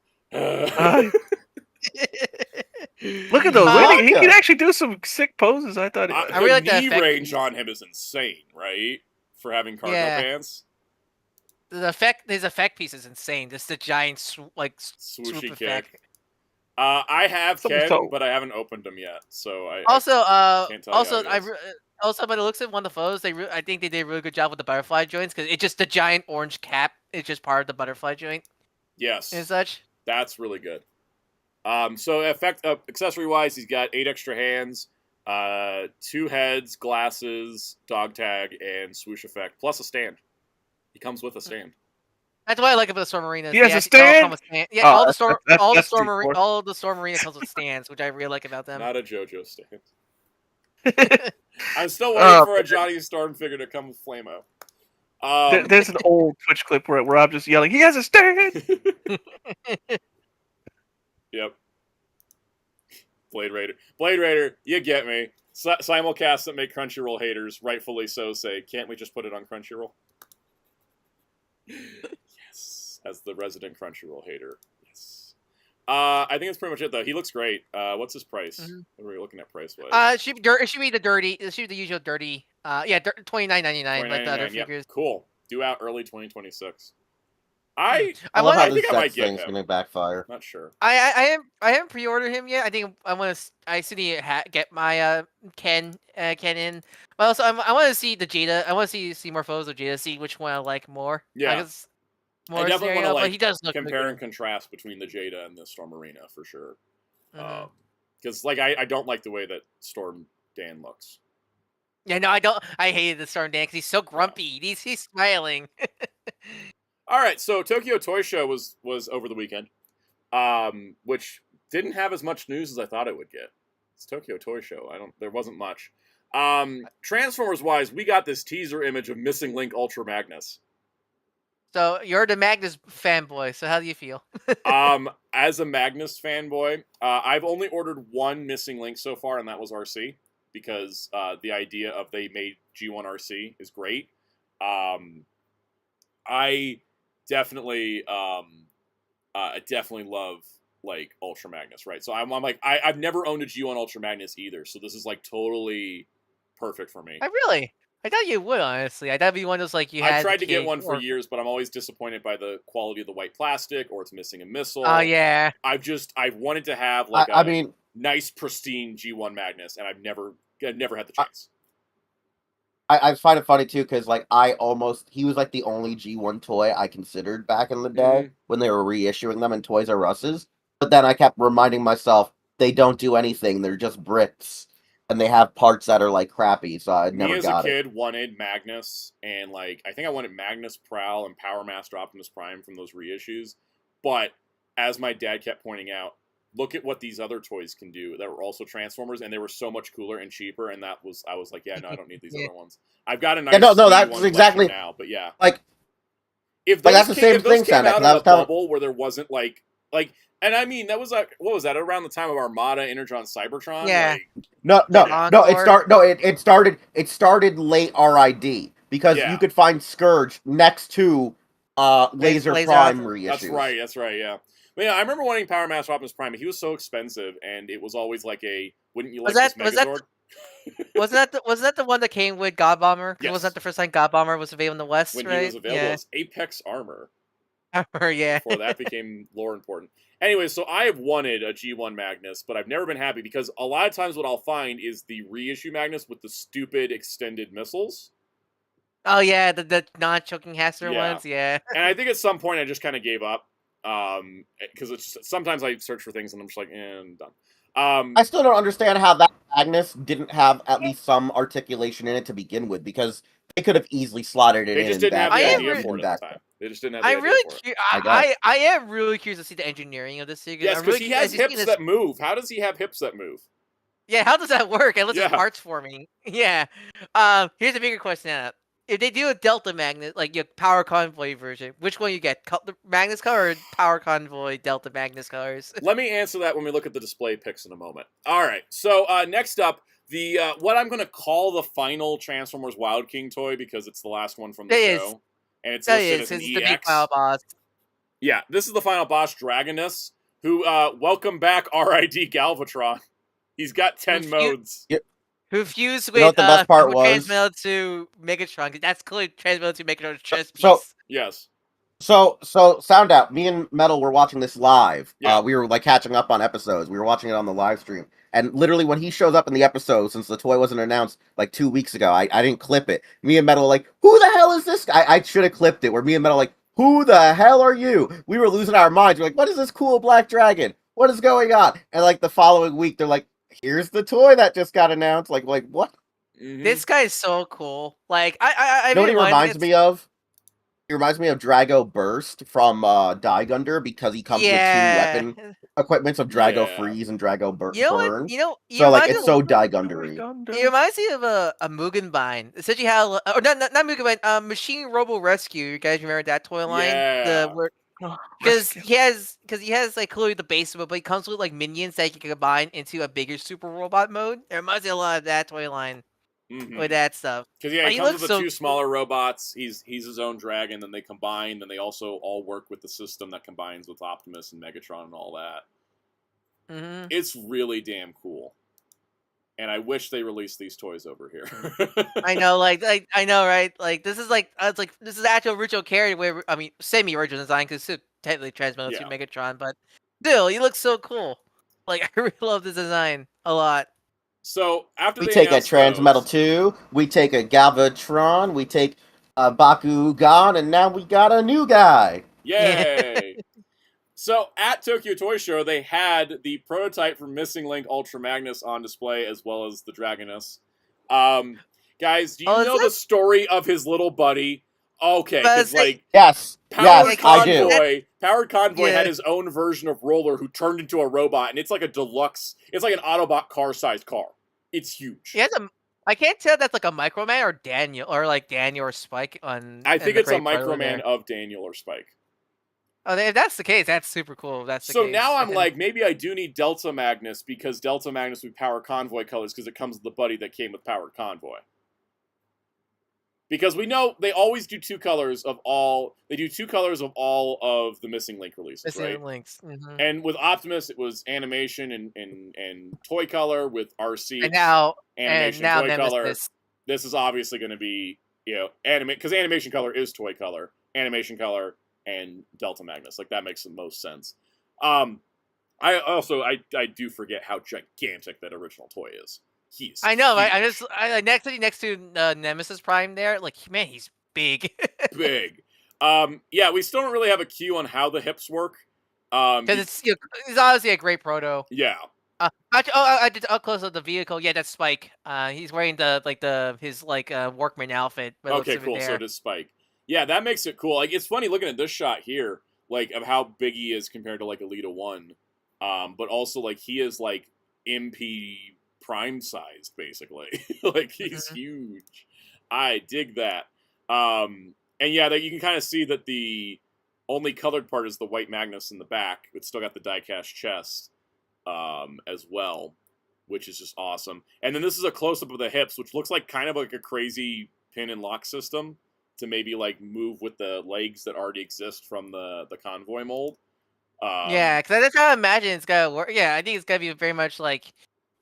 Look at those. He can actually do some sick poses. I thought. I really like the knee range on him is insane, right? For having cargo pants. His effect piece is insane. Just the giant swooshy kick. Effect. I have Ken, but I haven't opened them yet, so I can't tell you also by the looks of one of the photos, I think they did a really good job with the butterfly joints because it's just the giant orange cap. It's just part of the butterfly joint. Yes, and such. That's really good. So accessory wise, he's got 8 extra hands, 2 heads, glasses, dog tag, and swoosh effect, plus a stand. He comes with a stand. That's what I like about the Storm Arena. He has a stand? Yeah, all the Storm Arena comes with stands, which I really like about them. Not a JoJo stand. I'm still waiting for a Johnny Storm figure to come with Flamo. There's an old Twitch clip where I'm just yelling, "He has a stand!" Yep. Blade Raider, you get me. Simulcasts that make Crunchyroll haters, rightfully so, say, can't we just put it on Crunchyroll? Yes. As the resident Crunchyroll hater. Yes. I think that's pretty much it, though. He looks great. What's his price? Mm-hmm. What are we looking at price-wise? It should be the usual dirty. $29.99 like the other figures. Cool. Due out early 2026. I love how this Zeztz thing's gonna backfire. Not sure. I haven't pre-ordered him yet. I think I still need to get my Ken in. But also I want to see the Jada. I want to see more photos of Jada. See which one I like more. Yeah. I definitely want to but he does look compare and contrast between the Jada and the Storm Arena for sure. Because I don't like the way that Storm Dan looks. Yeah, no, I don't. I hated the Storm Dan because he's so grumpy. He's smiling. All right, so Tokyo Toy Show was over the weekend, which didn't have as much news as I thought it would get. It's Tokyo Toy Show. There wasn't much. Transformers wise, we got this teaser image of Missing Link Ultra Magnus. So you're the Magnus fanboy. So how do you feel? As a Magnus fanboy, I've only ordered one Missing Link so far, and that was RC because the idea of they made G1 RC is great. I definitely love like Ultra Magnus, right? So I'm like I've never owned a G1 Ultra Magnus either, so this is like totally perfect for me. I thought you would, honestly. I thought it'd be one of those like you had. I've tried to get one for years, but I'm always disappointed by the quality of the white plastic, or it's missing a missile. Oh yeah. I've wanted to have like nice pristine G1 Magnus, and I've never had the chance. I find it funny too because like he was like the only G1 toy I considered back in the day when they were reissuing them in Toys R Us's. But then I kept reminding myself they don't do anything; they're just bricks, and they have parts that are like crappy. So I never got it. Me as a kid wanted Magnus, and like I think I wanted Magnus Prowl and Power Master Optimus Prime from those reissues. But as my dad kept pointing out, look at what these other toys can do that were also Transformers, and they were so much cooler and cheaper. And I was like, yeah, no, I don't need these other ones. I've got a nice no, speedy that's one exactly now, but yeah, like if like those that's the came, same if those thing, came Santa. out 'Cause I of was a telling, bubble where there wasn't like, and I mean that was like, what was that, around the time of Armada, Energon, Cybertron? Yeah. Like, no, Yeah. it started late RID because Yeah. you could find Scourge next to Laser Laser Prime Optimus. reissues. That's right, yeah. But yeah, I remember wanting Power Master Optimus Prime, but he was so expensive, and it was always like a, wouldn't you like this Megazord? Wasn't that the one that came with God Bomber? 'Cause Yes. wasn't that the first time God Bomber was available in the West, When right? he was available as Apex Armor. Yeah. Before that became lore important. Anyway, so I have wanted a G1 Magnus, but I've never been happy because a lot of times what I'll find is the reissue Magnus with the stupid extended missiles. Oh yeah, the non-choking Hasbro Yeah. ones, yeah. And I think at some point I just kind of gave up. Because it's just, sometimes I search for things and I'm just like, I'm done. I still don't understand how that Magnus didn't have at least some articulation in it to begin with, because they could have easily slotted it in. They just didn't have the I am idea re- for it at the time. They just didn't have the I'm idea really for it. I am really curious to see the engineering of this thing. Yes, I'm because really he has curious to see hips that move. How does he have hips that move? Yeah, how does that work? Unless Yeah. it's parts forming. Yeah. Here's a bigger question, Anna. If they do a Delta Magnet, like your Power Convoy version, which one you get? The Magnus color or Power Convoy Delta Magnus colors? Let me answer that when we look at the display pics in a moment. All right, so next up, the what I'm going to call the final Transformers Wild King toy, because it's the last one from the show, and it's listed as an the big EX. final boss. Yeah, this is the final boss, Dragonus, who welcome back RID Galvatron. He's got 10 modes. Who fused with You know what the best part was? transmitted to Megatron. That's clearly transmitted to Megatron's chest piece. So- Yes. So sound out. Me and Metal were watching this live. Yeah. We were like catching up on episodes. We were watching it on the live stream, and literally when he shows up in the episode, since the toy wasn't announced like 2 weeks ago, I didn't clip it. Me and Metal were like, who the hell is this guy? I should have clipped it. Where me and Metal were like, who the hell are you? We were losing our minds. We're like, what is this cool black dragon? What is going on? And like the following week, they're like, here's the toy that just got announced. Like what? Mhm. This guy is so cool. Like I You know what he reminds me of? He reminds me of Drago Burst from Die Gunder, because he comes with 2 weapon equipments of Drago Yeah. Freeze and Drago Burn. You know what? You know, So like reminds it's me so of- Die Gundery. It reminds me of a Mugenbein. Essentially, how or not Mugenbein, Machine Robo Rescue. You guys remember that toy line? Yeah. Because he has like clearly the base mode, but he comes with like minions that you can combine into a bigger super robot mode. It reminds me a lot of that toy line with that stuff. Because yeah, But he he comes with looks the so 2 smaller robots. He's his own dragon. Then they combine. Then they also all work with the system that combines with Optimus and Megatron and all that. Mm-hmm. It's really damn cool. And I wish they released these toys over here. I know, I know, right? Like this is this is actual original character, semi-original design because it's technically transmitted to Yeah. Megatron, but still, he looks so cool. Like I really love this design a lot. So after We they take a announced Transmetal those- 2, we take a Galvatron, we take a Bakugan, and now we got a new guy. Yay! So at Tokyo Toy Show, they had the prototype for Missing Link Ultra Magnus on display, as well as the Dragonus. Guys, do you Oh, is know that- the story of his little buddy? Okay, But because it's like- like Yes, Powered yes, I do. Convoy Yeah. had his own version of Roller who turned into a robot, and it's like a deluxe. It's like an Autobot car-sized car. It's huge. He has I can't tell if that's like a Microman or Daniel or Spike on. I in think the it's a Great Parlor Microman there. of Daniel or Spike. Oh, if that's the case, that's super cool. If that's the So case. now I'm like, maybe I do need Delta Magnus, because Delta Magnus with Powered Convoy colors, because it comes with the buddy that came with Powered Convoy. Because we know they always do 2 colors of all. They do 2 colors of all of the Missing Link releases, Missing right? links. Mhm. And with Optimus, it was animation and toy color. With RC, And now animation now toy color. Nemesis. This is obviously going to be, because animation color is toy color, animation color, and Delta Magnus. Like that makes the most sense. I do forget how gigantic that original toy is. He's I know, right? huge. Next to Nemesis Prime there. Like man, he's big. Big. Yeah, we still don't really have a cue on how the hips work. Because it's obviously a great proto. Yeah. I did up close of the vehicle. Yeah, that's Spike. He's wearing his workman outfit. but it looks Okay, over cool. there. So does Spike. Yeah, that makes it cool. Like it's funny looking at this shot here, like of how big he is compared to like Elita 1. but also like he is like MP Prime sized basically. Like he's huge. I dig that. And yeah, you can kind of see that the only colored part is the white Magnus in the back. It's still got the die-cast chest as well, which is just awesome. And then this is a close-up of the hips, which looks like kind of like a crazy pin and lock system to maybe like move with the legs that already exist from the convoy mold. Yeah, because that's how I imagine it's gonna work. Yeah, I think it's gonna be very much like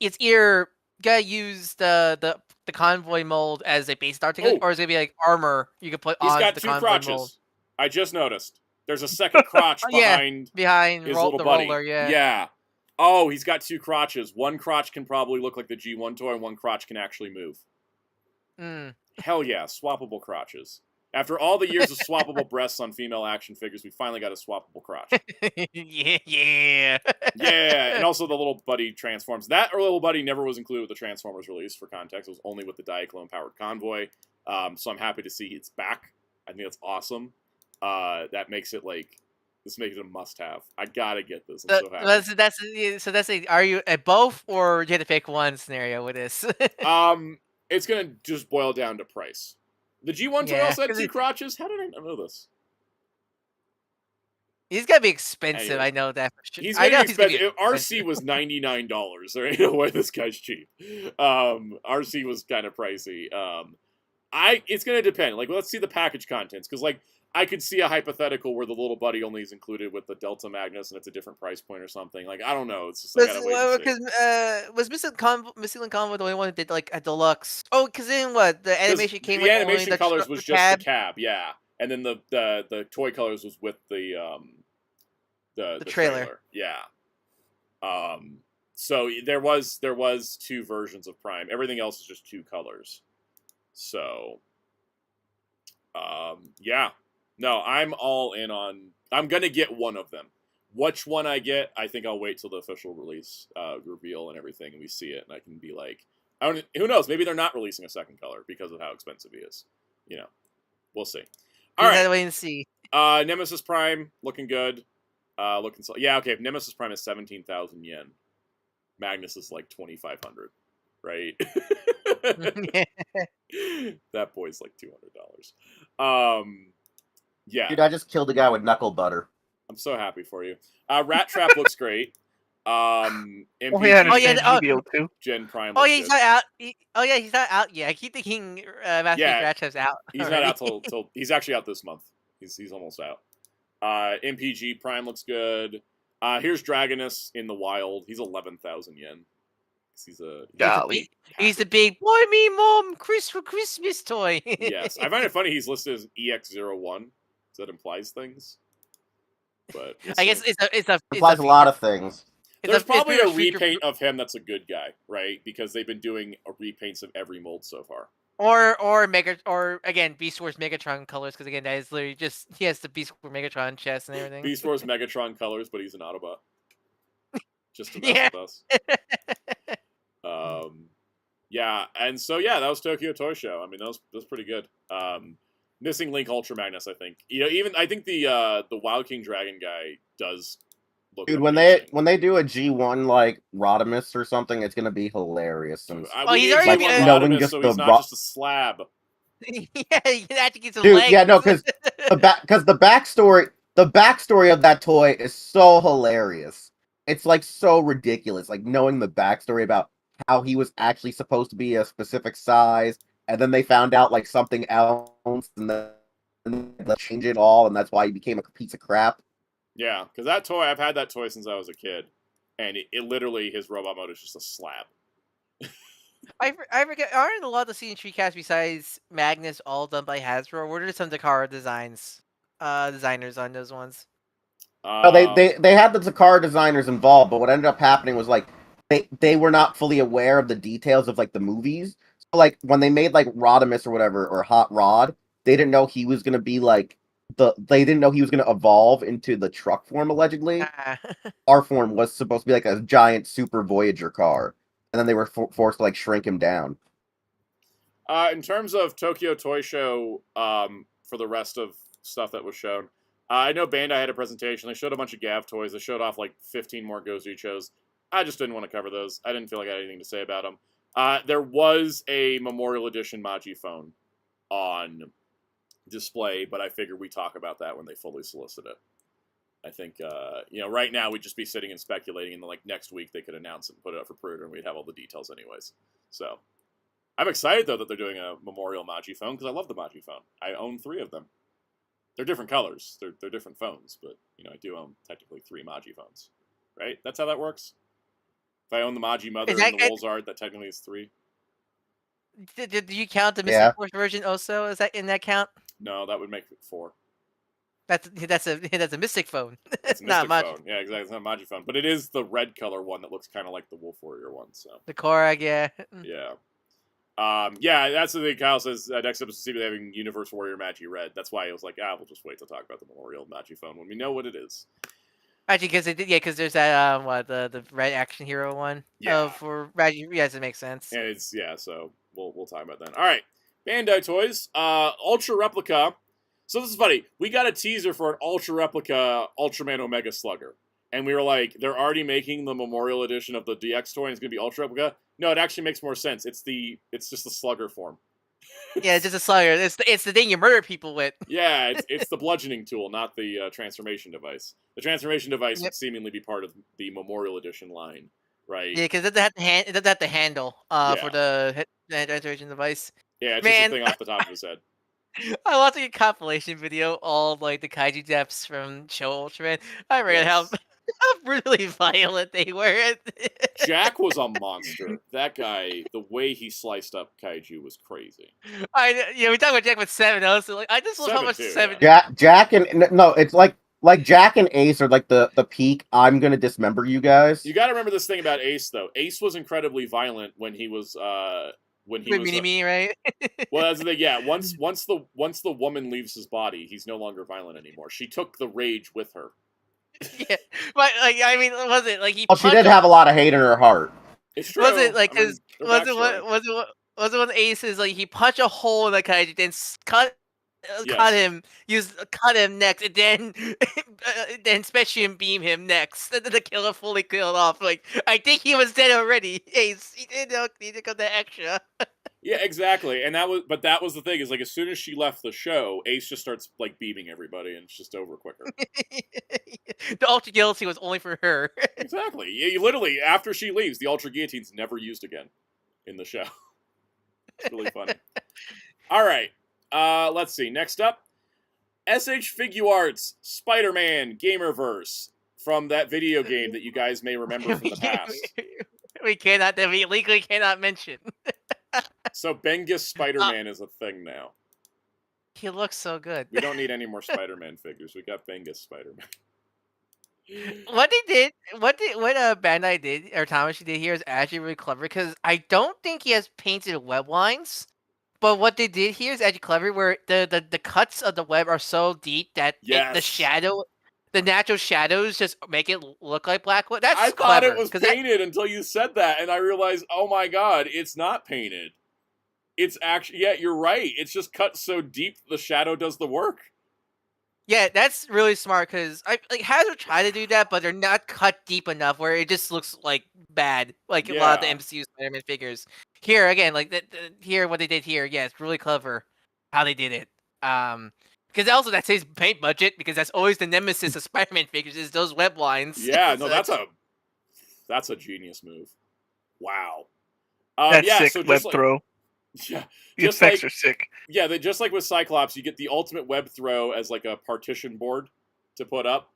it's either gonna use the convoy mold as a base article, or it's gonna be like armor you can put He's on got the 2 convoy crotches. mold. I just noticed. There's a second crotch behind behind his the little buddy. roller. Yeah. Yeah. Oh, he's got 2 crotches. One crotch can probably look like the G1 toy, and one crotch can actually move. Hell yeah, swappable crotches. After all the years of swappable breasts on female action figures, we finally got a swappable crotch. Yeah. Yeah, and also the little buddy transforms. That little buddy never was included with the Transformers release, for context. It was only with the Diaclone-powered convoy. So I'm happy to see it's back. I think that's awesome. That makes it like... This makes it a must-have. I gotta get this. I'm so happy. That's are you at both, or you had to pick one scenario with this? It's gonna just boil down to price. The G1 toy also had 2 crotches? How did I not know this? He's gonna be expensive. Anyway, I know that for sure. He's gonna be expensive. RC was $99. There ain't no way this guy's cheap. RC was kind of pricey. It's gonna depend. Like, let's see the package contents, because like I could see a hypothetical where the little buddy only is included with the Delta Magnus and it's a different price point or something. Like, I don't know. It's just I gotta wait and see. Was Missing Convo the only one that did like a deluxe? Oh, because then what? The animation came. The animation colors was just the cab, yeah, and then the toy colors was with the trailer, yeah. So there was 2 versions of Prime. Everything else is just 2 colors. So, yeah. No, I'm all in on... I'm going to get one of them. Which one I get, I think I'll wait till the official release reveal and everything, and we see it, and I can be like... who knows? Maybe they're not releasing a second color because of how expensive he is. You know. We'll see. All right. Wait and see. Nemesis Prime, looking good. Yeah, okay, if Nemesis Prime is 17,000 yen, Magnus is like 2,500, right? That boy's like $200. Yeah. Dude, I just killed a guy with knuckle butter. I'm so happy for you. Rat Trap looks great. Gen Prime. Oh yeah, he's not out. He's not out yet. I keep thinking Master Rat Trap's out. He's not out till he's actually out this month. He's almost out. MPG Prime looks good. Here's Dragonus in the wild. He's 11,000 yen. He's the big boy me mom for Christmas toy. Yes, I find it funny he's listed as EX01. So that implies things. But I guess it implies a lot of things. There's probably a repaint of him that's a good guy, right? Because they've been doing repaints of every mold so far. Or again, Beast Wars Megatron colors, because again that is literally just he has the Beast Wars Megatron chest and everything. Beast Wars Megatron colors, but he's an Autobot. Just to mess with us. Yeah, and so yeah, that was Tokyo Toy Show. I mean, that was pretty good. Missing Link Ultra Magnus, I think. Even I think the Wild King Dragon guy does look. Dude, amazing. when they do a G1 like Rodimus or something, it's gonna be hilarious. And he's already knowing just so he's not just a slab. Yeah, he actually gets a dude, leg. yeah, no, because the backstory of that toy is so hilarious. It's like so ridiculous. Like knowing the backstory about how he was actually supposed to be a specific size, and then they found out like something else, and then they changed it all, and that's why he became a piece of crap. Yeah, because that toy, I've had that toy since I was a kid, and it literally, his robot mode is just a slab. I forget, aren't a lot of the CN3 cast besides Magnus all done by Hasbro? What are some Takara designers on those ones? They had the Takara designers involved, but what ended up happening was like they were not fully aware of the details of like the movies. So like when they made like Rodimus or whatever, or Hot Rod, they didn't know he was gonna be like they didn't know he was gonna evolve into the truck form allegedly. Our form was supposed to be like a giant super Voyager car, and then they were forced to like shrink him down. In terms of Tokyo Toy Show, for the rest of stuff that was shown, I know Bandai had a presentation. They showed a bunch of Gav toys. They showed off like 15 more Gozu shows. I just didn't want to cover those. I didn't feel like I had anything to say about them. There was a Memorial Edition Magi phone on display, but I figured we talk about that when they fully solicit it. I think, right now we'd just be sitting and speculating, and then like next week they could announce it and put it up for pre-order, and we'd have all the details anyways. So I'm excited though that they're doing a Memorial Magi phone because I love the Magi phone. I own 3 of them. They're different colors. They're different phones, but I do own technically 3 Magi phones, right? That's how that works. If I own the Magi Mother and the Wolzard, that technically is 3. Did you count the Mystic Force version also? Is that in that count? No, that would make it 4. That's a Mystic phone. It's not Magi phone. Yeah, exactly. It's not a Magi phone, but it is the red color one that looks kind of like the Wolf Warrior one. So the Korag, yeah. Yeah. That's the thing. Kyle says next episode they're having Universe Warrior Magi Red. That's why I was like, we'll just wait to talk about the Memorial Magi phone when we know what it is. Actually, because there's that the Red Action Hero one. Yeah. For Magi, yes, it makes sense. And it's so we'll talk about that. All right, Bandai Toys, Ultra Replica. So this is funny. We got a teaser for an Ultra Replica Ultraman Omega Slugger. And we were like, they're already making the Memorial Edition of the DX toy and it's going to be Ultra Replica? No, it actually makes more sense. It's just the Slugger form. Yeah, it's just a Slugger. It's the thing you murder people with. Yeah, it's the bludgeoning tool, not the transformation device. The transformation device would seemingly be part of the Memorial Edition line, right? Yeah, because it doesn't have the handle for the transformation device. Yeah, it's just a thing off the top of his head. I watched a compilation video, all like the kaiju deaths from Show Ultraman. I read how brutally violent they were. Jack was a monster. That guy, the way he sliced up kaiju was crazy. We talk about Jack with 7 also. Like I just love how much 7. Jack and no, it's like Jack and Ace are like the peak. I'm gonna dismember you guys. You got to remember this thing about Ace though. Ace was incredibly violent when he was Mini-Me, right? Well, that's the thing. Yeah, once the woman leaves his body, he's no longer violent anymore. She took the rage with her. Yeah, but was it like he? Well, she did have a lot of hate in her heart. It's true. Was it like was it when Ace is like he punched a hole in the kaiju, then cut him next, and then special beam him next to kill him fully killed off. Like I think he was dead already. Ace, he didn't need to go the extra. Yeah, exactly. And that was the thing is like as soon as she left the show, Ace just starts like beaming everybody, and it's just over quicker. The Ultra Guillotine was only for her. Exactly. You literally after she leaves, the Ultra Guillotine's never used again in the show. It's really funny. All right. Let's see. Next up, SH Figuarts Spider-Man Gamerverse from that video game that you guys may remember from the past. We legally cannot mention. So Bengus Spider-Man is a thing now. He looks so good. We don't need any more Spider-Man figures. We got Bengus Spider-Man. What Bandai did or Tamashi did here is actually really clever because I don't think he has painted web lines. But what they did here is actually clever, where the cuts of the web are so deep that the natural shadows just make it look like black wood. I thought it was painted until you said that, and I realized, oh my god, it's not painted. It's actually, you're right. It's just cut so deep the shadow does the work. Yeah, that's really smart because Hasbro tried to do that, but they're not cut deep enough where it just looks like bad, like a lot of the MCU Spider-Man figures. Here again, here what they did here, it's really clever how they did it. Because also that saves paint budget because that's always the nemesis of Spider-Man figures is those web lines. Yeah, no, that's a genius move. Wow. That's sick web throw. Yeah, the effects are sick. Yeah, just like with Cyclops, you get the ultimate web throw as like a partition board to put up,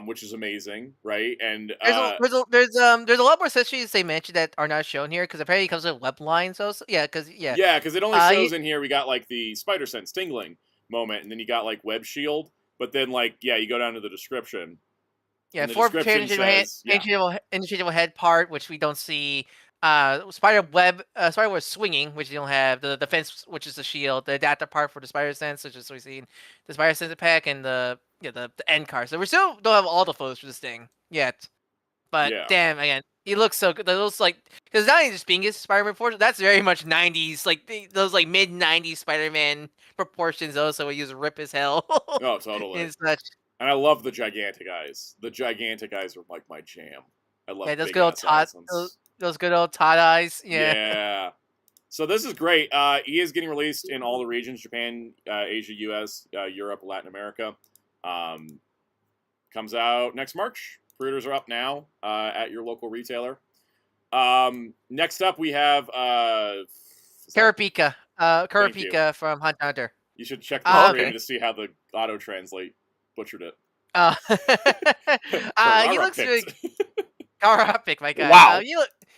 which is amazing, right? And there's a lot more accessories they mentioned that are not shown here because apparently it comes with web lines also. Yeah, because it only shows in here. We got like the Spider Sense tingling moment, and then you got like web shield, but then you go down to the description. Yeah, for interchangeable head part, which we don't see. Spider web swinging, which you don't have. The fence, which is the shield. The adapter part for the Spider Sense, which is what we see in the Spider Sense pack, and the end card. So we still don't have all the photos for this thing yet. But damn, again, He looks so good. Those like, because not even just being his Spider-Man proportions, that's very much 90s, like those like mid 90s Spider-Man proportions. Also, he was rip as hell. Oh, totally. And such. And I love the gigantic eyes. The gigantic eyes are like my jam. I love Yeah, those big good old ass Todd, eyes. those good old Todd eyes. Yeah. Yeah. So this is great. He is getting released in all the regions: Japan, Asia, U.S., Europe, Latin America. Comes out next March. Pre-orders are up now at your local retailer. Next up, we have Karapika. Thank Karapika from Hunt x Hunter. You should check the Oh, stream okay. to see how the auto translate butchered it. He looks good. Karapik, my guy. Wow.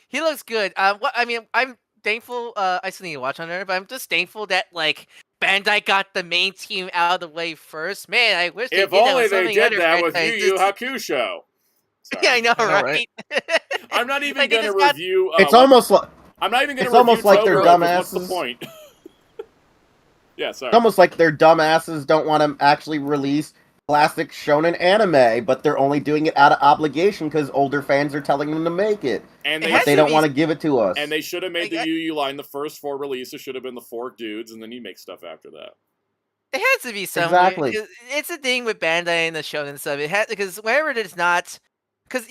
He looks good. I'm thankful. I still need to watch Hunter, but I'm just thankful that like Bandai got the main team out of the way first. Man, I wish they If did that only with so they many did other that with Yu franchises. Yu Hakusho. Sorry. Yeah, I know, I know, right? I'm not even Like, they going to just got- review. It's almost like I'm not even going it's to review almost like they're Totoro, 'cause what's the dumbasses. point? Yeah, sorry. it's almost like their dumbasses don't want to actually release classic shonen anime, but they're only doing it out of obligation because older fans are telling them to make it. And It they has But they to don't be- want to give it to us. and they should have made the Like, Yu Yu line. The first 4 releases should have been the 4 dudes, and then you make stuff after that. It has to be something. Exactly. It's a thing with Bandai and the shonen stuff. It has because whenever it's not, because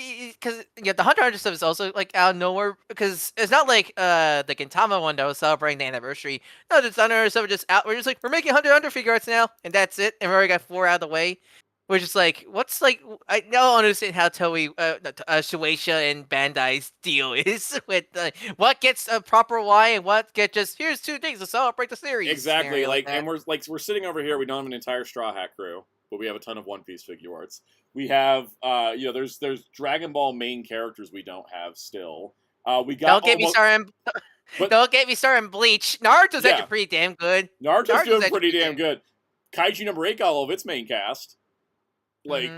yeah, the Hunter x Hunter stuff is also like out of nowhere. Because it's not like the Gintama one that was celebrating the anniversary. No, the Hunter x Hunter stuff is just out. We're just like we're making Hunter x Hunter figure arts now, and that's it. And we already got 4 out of the way. Which is like, what's like? I don't understand how Toei, Shueisha, and Bandai's deal is with what gets a proper Y and what get just here's 2 things to celebrate the series. Exactly. scenario Like, that. and we're sitting over here. We don't have an entire Straw Hat crew, but we have a ton of One Piece figure arts. We have, there's Dragon Ball main characters we don't have still. We got. Don't get me started. But- Don't get me started on Bleach. Naruto's Yeah. actually pretty damn good. Naruto's doing actually pretty damn good. Kaiju number 8 got all of its main cast. Like,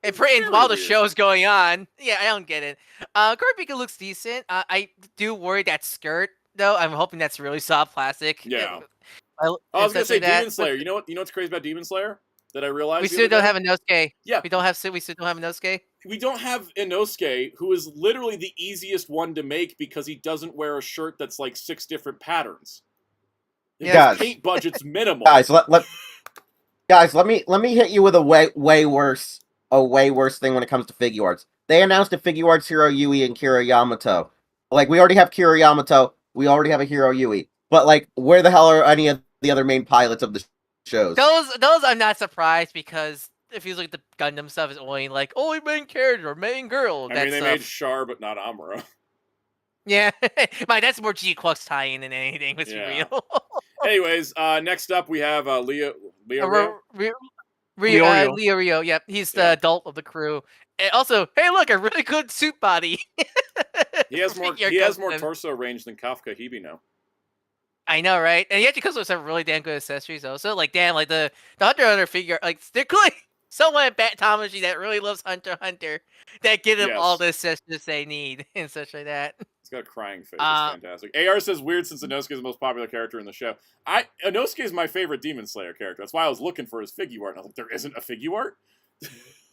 And very while the weird. show's going on, yeah, I don't get it. Kurapika looks decent. I do worry that skirt though. I'm hoping that's really soft plastic. Yeah. I was gonna say that. Demon Slayer. You know what's crazy about Demon Slayer that I realized We the still other don't day? have a Inosuke. Yeah. We still don't have a Inosuke. We don't have Inosuke, who is literally the easiest one to make because he doesn't wear a shirt that's like 6 different patterns. His Guys. paint budget's minimal. Guys, let me hit you with a way worse thing when it comes to figure arts. They announced a figure arts Hiro Yui and Kira Yamato. Like, we already have Kira Yamato, we already have a Hiro Yui. But like, where the hell are any of the other main pilots of the shows? Those I'm not surprised because it feels like the Gundam stuff is only like only main character, main girl. I that mean, they stuff. made Char, but not Amuro. Yeah, that's more G-Quux tie-in than anything. Let's be Yeah. real. Anyways, next up we have Leo Leo Rio, yep, he's the Yeah. adult of the crew. And also, hey, look, a really good suit body. He has more. Figure He has more Gundam. torso range than Kafka Hibino. I know, right? And he actually comes with some really damn good accessories. Also, like damn, like the Hunter x Hunter figure, like they're clearly someone at Bat Tamashi that really loves Hunter x Hunter that give them all Yes. the accessories they need and such like that. He's got a crying face. It's fantastic. AR says weird since Inosuke is the most popular character in the show. Inosuke is my favorite Demon Slayer character. That's why I was looking for his figure art. And I was like, there isn't a figure art?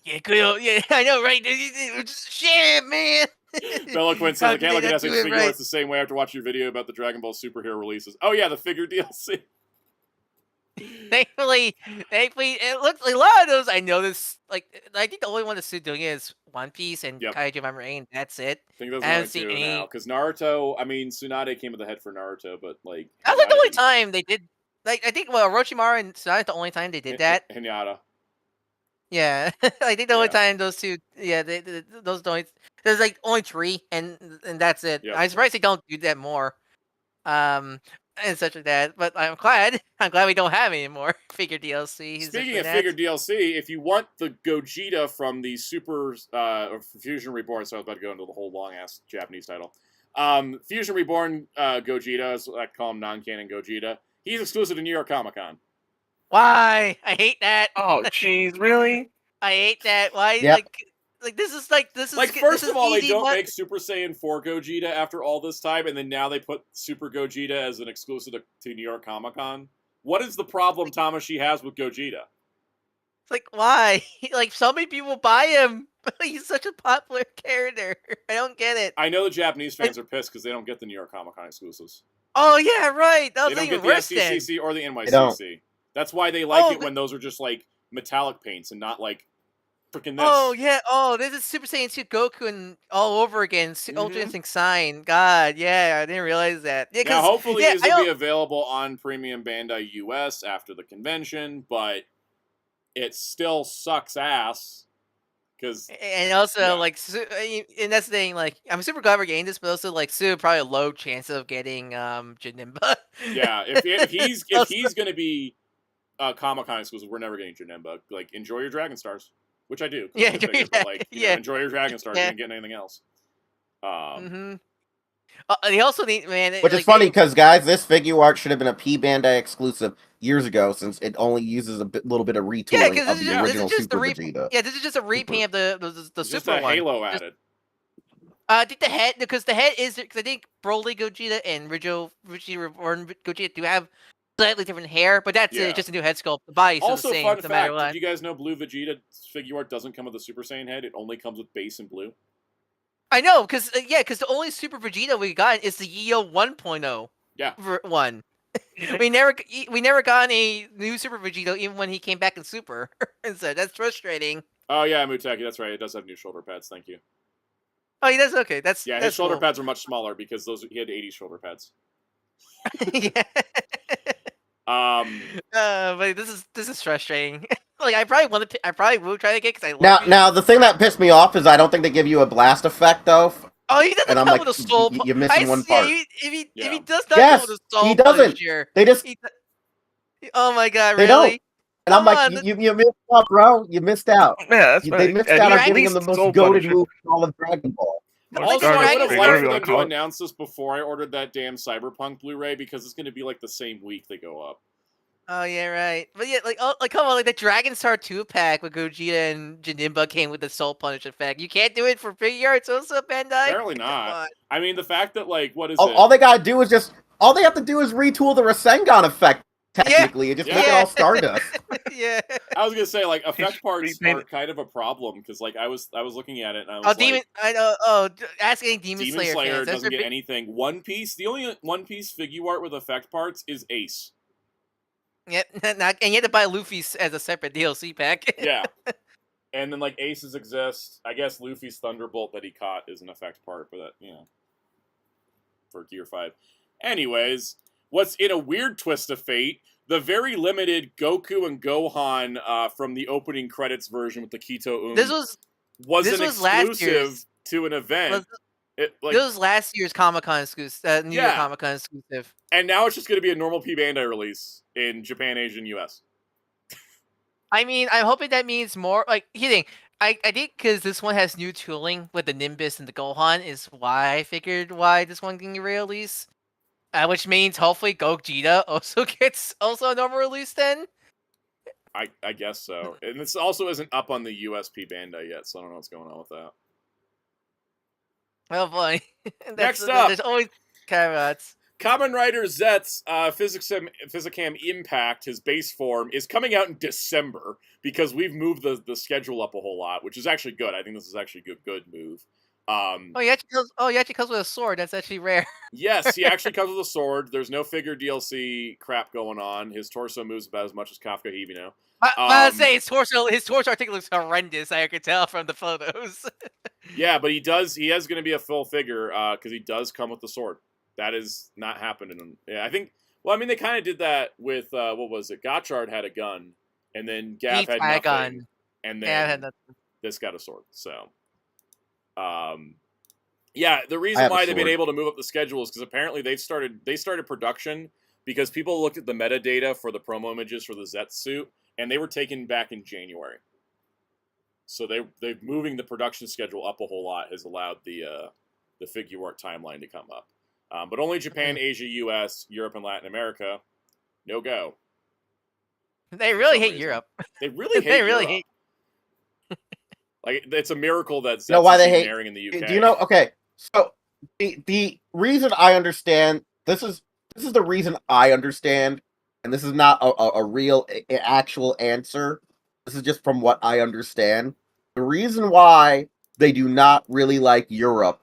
Yeah, good. Yeah, I know, right? Shit, man. Bella Quinn says, I How can't did look they at not Essex do it figure right? arts the same way after watching your video about the Dragon Ball superhero releases. Oh yeah, the figure DLC. Thankfully, it looks like a lot of those. I noticed. Like, I think the only one that's still doing it is One Piece and Yep. Kaiju Memory. That's it. I think those I are haven't only seen 2 any- now. Because Naruto, I mean, Tsunade came at the head for Naruto, but like... That was like the only Hinata time they did. Like, I think Orochimaru and Tsunade the only time they did that. Hinata. Yeah, I think the only Yeah. time those two. Yeah, those don't. There's like only 3, and that's it. Yep. I'm surprised they don't do that more. And such like that. But I'm glad. I'm glad we don't have any more figure DLC. and such Speaking like of that. figure DLC, if you want the Gogeta from the Super Fusion Reborn, so I was about to go into the whole long-ass Japanese title. Fusion Reborn Gogeta, as I call him non-canon Gogeta, he's exclusive to New York Comic Con. Why? I hate that. Oh, jeez, really? I hate that. Why? Yep. This is like First this of all, is they easy don't mon- make Super Saiyan 4 Gogeta after all this time, and then now they put Super Gogeta as an exclusive to New York Comic Con. What is the problem Tamashi has with Gogeta? Like why? Like so many people buy him. He's such a popular character. I don't get it. I know the Japanese fans are pissed because they don't get the New York Comic Con exclusives. Oh yeah, right. That They was don't even get the worse then. SDCC or the don't. NYCC. That's why they like Oh, it when those are just like metallic paints and not like freaking this. Oh yeah. Oh, this is Super Saiyan 2 Goku and all over again. Ultra Mhm. Instinct Sign. God, yeah, I didn't realize that. Yeah, Now, 'cause- hopefully, yeah, these will be available on Premium Bandai US after the convention, but it still sucks ass because And also, Yeah. like, and that's the thing. Like, I'm super glad we're getting this, but also, like, Sue probably a low chance of getting Janemba. yeah, if he's Also- gonna be Comic Con exclusive, we're never getting Janemba. Like, enjoy your Dragon Stars, which I do. 'cause Yeah, it's a figure, yeah, but like, you yeah. know, enjoy your Dragon Stars. Yeah. You ain't getting anything else. Mm-hmm. They also need, man. Which is like, funny because, guys, this figure art should have been a P Bandai exclusive years ago, since it only uses a little bit of Yeah, retooling because of this the is original just Super the Vegeta. Yeah, this is just a repaint of the Just Super a one. Halo added. I think the head, because the head is, because I think Broly Gogeta and Richie Reborn Gogeta do have slightly different hair, but that's Yeah. it. Just a new head sculpt. The body's still Also, the same, fun no matter fact: what. did you guys know Blue Vegeta figure art doesn't come with a Super Saiyan head? It only comes with base and blue. I know, because because the only Super Vegeta we got is the Eo 1.0. Yeah. One. we never got a new Super Vegeta even when he came back in Super. And so that's frustrating. Oh yeah, Muteki, that's right. It does have new shoulder pads. Thank you. Oh, he does okay. That's Yeah, that's his shoulder cool. pads are much smaller because he had 80 shoulder pads. Yeah. But this is frustrating. Like I probably will try to get because I love Now, the thing that pissed me off is I don't think they give you a blast effect, though. Oh, he doesn't and I'm come like, with a soul. you're missing one part. If Yeah. he does not Yes, come with a soul he doesn't. Punisher, They just, oh my god, they really? don't. And I'm Come like, on, you missed out, bro. You missed out. Yeah, that's They right. missed And out he on giving him the released most Soul goated Punisher. move in all of Dragon Ball. Or Also, Star I Dragon would have Wars, Ball, liked whatever for you them wanna to call it. announce this before I ordered that damn Cyberpunk Blu-ray because it's going to be like the same week they go up. Oh yeah, right. But yeah, like come on, like the Dragon Star 2 pack with Gogeta and Janemba came with the Soul Punish effect. You can't do it for figure arts, also Bandai. Apparently Come not. on. I mean, the fact that like what is it? All they gotta do is all they have to do is retool the Rasengan effect, technically, and just make it all Stardust. Yeah. I was gonna say like effect parts repainted. are kind of a problem because like I was looking at it and I was Oh, like, Demon. I know. Oh, ask any Demon Demon Slayer, Slayer fans. That's doesn't their get anything. One Piece, the only One Piece figure art with effect parts is Ace. Yeah, and you had to buy Luffy's as a separate DLC pack. Yeah. And then like Aces exist. I guess Luffy's Thunderbolt that he caught is an effect part for that, for Gear 5. Anyways, what's in a weird twist of fate, the very limited Goku and Gohan from the opening credits version with the Kito This was an last exclusive year's. to an event. This was last year's Comic-Con exclusive. New Year Yeah. Comic-Con exclusive. And now it's just going to be a normal P Bandai release in Japan, Asia, and US. I mean, I'm hoping that means more. Like, I think because this one has new tooling with the Nimbus and the Gohan is why I figured why this one can get released. Which means hopefully Gogeta also gets a normal release then. I guess so. And this also isn't up on the USP Bandai yet, so I don't know what's going on with that. Oh boy. Next up. There's always caveats. Kamen Rider Zeztz Physicam Impact, his base form, is coming out in December because we've moved the schedule up a whole lot, which is actually good. I think this is actually a good move. He actually comes with a sword. That's actually rare. Yes, he actually comes with a sword. There's no figure DLC crap going on. His torso moves about as much as Kafka Hibino. I say his torso article looks horrendous. I could tell from the photos. Yeah, but he is going to be a full figure because he does come with the sword. That is not happening. Yeah, I think. Well, I mean, they kind of did that with what was it? Gotchard had a gun, and then Gav had nothing, gun. and Yeah, then this got a sword. So, yeah, the reason why they've been able to move up the schedule is because apparently they started production because people looked at the metadata for the promo images for the Zeztz suit, and they were taken back in January. So they're moving the production schedule up a whole lot has allowed the figure art timeline to come up. But only Japan, Asia, US, Europe, and Latin America. No go. They really hate Europe. They really hate They really Europe. Like, it's a miracle that You know why they Zeztz is hate? airing in the UK. Do you know? Okay, so the reason I understand this is the reason I understand, and this is not a real actual answer. This is just from what I understand. The reason why they do not really like Europe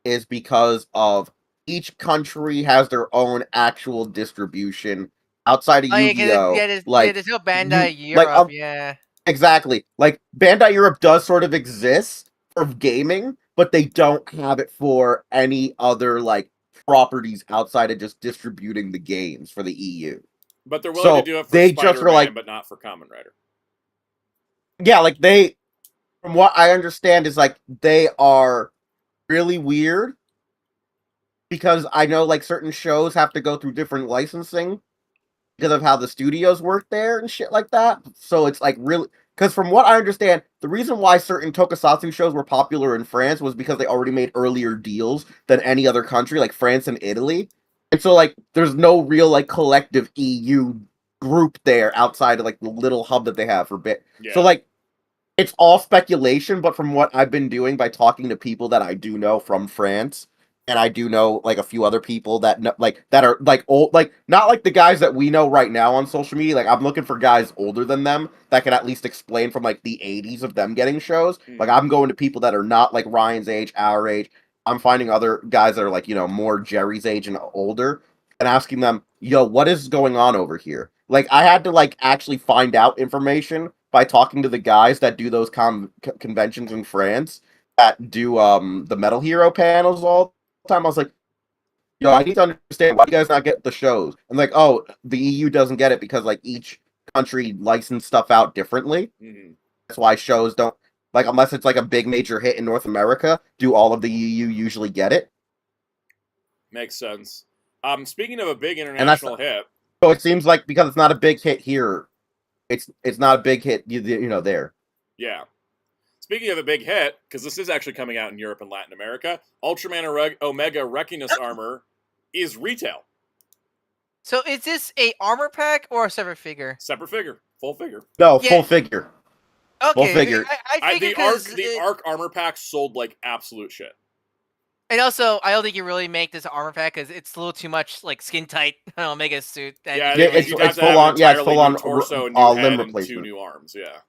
is because of each country has their own actual distribution outside of Oh yeah, Yu-Gi-Oh. there's no Bandai Like Europe. Yeah. exactly. Like Bandai Europe does sort of exist for gaming, but they don't have it for any other like properties outside of just distributing the games for the EU. But they're willing to So do it for they just were Spider-Man, like, but not for Kamen Rider. yeah, like they, from what I understand, is like they are really weird because I know like certain shows have to go through different licensing because of how the studios work there and shit like that. So it's like really, because from what I understand, the reason why certain Tokusatsu shows were popular in France was because they already made earlier deals than any other country, like France and Italy. And so like there's no real like collective EU group there outside of like the little hub that they have for bit. Yeah. So like it's all speculation, but from what I've been doing by talking to people that I do know from France, and I do know like a few other people that know, like that are like old, like not like the guys that we know right now on social media. Like I'm looking for guys older than them that can at least explain from like the 80s of them getting shows. Like I'm going to people that are not like Ryan's age, our age. I'm finding other guys that are like, you know, more Jerry's age and older and asking them, yo, what is going on over here? Like I had to like actually find out information by talking to the guys that do those conventions in France that do the Metal Hero panels all the time. I was like, yo, I need to understand why you guys not get the shows. And like, oh, the EU doesn't get it because like each country license stuff out differently. Mm-hmm. That's why shows don't like unless it's like a big major hit in North America, do all of the EU usually get it? Makes sense. Speaking of a big international hit, so it seems like because it's not a big hit here, it's not a big hit, you know, there. Yeah. Speaking of a big hit, because this is actually coming out in Europe and Latin America, Ultraman Omega Reckiness Armor is retail. So is this a armor pack or a separate figure? Separate figure. Full figure. No, full figure. Okay. Full figure. I the Arc armor pack sold like absolute shit. And also, I don't think you really make this armor pack because it's a little too much like skin tight Omega suit. Yeah, it's full on. Yeah, it's full on torso, new head, limb and replacement. 2 new arms. Yeah.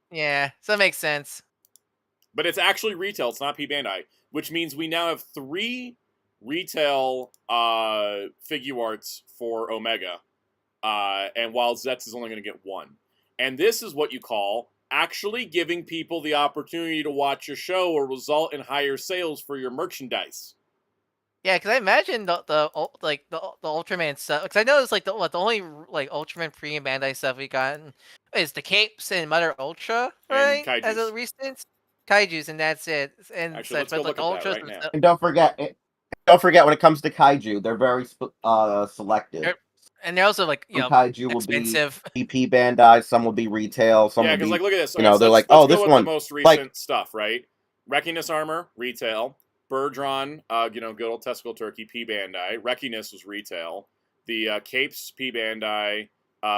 Yeah, so that makes sense. But it's actually retail. It's not P Bandai, which means we now have 3 retail figure arts for Omega, and while Zeztz is only going to get 1. And this is what you call actually giving people the opportunity to watch your show or result in higher sales for your merchandise. Yeah, because I imagine the Ultraman stuff. Because I know it's like the only like Ultraman free and Bandai stuff we got is the capes and Mother Ultra, right? And As a recent Kaijus, and that's it. And actually, let's go look at that right now. And don't forget when it comes to Kaiju, they're very selective. And they're also like Kaiju expensive. will be EP Bandai, some will be retail, some will be. Because like look at this. You know, they're like, oh, this one. The most recent stuff, right? Reckiness Armor retail. Birdron, good old Testicle Turkey, P Bandai. Reckiness was retail. The Capes, P Bandai.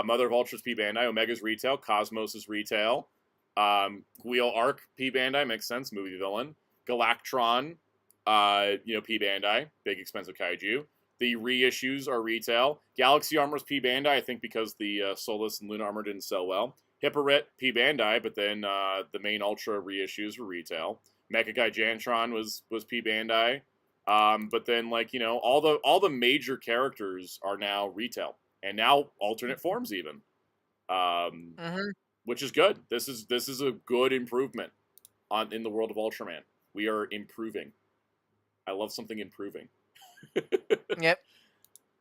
Mother of Ultras, P Bandai. Omega's retail. Cosmos is retail. Wheel Arc, P Bandai, makes sense. Movie villain. Galactron, P Bandai. Big expensive kaiju. The reissues are retail. Galaxy Armor's P Bandai, I think because the Solus and Luna Armor didn't sell well. Hipporit, P Bandai, but then the main Ultra reissues were retail. Mecha Guy Jantron was P Bandai, but then all the major characters are now retail and now alternate forms even, which is good. This is a good improvement in the world of Ultraman. We are improving. I love something improving. Yep.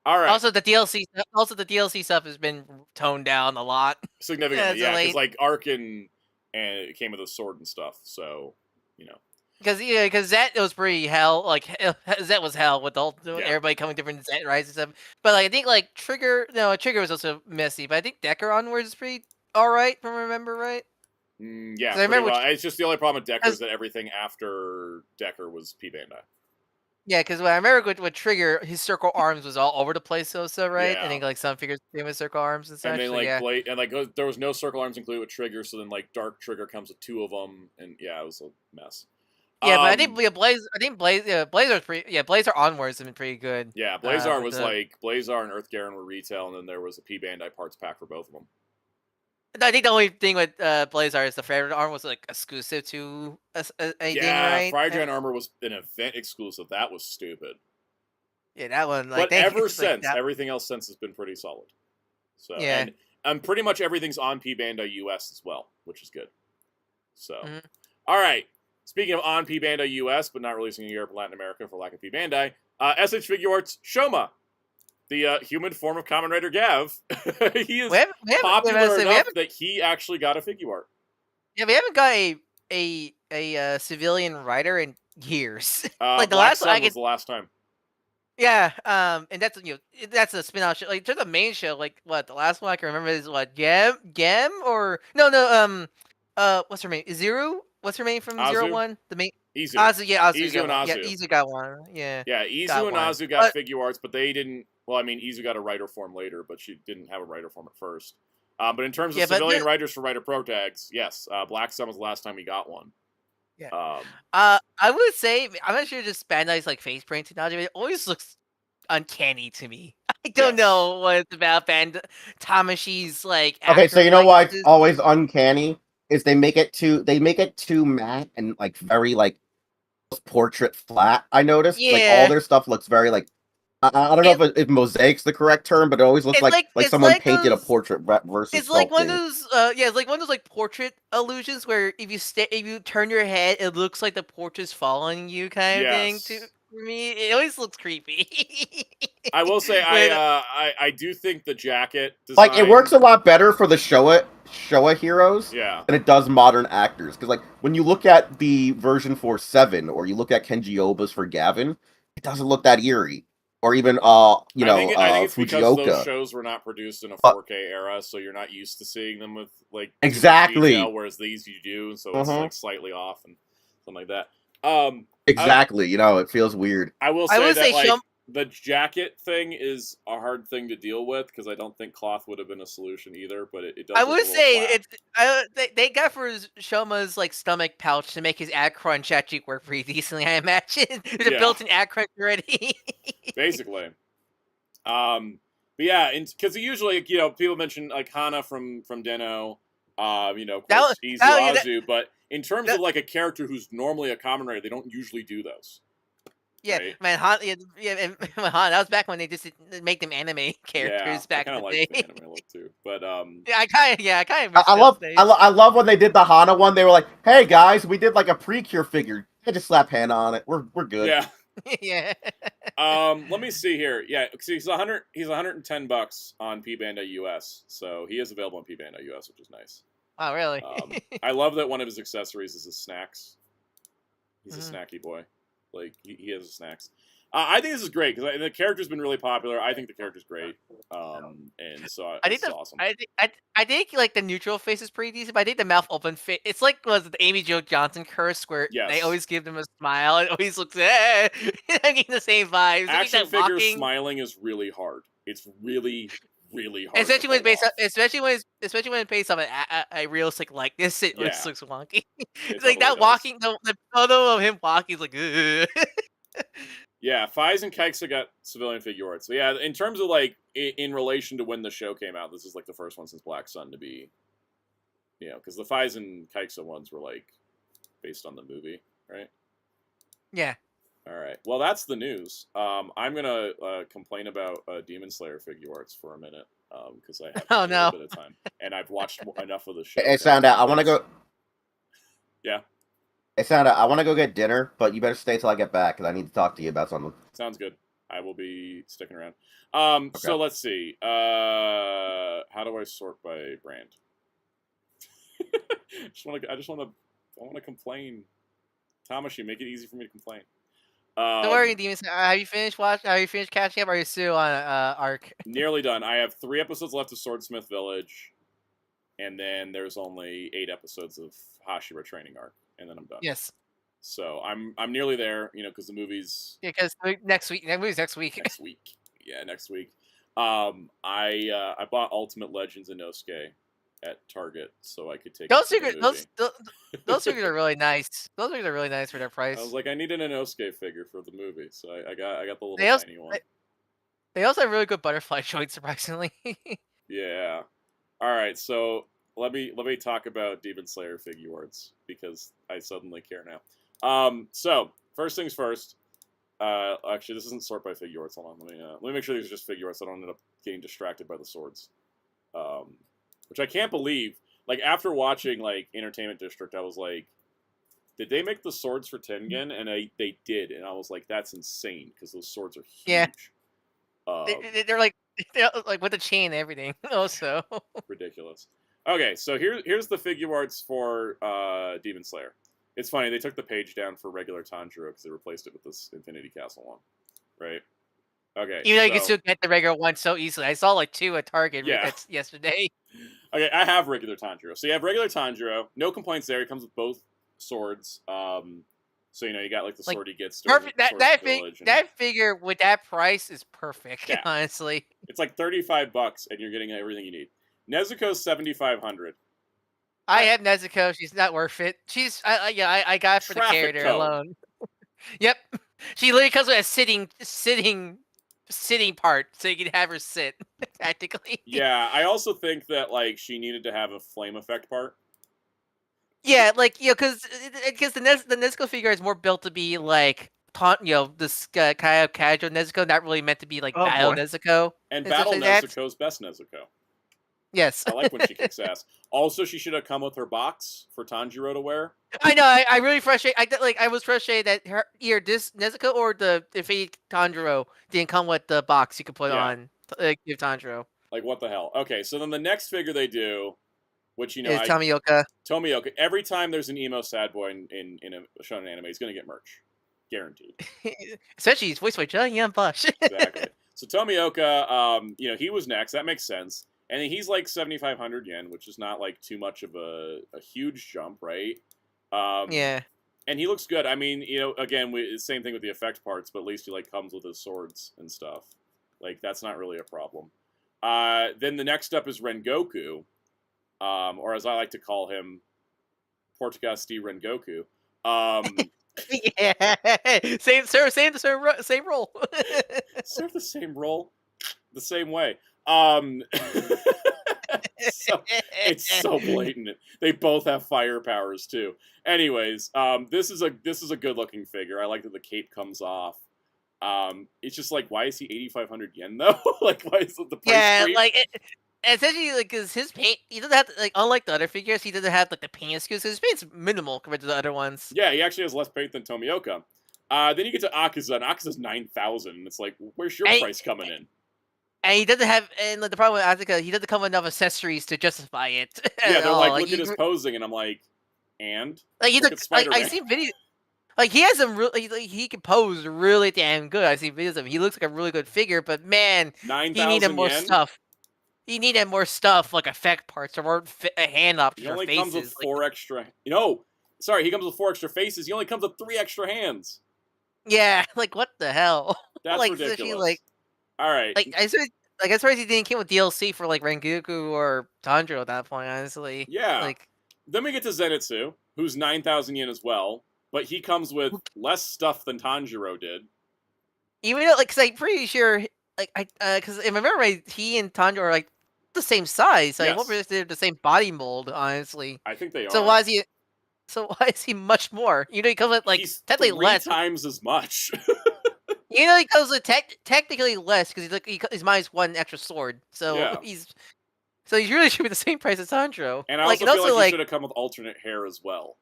All right. Also, the DLC stuff has been toned down a lot Significantly, yeah. Because like Arc and it came with a sword and stuff, so. Because that was pretty hell. Like that was hell with everybody coming different Zet Rise and stuff. But like, I think like Trigger was also messy. But I think Decker onwards is pretty all right, if I remember right. Yeah, I remember. It's just the only problem with Decker is that everything after Decker was P Bandai. Yeah, because I remember with Trigger, his circle arms was all over the place, right? Yeah. I think like some figures came with circle arms and such. And then there was no circle arms included with Trigger, so then like Dark Trigger comes with 2 of them, and yeah, it was a mess. Yeah, but I think Blazar's pretty. Yeah, Blazar onwards have been pretty good. Yeah, Blazar was like Blazar and Earth Garen were retail, and then there was a P Bandai parts pack for both of them. I think the only thing with Blazar is the Fire Arm was like exclusive to anything, right? Fire Giant Armor was an event exclusive. That was stupid. Yeah, that one. Like, But ever like, since, everything else since has been pretty solid. So yeah. and pretty much everything's on P Bandai US as well, which is good. So, all right. Speaking of on P Bandai US, but not releasing in Europe and Latin America for lack of P Bandai, SH Figure Arts Shoma, the human form of Kamen Rider Gav. He is popular enough that he actually got a figure art. Yeah, we haven't got a civilian writer in years. Like the Black last Sun one was the last time. Yeah, and that's that's a spin-off show. Like, there's a main show. Like, what the last one I can remember is what Gem or no what's her name? Izuru? What's her name from Azu? 01? The main Izu. Azu, yeah, Azu. Izu and Azu. Yeah, Izu got one. Yeah. Yeah, Izu and Azu got figure arts, but they didn't. Well, I mean, Izu got a writer form later, but she didn't have a writer form at first. But in terms of civilian writers for writer pro tags, yes, Black Sun was the last time we got one. Yeah. I would say I'm not sure just Bandai's like face paint technology, but it always looks uncanny to me. I don't know what it's about Tamashi's like. Okay, so you know why it's always uncanny is they make it too matte and like very like portrait flat. I noticed like all their stuff looks very like I don't know if mosaic's the correct term, but it always looks like someone painted a portrait versus. It's like one of those it's like one of those like portrait illusions where if you turn your head, it looks like the portrait's following you kind of thing. For me, it always looks creepy. I will say, I do think the jacket design... Like, it works a lot better for the Showa heroes than it does modern actors. Because, like, when you look at the version for 7, or you look at Kenji Oba's for Gavin, it doesn't look that eerie. Or even, I think it's Fujioka. Because those shows were not produced in a 4K era, so you're not used to seeing them with, like... Exactly. Detail, whereas these you do, so it's, like, slightly off and something like that. Exactly, it feels weird. I will say that like, the jacket thing is a hard thing to deal with because I don't think cloth would have been a solution either. But it does. I would say they got for Shoma's like stomach pouch to make his ad crunch actually work pretty decently. I imagine there's a built-in ad crunch already. Basically, but yeah, because usually people mention like Hana from Den-O, of course Izu Azu, but in terms of like a character who's normally a Kamen Rider, they don't usually do those. Yeah, right? man, Han, that was back when they just make them anime characters back in the day. The anime look too, but I kind of. I love when they did the Hana one. They were like, "Hey guys, we did like a pre-cure figure. I just slap Hana on it. We're good." Yeah. Yeah. Let me see here. Yeah, he's $110 on P Bandai US, so he is available on P Bandai US, which is nice. Oh, really? I love that one of his accessories is his snacks. He's a snacky boy. Like, he has his snacks. I think this is great, because the character's been really popular. I think the character's great. And so I think it's awesome. I think, like, the neutral face is pretty decent, but I think the mouth open face... It's like, was it the Amy Jo Johnson curse, where they always give them a smile. It always looks... I'm getting the same vibes. Action figure smiling is really hard. It's really... really hard. Especially when it's based on a realistic likeness, it looks wonky. It's like that walking, the photo of him walking is like, Yeah, Fies and Kaixa got civilian figure arts. So yeah, in terms of like in relation to when the show came out, this is like the first one since Black Sun to be, because the Fies and Kaixa ones were like based on the movie, right? Yeah. All right. Well, that's the news. I'm gonna complain about Demon Slayer figure arts for a minute because I have a little bit of time, and I've watched enough of the show. Hey, Soundout, I want to go. Yeah. Hey, Soundout, I want to go get dinner, but you better stay till I get back because I need to talk to you about something. Sounds good. I will be sticking around. Okay. So let's see. How do I sort by brand? I want to complain. Tamashi, make it easy for me to complain. Don't worry, Demons. Have you finished watching? Have you finished catching up? Or are you still on arc? Nearly done. I have 3 episodes left of Swordsmith Village, and then there's only 8 episodes of Hashira Training Arc, and then I'm done. Yes. So I'm nearly there, because the movie's. Yeah, because next week. That movie's next week. Next week. Yeah, next week. I bought Ultimate Legends Inosuke at Target so I could take those figures. Those figures are really nice. Those figures are really nice for their price. I was like, I need an Inosuke figure for the movie, so I got the little tiny one. They also have really good butterfly joints, surprisingly. Yeah. All right, so let me talk about Demon Slayer figure arts because I suddenly care now. So first things first. Actually, this isn't sort by figure arts. Hold on, let me make sure these are just figure arts. So I don't end up getting distracted by the swords. Which I can't believe. Like after watching like Entertainment District, I was like, did they make the swords for Tengen? And they did, and I was like, that's insane because those swords are huge. Yeah. They're like with the chain and everything. Also. Ridiculous. Okay, so here's the figure arts for Demon Slayer. It's funny, they took the page down for regular Tanjiro because they replaced it with this Infinity Castle one. Right? Okay. Even though you can still get the regular one so easily. I saw like 2 at Target yesterday. Okay, I have regular Tanjiro. So you have regular Tanjiro. No complaints there. He comes with both swords. So you got like the sword he gets during perfect. That figure with that price is perfect. Yeah. Honestly, it's like $35 and you're getting everything you need. Nezuko's $7,500. I have Nezuko. She's not worth it. I got it for the character alone. Yep, she literally comes with a sitting part, so you can have her sit practically. Yeah, I also think that like she needed to have a flame effect part. Yeah, like because the Nezuko figure is more built to be like this kind of casual Nezuko, not really meant to be like battle Nezuko. And battle Nezuko's best Nezuko. Yes. I like when she kicks ass. Also, she should have come with her box for Tanjiro to wear. I know. I really frustrated. I was frustrated that either this Nezuko or the Fate Tanjiro didn't come with the box you could put on give Tanjiro. Like what the hell? Okay, so then the next figure they do, which is Tomioka. Tomioka. Every time there's an emo sad boy in a shonen anime, he's gonna get merch, guaranteed. Especially he's voiced by Johnny Young Bosch. Exactly. So Tomioka, he was next. That makes sense. And he's like 7,500 yen, which is not like too much of a huge jump, right? Yeah. And he looks good. I mean, again, same thing with the effect parts, but at least he like comes with his swords and stuff. Like that's not really a problem. Then the next up is Rengoku, or as I like to call him, Portugasti Rengoku. Yeah, same role. Serve the same role, the same way. It's so blatant. They both have fire powers too. Anyways, this is a good looking figure. I like that the cape comes off. It's just like, why is he 8,500 yen though? Like, why is the price? Yeah, essentially, like, cause his paint, he doesn't have to, like, unlike the other figures, he doesn't have like the paint skills. His paint's minimal compared to the other ones. Yeah, he actually has less paint than Tomioka. Then you get to Akaza, and Akaza's 9,000. It's like, where's your price coming in? And he doesn't have, and like, the problem with Asuka, he doesn't come with enough accessories to justify it. Yeah, they're like, look at his posing, and I'm like, and? Like, I see videos, like, he has some really, he can pose really damn good. I see videos of him. He looks like a really good figure, but man, 9,000 he needed more stuff. He needed more stuff, like effect parts or hand options. He only faces. comes with 4 extra. He comes with 4 extra faces. He only comes with 3 extra hands. Yeah, like what the hell? That's like, ridiculous. All right. Like I suppose he didn't come with DLC for like Rengoku or Tanjiro at that point. Honestly. Yeah. Like, then we get to Zenitsu, who's 9,000 yen as well, but he comes with less stuff than Tanjiro did. Even though, like, cause I'm pretty sure, like, cause if I remember right, he and Tanjiro are like the same size. Like, what they're the same body mold, honestly. I think they are. So why is he much more? He comes with like he's technically 3 less times as much. He comes with technically less because he's minus 1 extra sword. So he really should be the same price as Tanjiro. And I also feel like he should have come with alternate hair as well.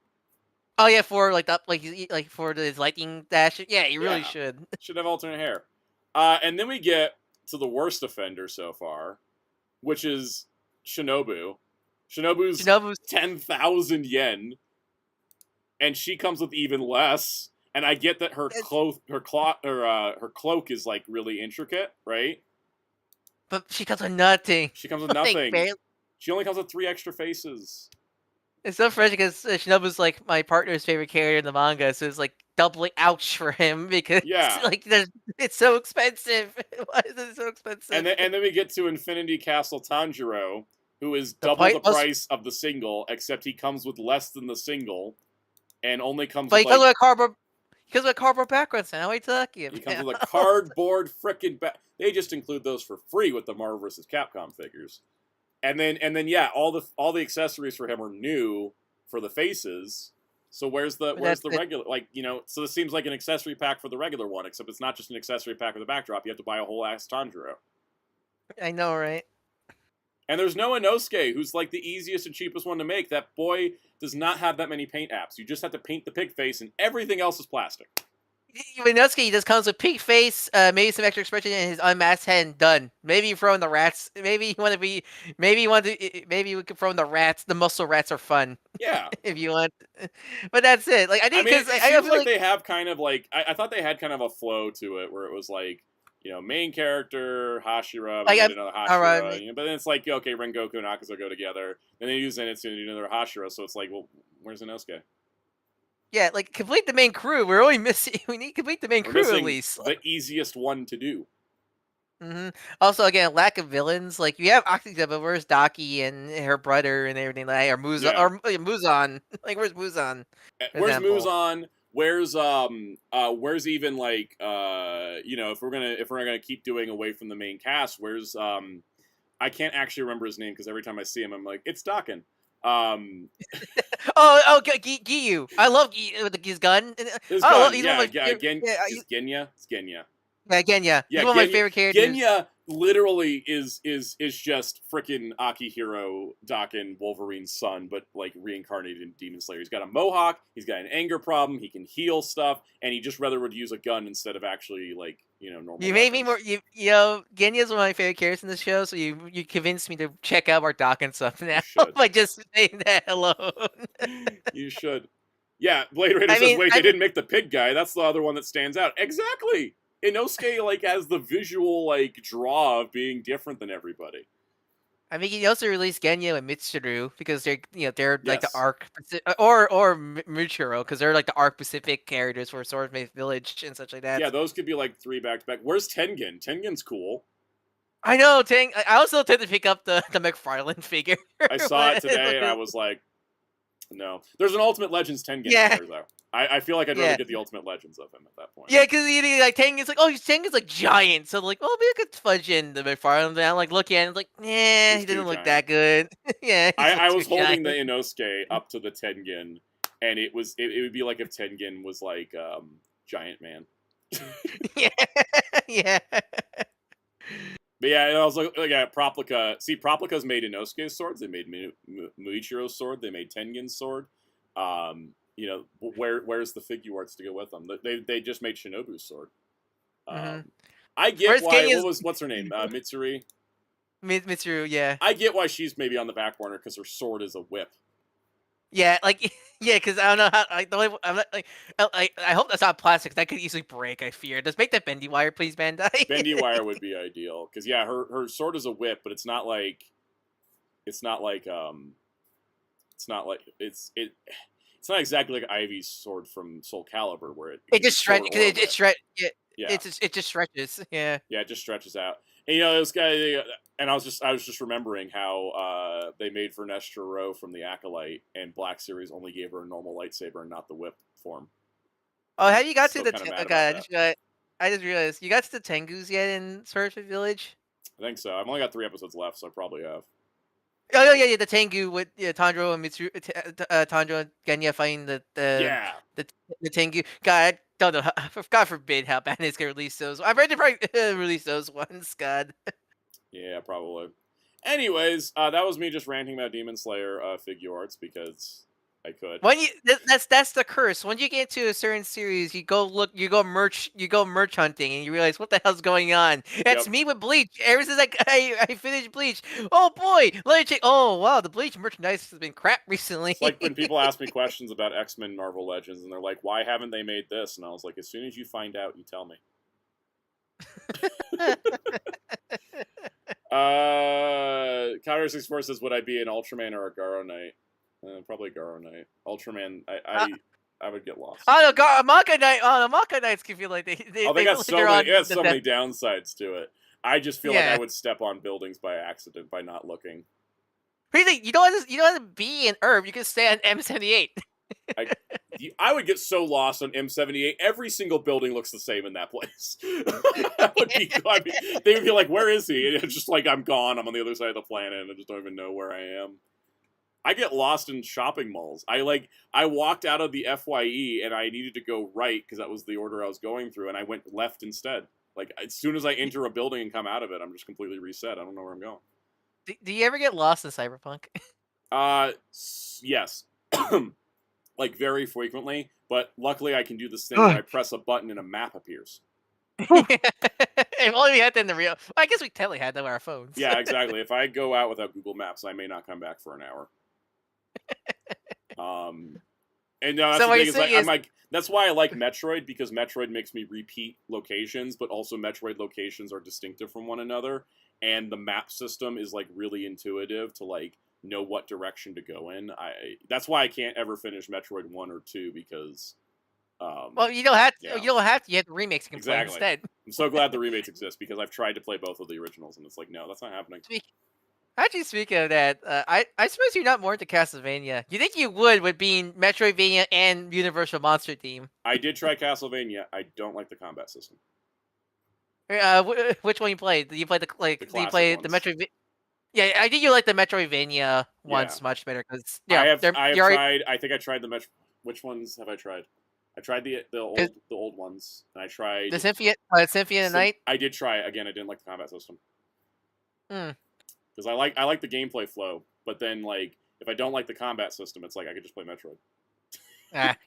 Oh yeah, for like that, like for his lightning dash. Yeah, he really should. Should have alternate hair. And then we get to the worst offender so far, which is Shinobu. Shinobu's 10,000 yen, and she comes with even less. And I get that her cloak is like really intricate, right? But she comes with nothing. She comes with nothing. She only comes with 3 extra faces. It's so fresh because Shinobu's like my partner's favorite character in the manga, so it's like doubly ouch for him because it's so expensive. Why is it so expensive? And then we get to Infinity Castle Tanjiro, who is double the price of the single, except he comes with less than the single, and only comes. But he comes with a cardboard. Because of a cardboard background, so how are you talking about? He comes with a cardboard frickin' They just include those for free with the Marvel vs. Capcom figures. And then yeah, all the accessories for him are new for the faces. So where's the regular, like, you know? So this seems like an accessory pack for the regular one, except it's not just an accessory pack with a backdrop. You have to buy a whole ass Tanjiro. I know, right? And there's no Inosuke, who's like the easiest and cheapest one to make. That boy does not have that many paint apps. You just have to paint the pig face, and everything else is plastic. Inosuke, he just comes with pig face, maybe some extra expression, and his unmasked head, and done. Maybe you throw in the rats. Maybe we could throw in the rats. The muscle rats are fun. Yeah. If you want. But that's it. Like, I think because it seems like they have kind of like, I thought they had kind of a flow to it where it was like, you know, main character, Hashira, Like, another Hashira, you know, but then it's like, okay, Rengoku and Akaza go together, and they use Zenitsu to do another Hashira, so it's like, well, where's Inosuke? Yeah, like, complete the main crew. We're only missing. We need to complete the main We're crew at missing least. the easiest one to do. Also, again, lack of villains. Like, you have Akita, but where's Daki and her brother and everything like, or Muzan, Yeah. or Muzan? Like, where's Muzan? Where's example. Muzan? Where's even like you know, if we're gonna keep doing away from the main cast, where's I can't actually remember his name because every time I see him, I'm like, it's Dakin. Giyu. I love Giyu with his gun. His Oh, gun, he's yeah, one of my Genya. It's Genya. Yeah, Genya. Yeah, He's one of my favorite characters. Genya literally is just freaking Akihiro Dakin, Wolverine's son, but like reincarnated in Demon Slayer. He's got a mohawk, he's got an anger problem, he can heal stuff, and he just rather would use a gun instead of actually, like, you know, normal. You made me more. You know, Genya's one of my favorite characters in the show, so you convinced me to check out our Dakin stuff now by just saying that alone. You should. Yeah, Blade Raider says, wait, they didn't make the pig guy. That's the other one that stands out. Exactly. Inosuke like has the visual like draw of being different than everybody. I mean, he also released Genya and Mitsuru because they're like the Yes. arc, or Michiro because they're like the arc specific characters for Swordsmith Village and such like that. Yeah, those could be like 3 back to back. Where's Tengen? Tengen's cool. I know, I also tend to pick up the McFarlane figure. I saw it today and I was like, no. There's an Ultimate Legends Tengen there though. I feel like I'd rather get the Ultimate Legends of him at that point. Yeah, because like Tengen's like, oh, Tengen's like giant, so like, oh, maybe I could fudge in the McFarlane. And I'm like looking at him, like, nah, he doesn't look that good. Yeah, I was holding the Inosuke up to the Tengen, and it would be like if Tengen was like Giant Man. Yeah. But yeah, and I was like at Proplica. See, Proplica's made Inosuke's swords. They made Muichiro's sword. They made Tengen's sword. You know, where's the figure arts to go with them? They just made Shinobu's sword. I get why. What's her name? Mitsuri. Mitsuru, yeah. I get why she's maybe on the back burner because her sword is a whip. Yeah, like because I don't know how. Like, the way I'm not, like, I hope that's not plastic. That could easily break. I fear. Just make that bendy wire, please, Bandai. Bendy wire would be ideal because yeah, her sword is a whip, but it's not like it's not exactly like Ivy's sword from Soul Calibur where it just stretches. It just stretches. Yeah. Yeah, it just stretches out. And you know, this guy, and I was just remembering how they made Vernestra Rowe from the Acolyte, and Black Series only gave her a normal lightsaber and not the whip form. Oh, have you got to the? I just realized you got to the Tengus yet in Swordsmith Village. I think so. I've only got 3 episodes left, so I probably have. Oh yeah, the Tengu with Tanjiro and Mitsuru, Tanjiro and Genya fighting the Tengu. God, don't know. God forbid how Bandai's gonna release those. I'm ready to probably release those ones. God. Yeah, probably. Anyways, that was me just ranting about Demon Slayer figure arts because I could. When that's the curse. When you get to a certain series, you go merch hunting, and you realize what the hell's going on. That's me with Bleach. Ever since I finished Bleach, oh boy, let me check. Oh wow, the Bleach merchandise has been crap recently. It's like when people ask me questions about X-Men Marvel Legends, and they're like, "Why haven't they made this?" And I was like, "As soon as you find out, you tell me." Kyra64 says, "Would I be an Ultraman or a Garo Knight?" Probably Garo Knight. Ultraman, I would get lost. Oh no, Maka Knight. Oh, the Maka Knights can feel like they got so many downsides to it. I just feel like I would step on buildings by accident by not looking. Really, you don't have to be an herb. You can stay on M78. I would get so lost on M78. Every single building looks the same in that place. They would be like, "Where is he?" And it's just like, I'm gone. I'm on the other side of the planet, and I just don't even know where I am. I get lost in shopping malls. I walked out of the FYE, and I needed to go right because that was the order I was going through, and I went left instead. Like, as soon as I enter a building and come out of it, I'm just completely reset. I don't know where I'm going. Do you ever get lost in Cyberpunk? Yes. Like, very frequently, but luckily I can do this thing where I press a button and a map appears. If only we had that in the real... Well, I guess we totally had that with our phones. Yeah, exactly. If I go out without Google Maps, I may not come back for an hour. And that's So the what thing you're saying I'm like, that's why I like Metroid, because Metroid makes me repeat locations, but also Metroid locations are distinctive from one another, and the map system is like really intuitive to like know what direction to go in. That's why I can't ever finish Metroid 1 or 2, because well, you don't have to. yeah. You don't have to. You have the remakes you can play Exactly. instead. I'm so glad the remakes exist, because I've tried to play both of the originals, and it's like, no, that's not happening. Actually, speaking of that, I suppose you're not more into Castlevania. You think you would with being Metroidvania and Universal Monster Theme. I did try Castlevania. I don't like the combat system. Which one you played? Did you play the The Do you play the classic Metroid? Yeah, I think you like the Metroidvania ones much better because I have tried. I think I tried the Which ones have I tried? I tried the old ones, and I tried the Symphony of the Night. I did try it. Again. I didn't like the combat system. Hmm. Because I like the gameplay flow, but then like if I don't like the combat system, it's like I could just play Metroid.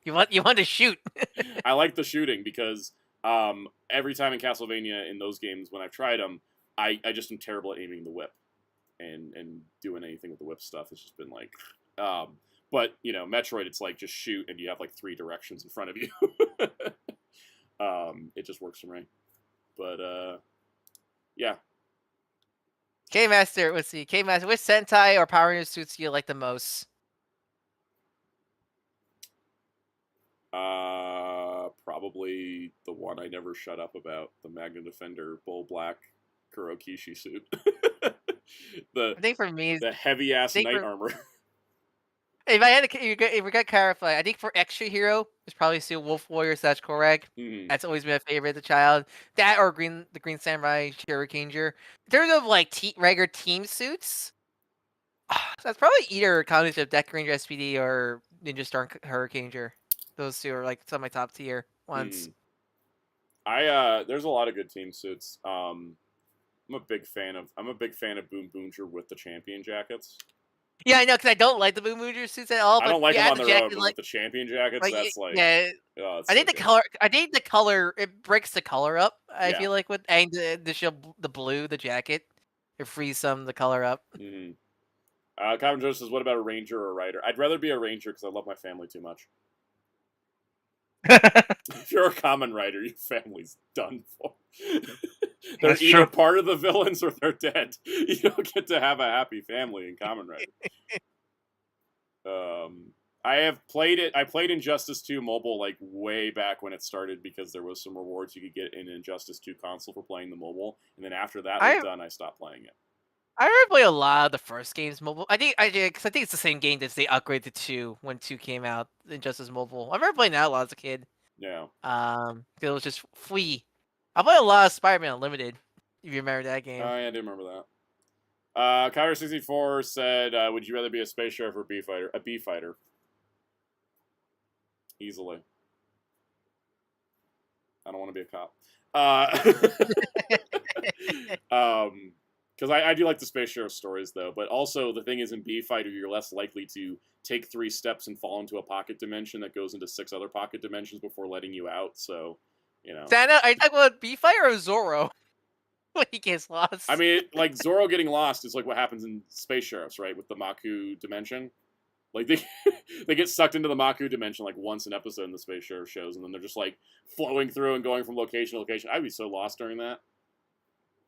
You want to shoot. I like the shooting because every time in Castlevania in those games when I've tried them, I just am terrible at aiming the whip and doing anything with the whip stuff. It's just been like, but you know, Metroid, it's like just shoot and you have like 3 directions in front of you. It just works for me. But yeah. K-Master, let's see. K-Master, which Sentai or Power Rangers suits you like the most? Probably the one I never shut up about, the Magna Defender Bull Black Kurokishi suit. I think for me, the heavy ass knight armor. If I had to, if we got clarified, I think for extra hero, it's probably still Wolf Warrior / Korag. That's always been a favorite as a child. That or the Green Samurai Shurikenger. In terms of like regular team suits, that's probably either a combination of Deck Ranger SPD or Ninja Storm Hurricaneer. Those two are like some of my top tier ones. There's a lot of good team suits. I'm a big fan of Boom Boonger with the champion jackets. Yeah, I know, because I don't like the Boom Boonger suits at all. I don't like them on their own, but like, with the champion jackets, that's like... Yeah, I think the color, it breaks the color up, I feel like, with and the blue, the jacket. It frees some of the color up. Calvin Joe says, what about a ranger or a rider? I'd rather be a ranger because I love my family too much. If you're a common rider, your family's done for. They're either part of the villains or they're dead. You don't get to have a happy family in Kamen Rider. I played Injustice 2 mobile like way back when it started because there was some rewards you could get in Injustice 2 console for playing the mobile, and then after that was done, I stopped playing it. I remember playing a lot of the first games mobile. I think it's the same game that they upgraded to 2 when 2 came out. Injustice Mobile. I remember playing that a lot as a kid. Yeah. It was just free. I played a lot of Spider-Man Unlimited. If you remember that game. Oh yeah, I do remember that. Kyler64 said, "Would you rather be a space sheriff or a bee fighter?" A bee fighter. Easily. I don't want to be a cop. Because I do like the space sheriff stories, though. But also, the thing is, in Bee Fighter, you're less likely to take 3 steps and fall into a pocket dimension that goes into 6 other pocket dimensions before letting you out. So, you know. Santa, are you talking about Bee Fighter or Zoro? When he gets lost. I mean, like, Zoro getting lost is like what happens in Space Sheriffs, right? With the Maku dimension. Like, they get sucked into the Maku dimension, like, once an episode in the Space Sheriff shows, and then they're just, like, flowing through and going from location to location. I'd be so lost during that.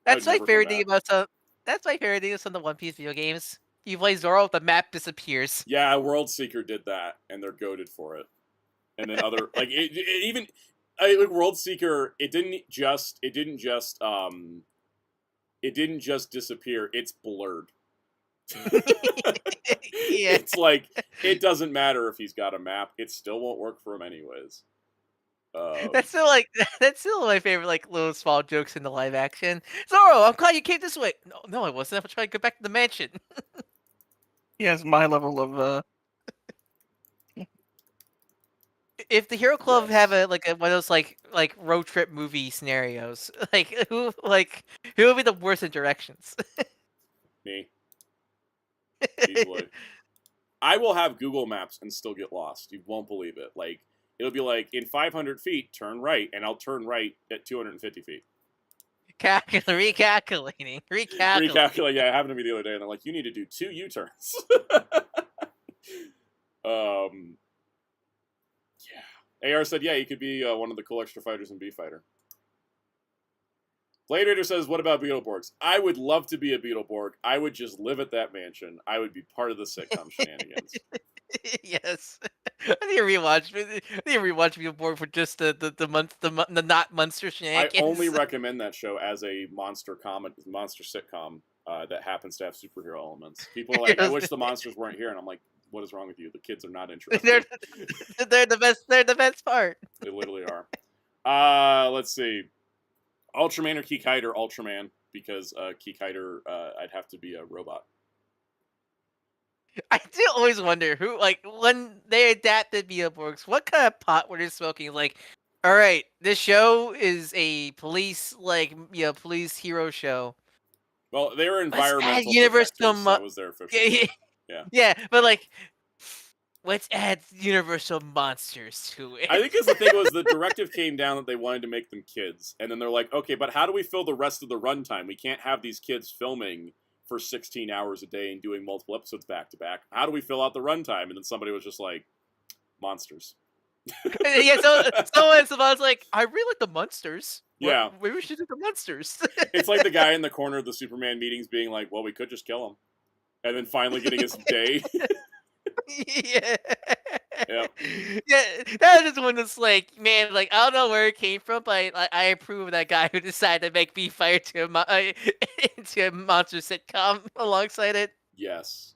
That's my favorite thing about some... That's my favorite thing with some of the One Piece video games. You play Zoro, the map disappears. Yeah, World Seeker did that, and they're goated for it. And then other like World Seeker, it didn't just disappear. It's blurred. Yeah. It's like, it doesn't matter if he's got a map. It still won't work for him anyways. That's still like that's still my favorite, like little small jokes in the live action. Zoro, I'm glad you came this way. No, I wasn't. I'm trying to go back to the mansion. He has my level of If the Hero Club Yes. have one of those like road trip movie scenarios, who would be the worst in directions? Me. Easily. I will have Google Maps and still get lost. You won't believe it. Like, it'll be like, in 500 feet, turn right, and I'll turn right at 250 feet. Recalculating. Recalculate. Yeah, it happened to me the other day, and they're like, you need to do 2 U-turns. Yeah. AR said, yeah, he could be one of the cool extra fighters in B-Fighter. Blade Raider says, what about Beetleborgs? I would love to be a Beetleborg. I would just live at that mansion. I would be part of the sitcom shenanigans. Yes. I need to rewatch Beetleborg for just the not monster I shenanigans. only recommend that show as a monster sitcom that happens to have superhero elements. People are like, I wish the monsters weren't here, and I'm like, what is wrong with you? The kids are not interested. They're the best. They're the best part. They literally are. Let's see. Ultraman or Kikaider? Ultraman, because Kikaider, I'd have to be a robot. I do always wonder who, like, when they adapted Beetleborgs, what kind of pot were they smoking? Like, all right, this show is a police, police hero show. Well, they were environmental universe protectors. That was their official. Yeah, but like, let's add universal monsters to it. I think the thing was the directive came down that they wanted to make them kids, and then they're like, okay, but how do we fill the rest of the runtime? We can't have these kids filming for 16 hours a day and doing multiple episodes back to back. How do we fill out the runtime? And then somebody was just like, monsters. Yeah, someone's like, I really like the monsters. Yeah. Maybe we should do the monsters. It's like the guy in the corner of the Superman meetings being like, well, we could just kill him. And then finally getting his day. Yeah. Yep. Yeah, that is one that's like, man, like, I don't know where it came from, but I approve of that guy who decided to make B-Fire into a monster sitcom alongside it. Yes.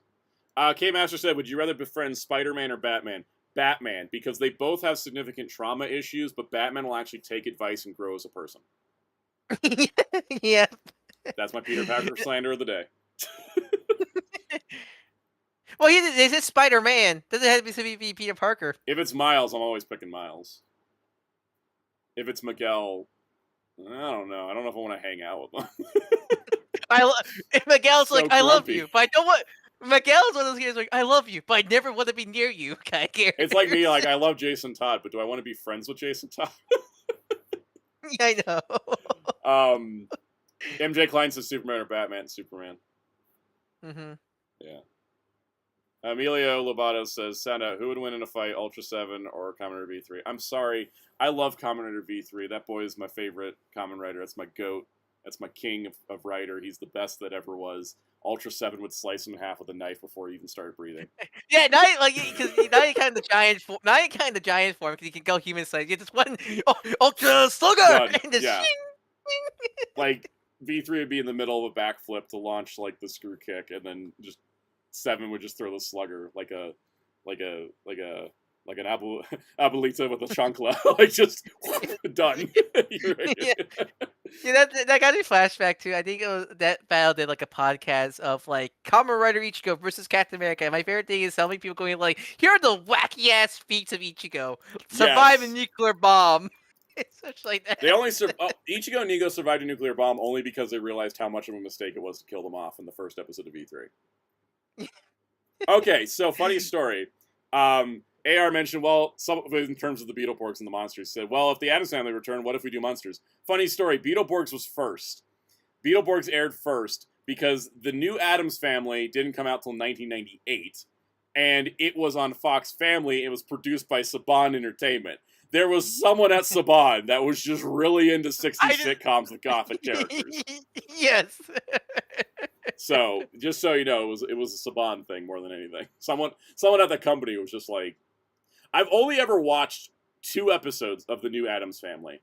K-Master said, would you rather befriend Spider-Man or Batman? Batman, because they both have significant trauma issues, but Batman will actually take advice and grow as a person. Yeah. That's my Peter Parker slander of the day. Well, they said Spider-Man. Doesn't have to be Peter Parker. If it's Miles, I'm always picking Miles. If it's Miguel, I don't know. I don't know if I want to hang out with him. Miguel's So like, I love grumpy. you, but I don't want... Miguel's one of those guys like, I love you, but I never want to be near you. Kind of character. It's like me, like, I love Jason Todd, but do I want to be friends with Jason Todd? I know. MJ Klein says Superman or Batman? Superman. Mm-hmm. Yeah. Emilio Lobato says, Soundout, who would win in a fight, Ultra 7 or Kamen Rider V3? I'm sorry. I love Kamen Rider V3. That boy is my favorite Kamen Rider. That's my goat. That's my king of rider. He's the best that ever was. Ultra 7 would slice him in half with a knife before he even started breathing. Yeah, because now you're kind of the giant form. Now you're kind of the giant form because you can go human size. You just one Ultra Slugger and just Yeah. shing. Like, V3 would be in the middle of a backflip to launch, like, the screw kick, and then just 7 would just throw the slugger like an abuelita with a chancla, like just done. Yeah, that got me flashback too. I think it was that battle did like a podcast of like Kamen Rider Ichigo versus Captain America. And my favorite thing is how many people going like, here are the wacky ass feats of Ichigo. Survive a nuclear bomb. It's such like that. They only Ichigo and Nigo survived a nuclear bomb only because they realized how much of a mistake it was to kill them off in the first episode of V3. Okay, so funny story. AR mentioned, well, some in terms of the Beetleborgs and the monsters, said, well, if the Addams Family return, what if we do monsters? Funny story, Beetleborgs was first. Beetleborgs aired first because the new Addams Family didn't come out till 1998, and it was on Fox Family. It was produced by Saban Entertainment. There was someone at Saban that was just really into 60s sitcoms with gothic characters. Yes. So, just so you know, it was a Saban thing more than anything. Someone at the company was just like, I've only ever watched 2 episodes of the new Addams Family.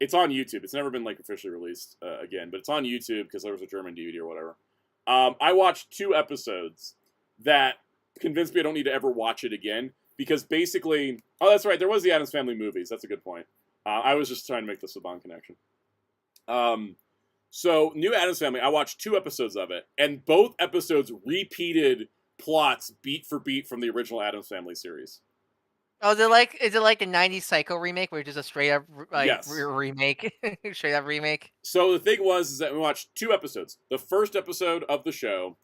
It's on YouTube. It's never been like officially released again, but it's on YouTube because there was a German DVD or whatever. I watched 2 episodes that convinced me I don't need to ever watch it again because basically, oh, that's right, there was the Addams Family movies. That's a good point. I was just trying to make the Saban connection. So, New Addams Family, I watched 2 episodes of it, and both episodes repeated plots beat for beat from the original Addams Family series. Oh, is it like the '90s Psycho remake, where it's just a straight up Yes. remake, straight up remake? So the thing was is that we watched 2 episodes. The first episode of the show,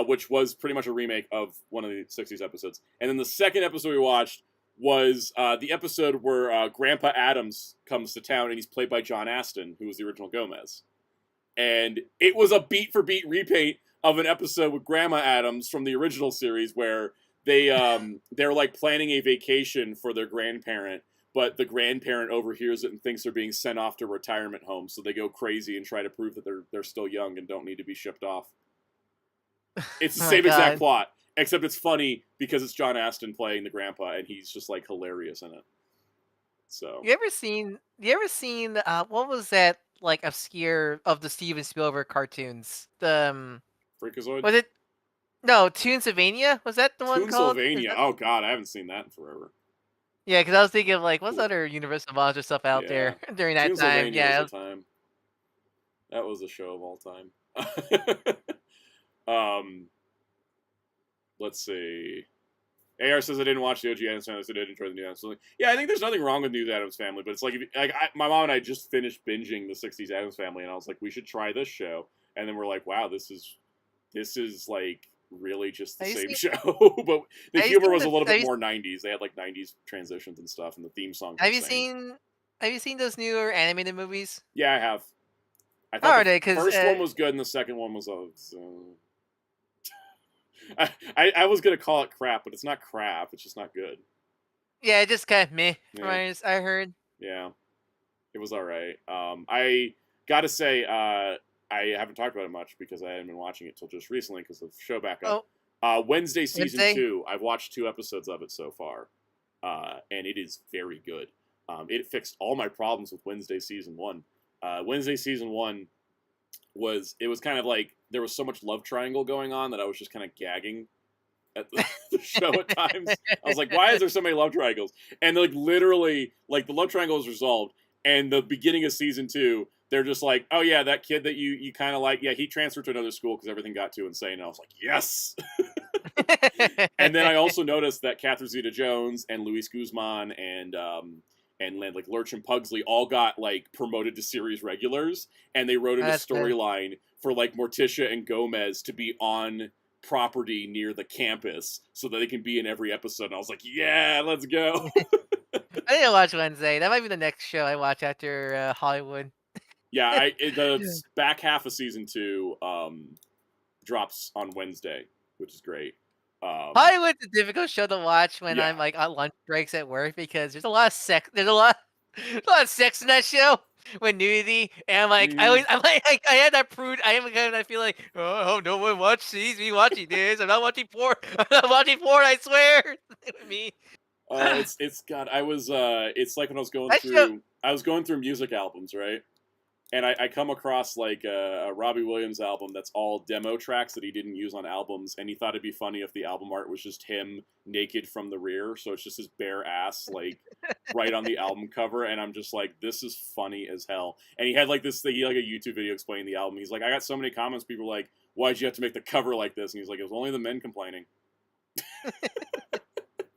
which was pretty much a remake of one of the '60s episodes, and then the second episode we watched was the episode where Grandpa Adams comes to town, and he's played by John Astin, who was the original Gomez. And it was a beat for beat repaint of an episode with Grandma Adams from the original series where they're like planning a vacation for their grandparent, but the grandparent overhears it and thinks they're being sent off to a retirement home, so they go crazy and try to prove that they're still young and don't need to be shipped off. It's the same exact plot, except it's funny because it's John Astin playing the grandpa, and he's just like hilarious in it. So You ever seen what was that like obscure of the Steven Spielberg cartoons? The Freakazoid? was it? No, Toonsylvania? Was that the one called? Toonsylvania. Oh god, I haven't seen that in forever. Yeah, because I was thinking of like what's other Universal Monster stuff out there during that time. Yeah, was a time. That was a show of all time. Let's see. AR says I didn't watch the OG Addams Family, so I did enjoy the new Addams Family. Yeah, I think there's nothing wrong with New Addams Family, but it's like, my mom and I just finished binging the '60s Addams Family, and I was like, we should try this show. And then we're like, wow, this is like really just the same show, but the humor was a little bit more '90s. They had like '90s transitions and stuff, and the theme song. Have you seen those newer animated movies? Yeah, I have. I How thought are they? the first one was good, and the second one was I was gonna call it crap, but it's not crap. It's just not good. Yeah, it just kind of meh. Yeah. I heard. Yeah, it was all right. I gotta say, I haven't talked about it much because I hadn't been watching it till just recently because of the show back up. Wednesday season 2. I've watched 2 episodes of it so far, and it is very good. It fixed all my problems with Wednesday season 1. Wednesday season 1 was kind of like there was so much love triangle going on that I was just kind of gagging at the show at times. I was like, why is there so many love triangles? And like literally, like the love triangle is resolved, and the beginning of season 2, they're just like, oh yeah, that kid that you kind of like, yeah, he transferred to another school because everything got too insane. And I was like, yes. And then I also noticed that Catherine Zeta-Jones and Luis Guzman and like Lurch and Pugsley all got like promoted to series regulars, and they wrote in a storyline for like Morticia and Gomez to be on property near the campus so that they can be in every episode. And I was like, yeah, let's go. I didn't watch Wednesday. That might be the next show I watch after Hollywood. Yeah, the back half of season 2 drops on Wednesday, which is great. Hollywood's a difficult show to watch when I'm like on lunch breaks at work because there's a lot of sex. There's a lot of sex in that show with nudity, and I'm like, I had that prude. I am kind of, I feel like, oh, no one sees me watching this. I'm not watching porn. I'm not watching porn. I swear. Me. It's God. I was. It's like when I was going through music albums, right? And I come across like a Robbie Williams album that's all demo tracks that he didn't use on albums, and he thought it'd be funny if the album art was just him naked from the rear, so it's just his bare ass like right on the album cover, and I'm just like, this is funny as hell. And he had like this thing, like a YouTube video explaining the album. He's like, I got so many comments, people were like, why'd you have to make the cover like this? And he's like, it was only the men complaining.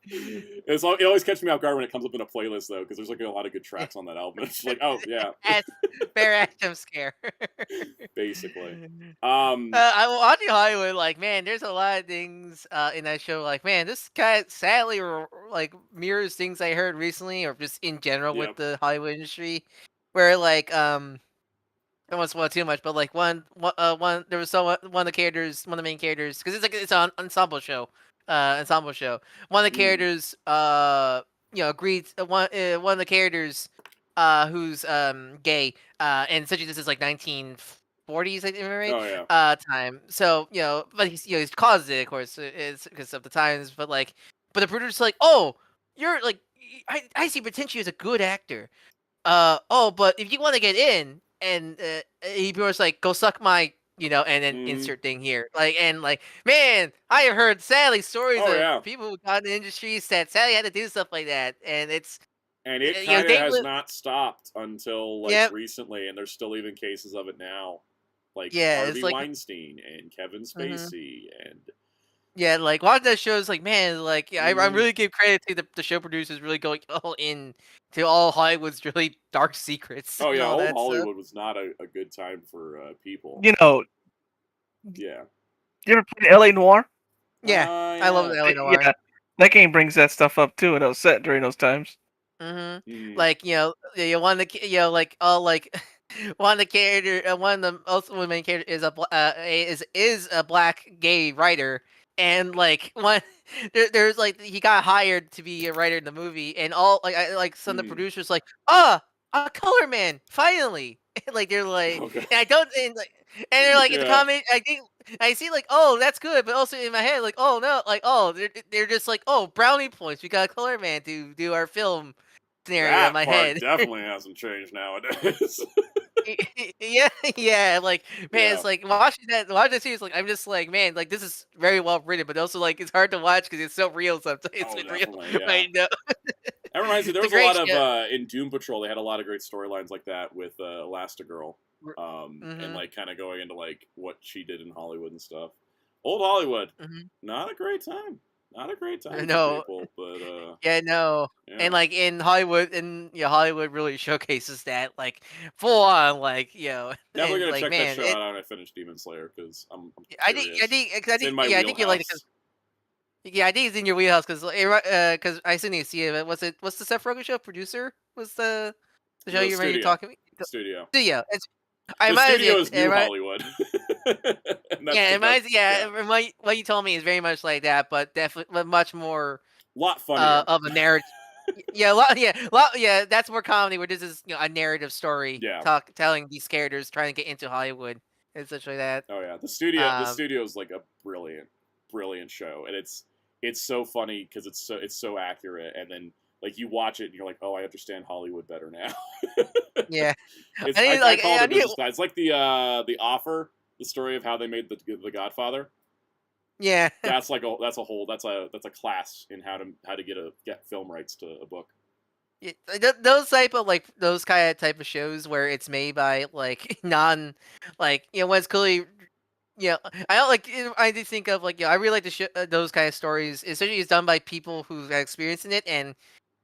It always catches me off guard when it comes up in a playlist though, because there's like a lot of good tracks on that album. It's like, oh yeah, bare ass jump scare. Basically. I'm watching Hollywood. Like, man, there's a lot of things in that show. Like, man, this guy sadly like mirrors things I heard recently, or just in general with the Hollywood industry, where like I don't want to spoil too much, but like one there was one of the main characters, because it's an ensemble show. One of the characters, agreed. One of the characters, who's gay, and essentially this is like 1940s, I think, right? Oh yeah. Time. So but he's caused it, of course, it's because of the times. But the producer's like, oh, you're like, I see potential as a good actor. But if you want to get in, and he was like, go suck my and then Mhm. insert thing here. Man, I have heard sadly stories Oh, of yeah. people who got in the industries that sadly had to do stuff like that, and it's And it you know kind of they has live. not stopped until Yeah, recently, and there's still even cases of it now, like yeah, it's Harvey like. Weinstein and Kevin Mhm. Spacey, and Yeah, watching that show is man, I Mhm. really give credit to the show producers really going all in to all Hollywood's really dark secrets oh and yeah, all old that stuff. Hollywood was not a good time for people. You know, Yeah, you ever played L.A. Noir? Yeah, I love yeah. the LA Noir. Yeah, that game brings that stuff up too, and it was set during those times. Mhm. Mhm. You one of the like all like one of the character one of the also one of the main character is is a black gay writer, and one there's he got hired to be a writer in the movie, and all some of the Mhm. producers a color man finally. They're like, Okay. and I don't and they're like in the Yeah. comment I think I see oh that's good, but also in my head oh no they're just brownie points, we got a color man to do our film scenario in That my part head. definitely hasn't changed nowadays. Yeah, yeah, man, Yeah. it's watching that series, I'm just man, this is very well written, but also it's hard to watch because it's so real sometimes. It's Oh, real. definitely. Yeah. I know. That reminds me, there It's a was a great lot of show. in Doom Patrol. They had a lot of great storylines like that with Elastigirl, and Mm-hmm. kind of going into what she did in Hollywood and stuff. Old Hollywood, Mm-hmm. not a great time. Not a great time for No, people, but yeah, no, yeah. and in Hollywood, Hollywood really showcases that full on, Definitely and gonna check that man, show out when I finish Demon Slayer because I'm I curious. think, It's in my yeah, I think you like it. wheelhouse. Yeah, I think it's in your wheelhouse because I still need to see it. What's the Seth Rogen show? Producer was the show The you're studio, talking. studio, Studio. I the might studio is New Hollywood, and that's yeah, the it best. might Yeah, what you told me is very much like that, but definitely but much more lot funnier. of a narrative. Yeah, that's more comedy where this is a narrative story Yeah. telling these characters trying to get into Hollywood and such like that. Oh yeah, the Um, studio is like a brilliant show, and it's so funny because it's so accurate, and then you watch it and you're like, oh, I understand Hollywood better now. yeah, It's I need I call it I a need business style. It's like the Offer, the story of how they made the Godfather. yeah. That's that's a class in how to get film rights to a book. Yeah, those type of those kind of type of shows where it's made by non when it's clearly I don't I do think of I really like those kind of stories, especially it's done by people who have experience in it and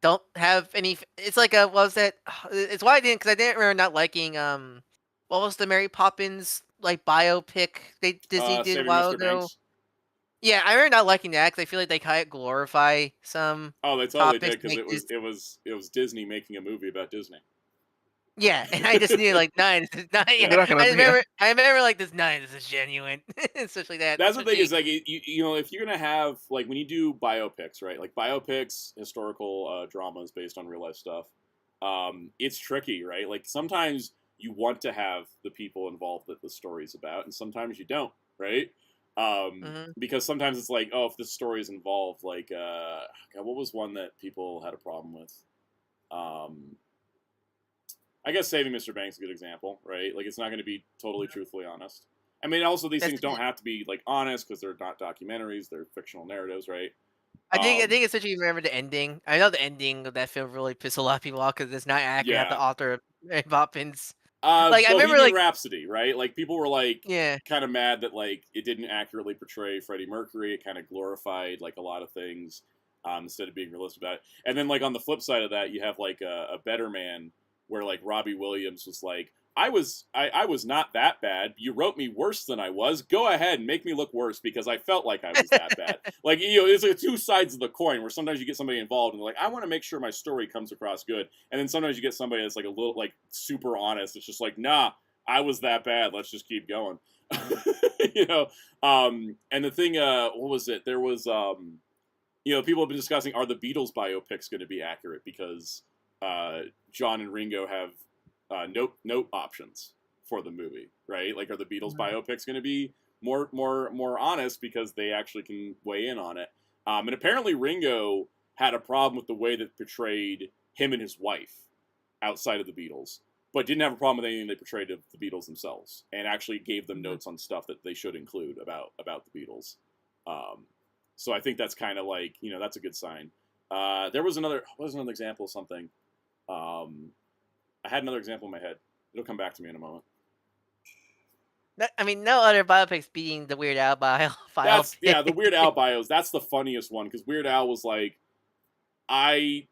don't have any. It's what was that? It's why I didn't because I didn't remember not liking what was the Mary Poppins biopic Disney did a Saving while Mr. ago. Banks. Yeah, I remember not liking that because I feel like they kind of glorify some Oh, they totally topics did to because make this. it was Disney making a movie about Disney. Yeah, and I just knew nine. This is nine. Yeah, Yeah. They're not gonna. I remember this nine. This is genuine, and such like that. That's the thing Especially, is if you're gonna have when you do biopics, right? Like biopics, historical dramas based on real life stuff. It's tricky, right? Like sometimes you want to have the people involved that the story's about, and sometimes you don't, right? mhm. Because sometimes it's like, oh, if this story is involved, God, what was one that people had a problem with? I guess Saving Mr. Banks is a good example, right? Like it's not going to be totally truthfully honest. I mean, also these That's things don't have to be honest because they're not documentaries; they're fictional narratives, right? I Um, think it's such you remember the ending. I know the ending of that film really pissed a lot of people off because it's not accurate at the yeah, author of Mary Poppins. I remember Bohemian Rhapsody, right? Like people were yeah, kind of mad that it didn't accurately portray Freddie Mercury. It kind of glorified a lot of things instead of being realistic about it. And then on the flip side of that, you have a Better Man where Robbie Williams was like, I was not that bad. You wrote me worse than I was. Go ahead and make me look worse because I felt like I was that bad. It's two sides of the coin where sometimes you get somebody involved and they're like, I want to make sure my story comes across good. And then sometimes you get somebody that's a little super honest. It's just nah, I was that bad. Let's just keep going. And the thing, what was it? There was, people have been discussing, are the Beatles biopics going to be accurate because John and Ringo have note options for the movie, right? Are the Beatles biopics going to be more honest because they actually can weigh in on it? And apparently Ringo had a problem with the way that portrayed him and his wife outside of the Beatles. but didn't have a problem with anything they portrayed of the Beatles themselves, and actually gave them notes on stuff that they should include about the Beatles. So I think that's kind of like, that's a good sign. There was another example of something. I had another example in my head. It'll come back to me in a moment. I mean, no other biopics being the Weird Al biopic. The Weird Al bios. That's the funniest one, because Weird Al was like, my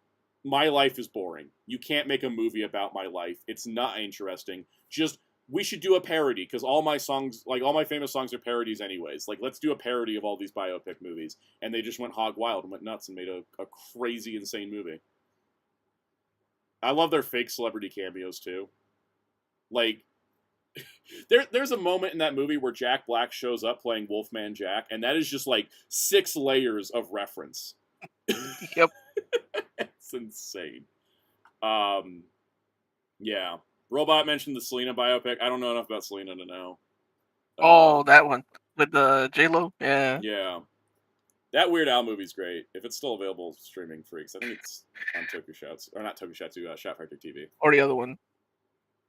life is boring. You can't make a movie about my life. It's not interesting. We should do a parody, because all my songs, like all my famous songs, are parodies anyways. Like, let's do a parody of all these biopic movies. And they just went hog wild and went nuts and made a crazy, insane movie. I love their fake celebrity cameos too. Like, there's a moment in that movie where Jack Black shows up playing Wolfman Jack, and that is just like 6 layers of reference. Yep. It's insane. Yeah. Robot mentioned the Selena biopic. I don't know enough about Selena to know. That one with the J-Lo. Yeah. Yeah. That Weird Al movie's great. If it's still available streaming freaks, I think it's on Tokusatsu, or not Tokusatsu, Shout Factory TV. Or the other one.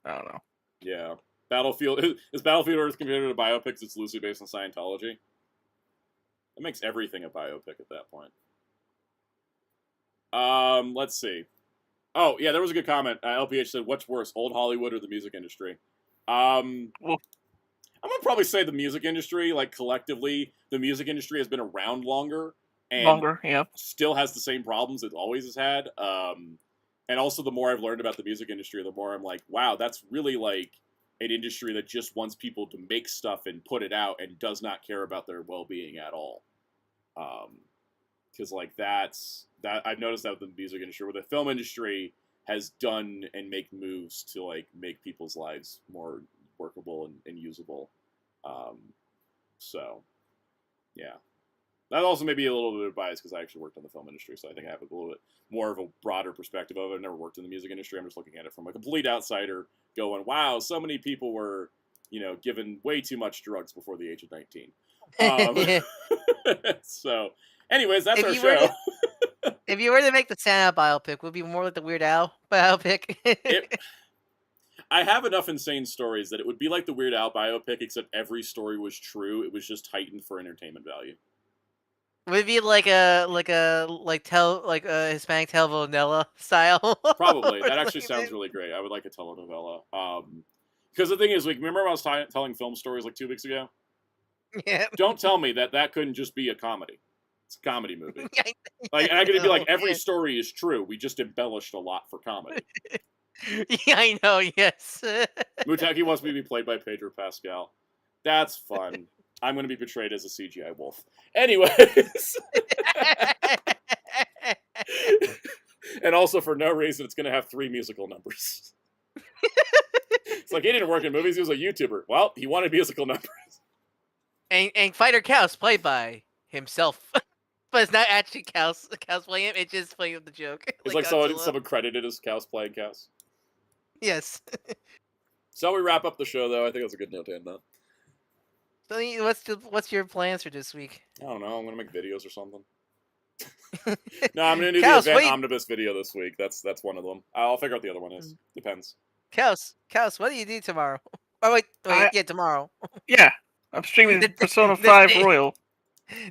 I don't know. Yeah. Battlefield is Battlefield Earth considered a biopic because it's loosely based on Scientology? That makes everything a biopic at that point. Let's see. Oh, yeah, there was a good comment. LPH said, "What's worse, old Hollywood or the music industry?" I'm gonna probably say the music industry. Like, collectively, the music industry has been around longer and yeah, still has the same problems it always has had. And also, the more I've learned about the music industry, the more I'm like, wow, that's really like an industry that just wants people to make stuff and put it out and does not care about their well-being at all. Because like that I've noticed that with the music industry, where the film industry has done and make moves to like make people's lives more workable and usable. So yeah, that also may be a little bit of bias because I actually worked in the film industry, so I think I have a little bit more of a broader perspective of it. I've never worked in the music industry. I'm just looking at it from a complete outsider going, wow, so many people were, given way too much drugs before the age of 19. So anyways, that's our show. If you were to make the Santa biopic, would it be more like the Weird Al biopic? I have enough insane stories that it would be like the Weird Al biopic, except every story was true. It was just heightened for entertainment value. Would it be like a Hispanic telenovela style? Probably. That actually sounds really great. I would like a telenovela. Because the thing is, like, remember I was telling film stories like 2 weeks ago? Yeah. Don't tell me that couldn't just be a comedy. It's a comedy movie. Like, and I'm going to be like, every story is true. We just embellished a lot for comedy. Yeah, I know, yes. Muteki wants me to be played by Pedro Pascal. That's fun. I'm going to be portrayed as a CGI wolf. Anyways. And also, for no reason, it's going to have 3 musical numbers. It's like, he didn't work in movies. He was a YouTuber. Well, he wanted musical numbers. And Fighter Cows played by himself. But it's not actually Cows playing him. It's just playing the joke. It's like someone credited as Cows playing Cows. Yes. So we wrap up the show, though. I think that's a good note to end on. So what's your plans for this week? I don't know. I'm going to make videos or something. No, I'm going to do the Event Omnibus video this week. That's one of them. I'll figure out the other one is. Depends. Cows, what do you do tomorrow? Oh, wait, tomorrow. Yeah, I'm streaming Persona 5 Royal.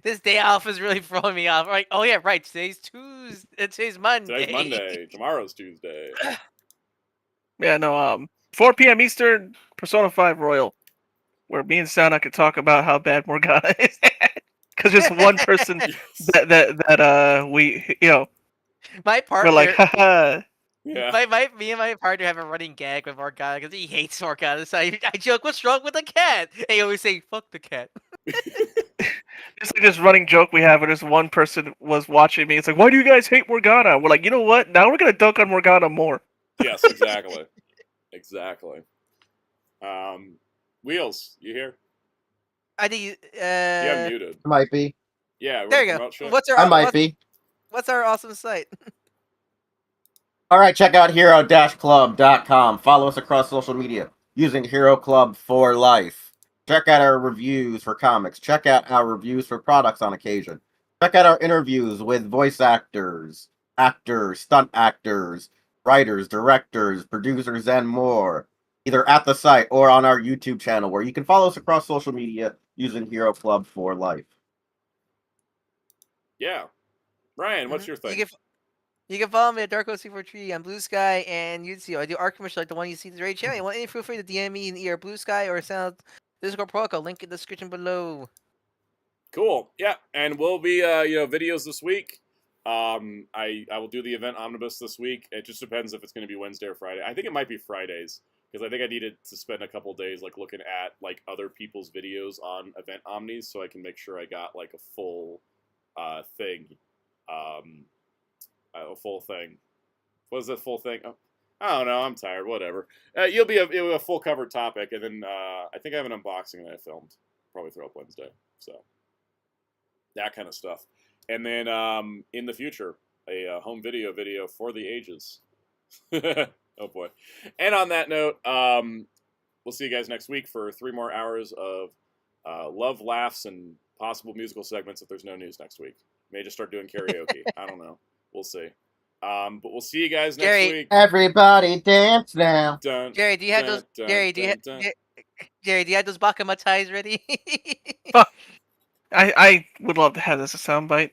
This day off is really throwing me off. Like, oh yeah, right. Today's Tuesday. Today's Monday. Today's Monday. Tomorrow's Tuesday. Yeah, no. 4 p.m. Eastern, Persona 5 Royal, where me and Soundout could talk about how bad Morgana is. Because just one person that we my partner. We're like, haha. Yeah. Me and my partner have a running gag with Morgana because he hates Morgana. So I joke, "What's wrong with the cat?" And he always say, "Fuck the cat." It's like this running joke we have, where this one person was watching me. It's like, why do you guys hate Morgana? We're like, you know what? Now we're gonna dunk on Morgana more. Yes, exactly. Exactly. Wheels, you here? I think Yeah, muted. Might be. Yeah, there you go. I might be. What's our awesome site? All right, check out hero-club.com. Follow us across social media using Hero Club for Life. Check out our reviews for comics. Check out our reviews for products on occasion. Check out our interviews with voice actors, stunt actors, writers, directors, producers, and more, either at the site or on our YouTube channel, where you can follow us across social media using Hero Club for Life. Yeah. Ryan, what's your thing? You can follow me at Darko343 on Blue Sky and YouTube. I do art commercials like the one you see in the right channel. You want any, feel free to DM me in either Blue Sky or Sound Discord Protocol. Link in the description below. Cool. Yeah, and we'll be videos this week. I will do the event omnibus this week. It just depends if it's going to be Wednesday or Friday. I think it might be Fridays because I think I needed to spend a couple days like looking at like other people's videos on event omnis so I can make sure I got like a full thing. A full thing. What is the full thing? Oh, I don't know. I'm tired. Whatever. You'll be a full covered topic, and then I think I have an unboxing that I filmed. Probably throw up Wednesday. So that kind of stuff. And then in the future, a home video for the ages. Oh boy. And on that note, we'll see you guys next week for 3 more hours of love, laughs, and possible musical segments if there's no news next week. May just start doing karaoke. I don't know. We'll see. But we'll see you guys next week. Everybody dance now. Dun, Jerry, do you have those? dun, Jerry, do you dun, have? dun. Jerry, do you have those Bakama ties ready? I would love to have this as a soundbite.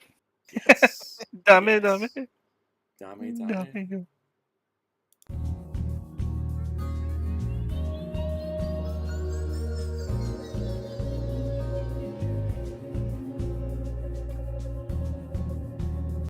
Yes. Dame, Yes. dame. Dame, dame. Dame.